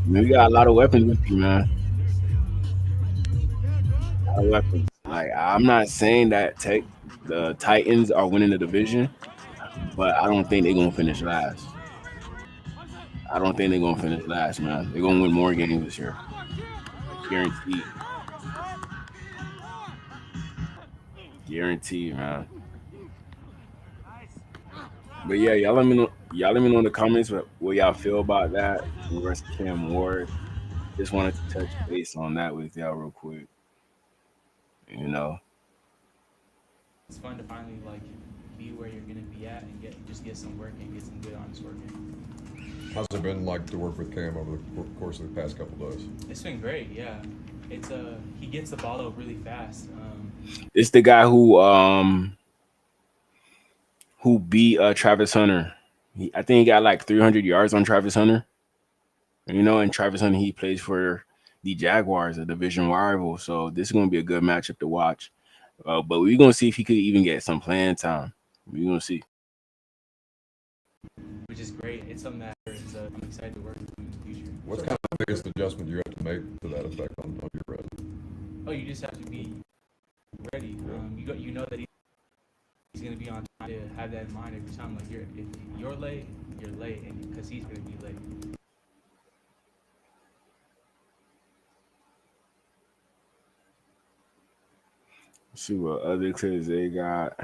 You got a lot of weapons with you, man. A lot of weapons. Like I'm not saying that the Titans are winning the division, but I don't think they're gonna finish last. I don't think they're gonna finish last, man. They're gonna win more games this year, guaranteed. Guaranteed, man. But yeah, y'all let me know. Y'all let me know in the comments what y'all feel about that in regards to Cam Ward. Just wanted to touch base on that with y'all real quick. You know, It's fun to finally like be where you're gonna be at and get some work and get some good honest work in. How's it been like to work with Cam over the course of the past couple days? It's been great, yeah. It's he gets the ball out really fast. it's the guy who beat Travis Hunter. I think he got like 300 yards on Travis Hunter. And Travis Hunter, he plays for the Jaguars, a division rival. So this is going to be a good matchup to watch. But we're going to see if he could even get some playing time. We're going to see. Which is great. It's something that I'm excited to work with him in the future. What's kind of the biggest adjustment you have to make to that effect on your resume? Oh, you just have to be ready. You know that he's going to be on time to have that in mind every time. Like if you're late, and because he's going to be late. See what other clips they got.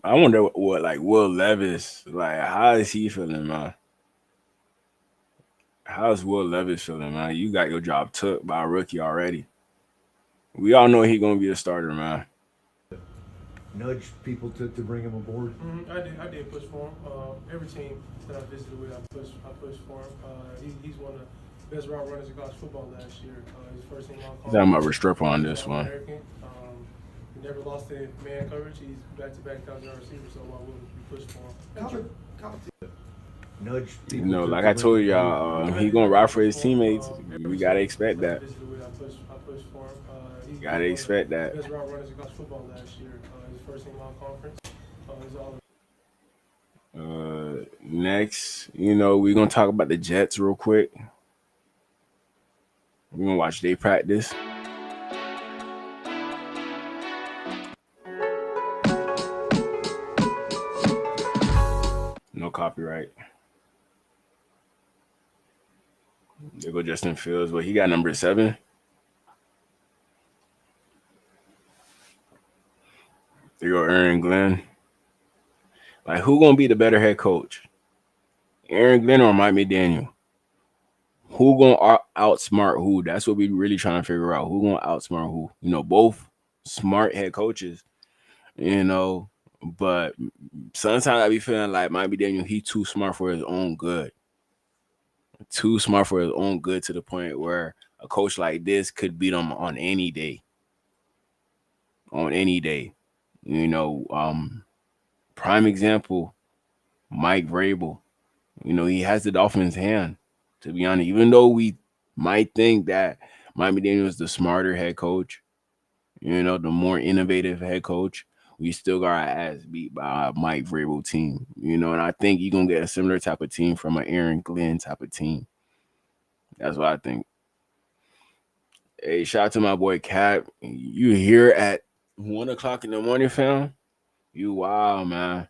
I wonder what like Will Levis, like how is he feeling, man? How's Will Levis feeling, man? You got your job took by a rookie already. We all know he gonna be a starter, man. Nudge people to bring him aboard? I did push for him. Every team that I visited with, I pushed for him. He's one of the best route runners in college football last year. His first team all Talking about Restrepo on this one. He never lost in man coverage. He's back-to-back touchdown receiver, so I will be pushed for him. Nudge people like I told y'all, he gonna ride for his teammates. We gotta expect that. I pushed for him. You gotta expect that. Best route runners in college football last year. His first team all conference. Next, we're gonna talk about the Jets real quick. We're gonna watch they practice. No copyright. There go Justin Fields, but he got number 7. There go Aaron Glenn. Like, who gonna be the better head coach? Aaron Glenn or Mike McDaniel? Who gonna outsmart who? That's what we really trying to figure out. Who gonna outsmart who? Both smart head coaches. But sometimes I be feeling like Mike McDaniel, he too smart for his own good. Too smart for his own good to the point where a coach like this could beat him on any day. On any day. Prime example, Mike Vrabel. He has the Dolphins' hand, to be honest. Even though we might think that Mike McDaniel is the smarter head coach, the more innovative head coach, we still got our ass beat by a Mike Vrabel team. And I think you're going to get a similar type of team from an Aaron Glenn type of team. That's what I think. Hey, shout out to my boy Cap. You here at 1 o'clock in the morning, fam? You wild, man.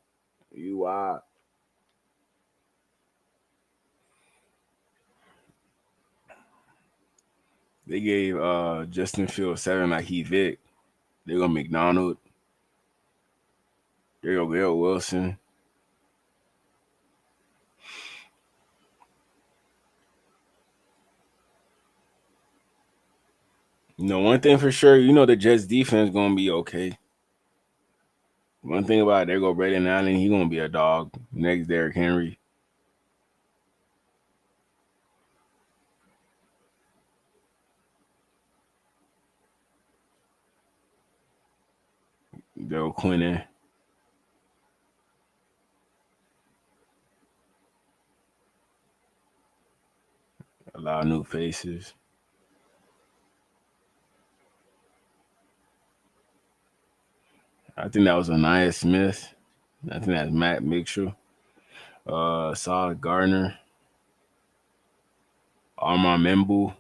You wild. They gave Justin Fields 7 like he Vic. They go McDonald. They go Bill Wilson. One thing for sure, the Jets defense gonna be okay. One thing about it, there go Braden Allen, he gonna be a dog. Next, Derrick Henry. Bill Quinn. A lot of new faces. I think that was Anaya Smith. I think that's Matt Mitchell. Saul Gardner. Armand Membu.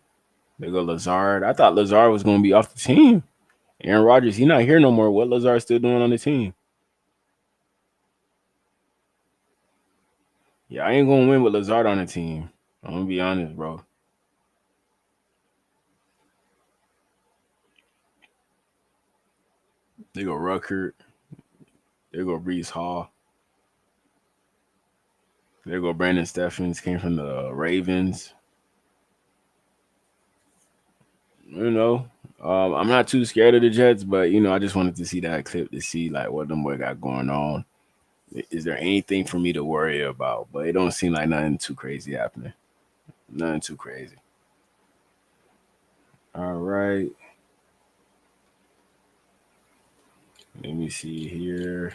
They go Lazard. I thought Lazard was going to be off the team. Aaron Rodgers, he not here no more. What Lazard still doing on the team? Yeah, I ain't going to win with Lazard on the team. I'm going to be honest, bro. They go Ruckert. They go Brees Hall. They go Brandon Stephens. Came from the Ravens. You know, I'm not too scared of the Jets, but, you know, I just wanted to see that clip to see, like, what them boy got going on. Is there anything for me to worry about? But it don't seem like nothing too crazy happening. Nothing too crazy. All right. Let me see here.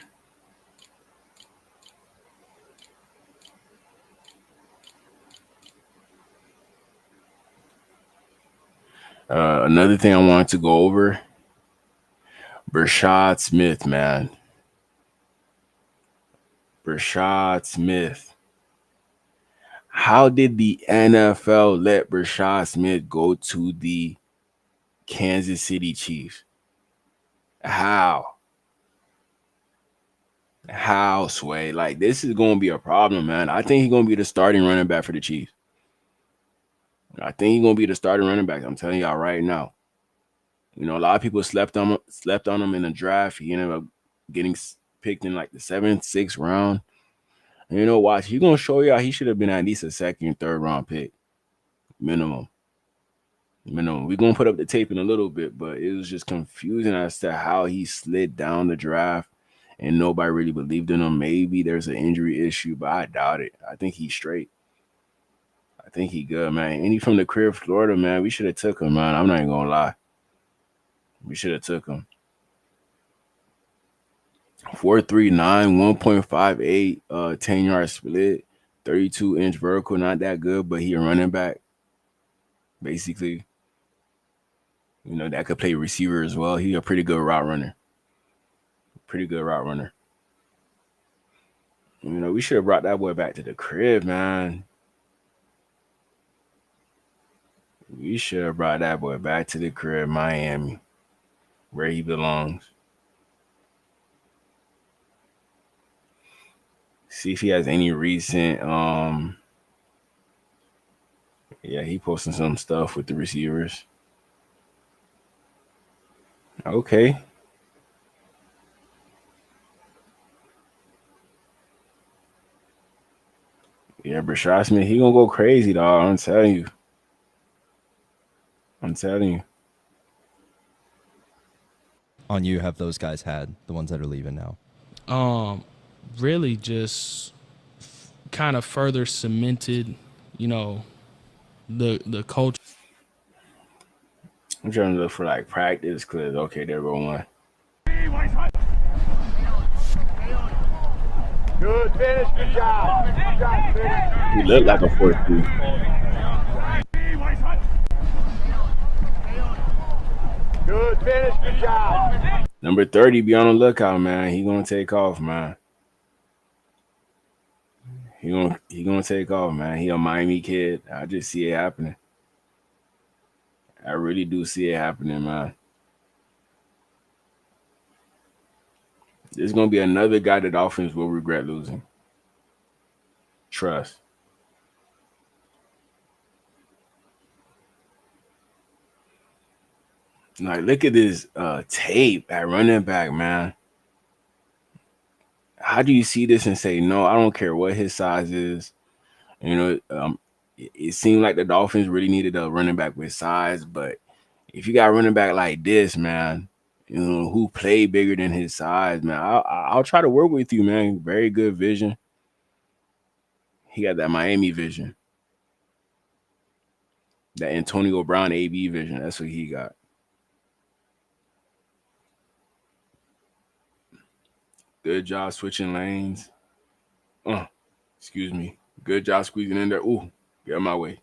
Another thing I wanted to go over, Brashad Smith, man. Brashad Smith. How did the NFL let Brashad Smith go to the Kansas City Chiefs? How, Sway? Like, this is going to be a problem, man. I think he's going to be the starting running back for the Chiefs. I think he's going to be the starting running back. I'm telling y'all right now. You know, a lot of people slept on him in the draft. He ended up getting picked in like the 7th, 6th round. And you know, watch, he's going to show y'all he should have been at least a 2nd, 3rd round pick. Minimum. We're going to put up the tape in a little bit, but it was just confusing as to how he slid down the draft and nobody really believed in him. Maybe there's an injury issue, but I doubt it. I think he's straight. I think he good, man. And he from the crib, Florida, man. We should have took him, man. I'm not even going to lie. We should have took him. 4.39, 1.58, 10-yard split, 32-inch vertical. Not that good, but he a running back. Basically, you know, that could play receiver as well. He a pretty good route runner. You know, we should have brought that boy back to the crib, man. We should have brought that boy back to the crib, Miami, where he belongs. See if he has any recent, yeah, he posting some stuff with the receivers. Okay. Yeah, Brashad Smith, he gonna go crazy, dog. I'm telling you. On you have those guys had, the ones that are leaving now? Really just kind of further cemented, you know, the culture. I'm trying to look for like practice clips. Okay, there go one. Good finish, good job. Good job, finish. He looked like a 4-3. Good finish, good job. Number 30, be on the lookout, man. He gonna take off, man. He gonna take off, man. He a Miami kid. I just see it happening. I really do see it happening, man. There's gonna be another guy the Dolphins will regret losing. Trust. Like, look at this tape at running back, man. How do you see this and say, no, I don't care what his size is? You know, it seemed like the Dolphins really needed a running back with size, but if you got a running back like this, man, you know, who play bigger than his size, man, I'll try to work with you, man. Very good vision. He got that Miami vision. That Antonio Brown AB vision. That's what he got. Good job switching lanes. Excuse me. Good job squeezing in there. Ooh, get out of my way.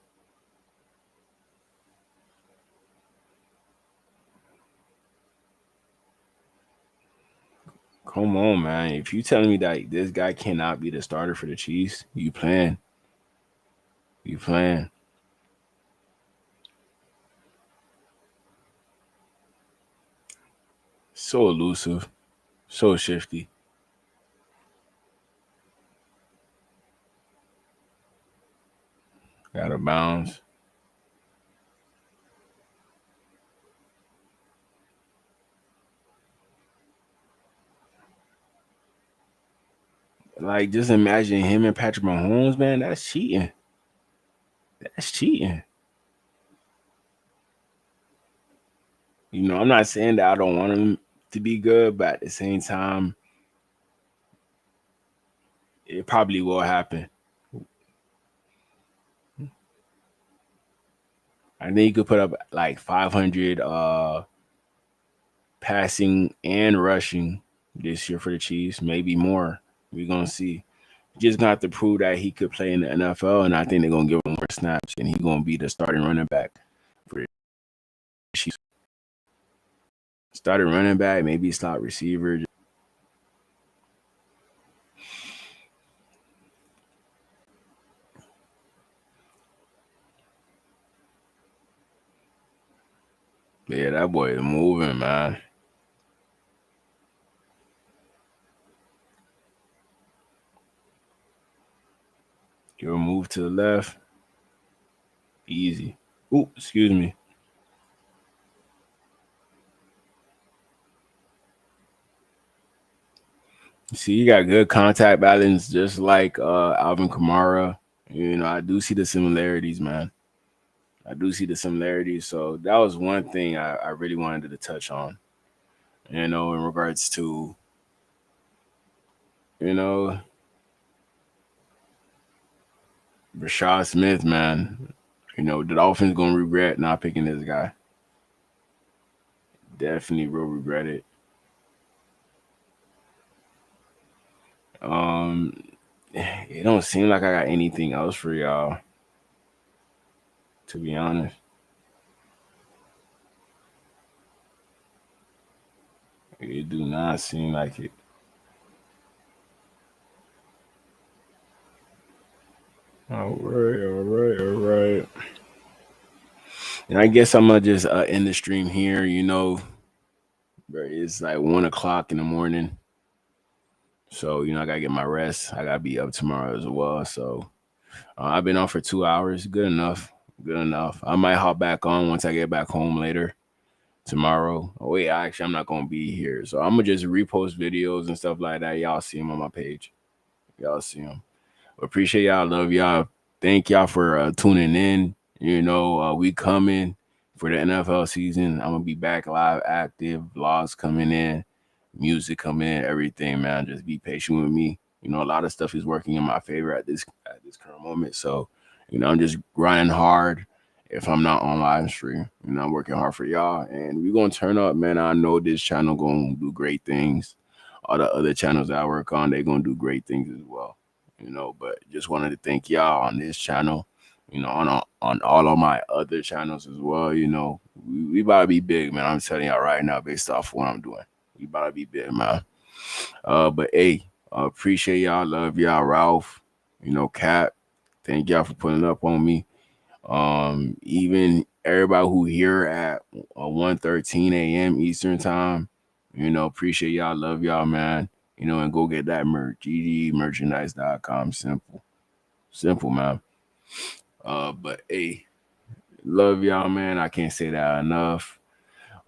Come on, man. If you telling me that this guy cannot be the starter for the Chiefs, you playing. You playing. So elusive. So shifty. Out of bounds. Like, just imagine him and Patrick Mahomes, man. That's cheating. That's cheating. You know, I'm not saying that I don't want him to be good, but at the same time, it probably will happen. I think he could put up like 500 passing and rushing this year for the Chiefs, maybe more. We're gonna see. Just gonna have to prove that he could play in the NFL, and I think they're gonna give him more snaps, and he's gonna be the starting running back for the Chiefs. Starting running back, maybe slot receiver. Yeah, that boy is moving, man. You'll move to the left. Easy. Ooh, excuse me. See, you got good contact balance, just like Alvin Kamara. You know, I do see the similarities, man. I do see the similarities. So that was one thing I really wanted to touch on. You know, in regards to, you know, Rashad Smith, man. You know, the Dolphins gonna regret not picking this guy. Definitely will regret it. It don't seem like I got anything else for y'all, to be honest. It do not seem like it. All right. And I guess I'm gonna just end the stream here. You know, it's like 1 o'clock in the morning, so you know I gotta get my rest. I gotta be up tomorrow as well. So I've been on for 2 hours. Good enough. Good enough. I might hop back on once I get back home later tomorrow. Oh wait, actually I'm not gonna be here, so I'm gonna just repost videos and stuff like that. Y'all see them on my page. Y'all see them. Appreciate y'all. Love y'all. Thank y'all for tuning in. You know, we coming for the NFL season. I'm gonna be back live, active, vlogs coming in, music coming in, everything, man. Just be patient with me. You know, a lot of stuff is working in my favor at this current moment. So, you know, I'm just grinding hard. If I'm not on live stream, you know, I'm working hard for y'all, and we're gonna turn up, man. I know this channel gonna do great things. All the other channels that I work on, they're gonna do great things as well. You know, but just wanted to thank y'all on this channel, you know, on all of my other channels as well. You know, we about to be big, man. I'm telling y'all right now, based off what I'm doing, we about to be big, man. But hey, appreciate y'all, love y'all, Ralph, you know, Cap. Thank y'all for putting up on me. Even everybody who here at 1:13 a.m. Eastern time, you know, appreciate y'all, love y'all, man. You know, and go get that merch. GDmerchandise.com. Simple, man. But hey, love y'all, man. I can't say that enough.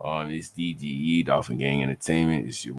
It's DGE Dolphin Gang Entertainment. It's your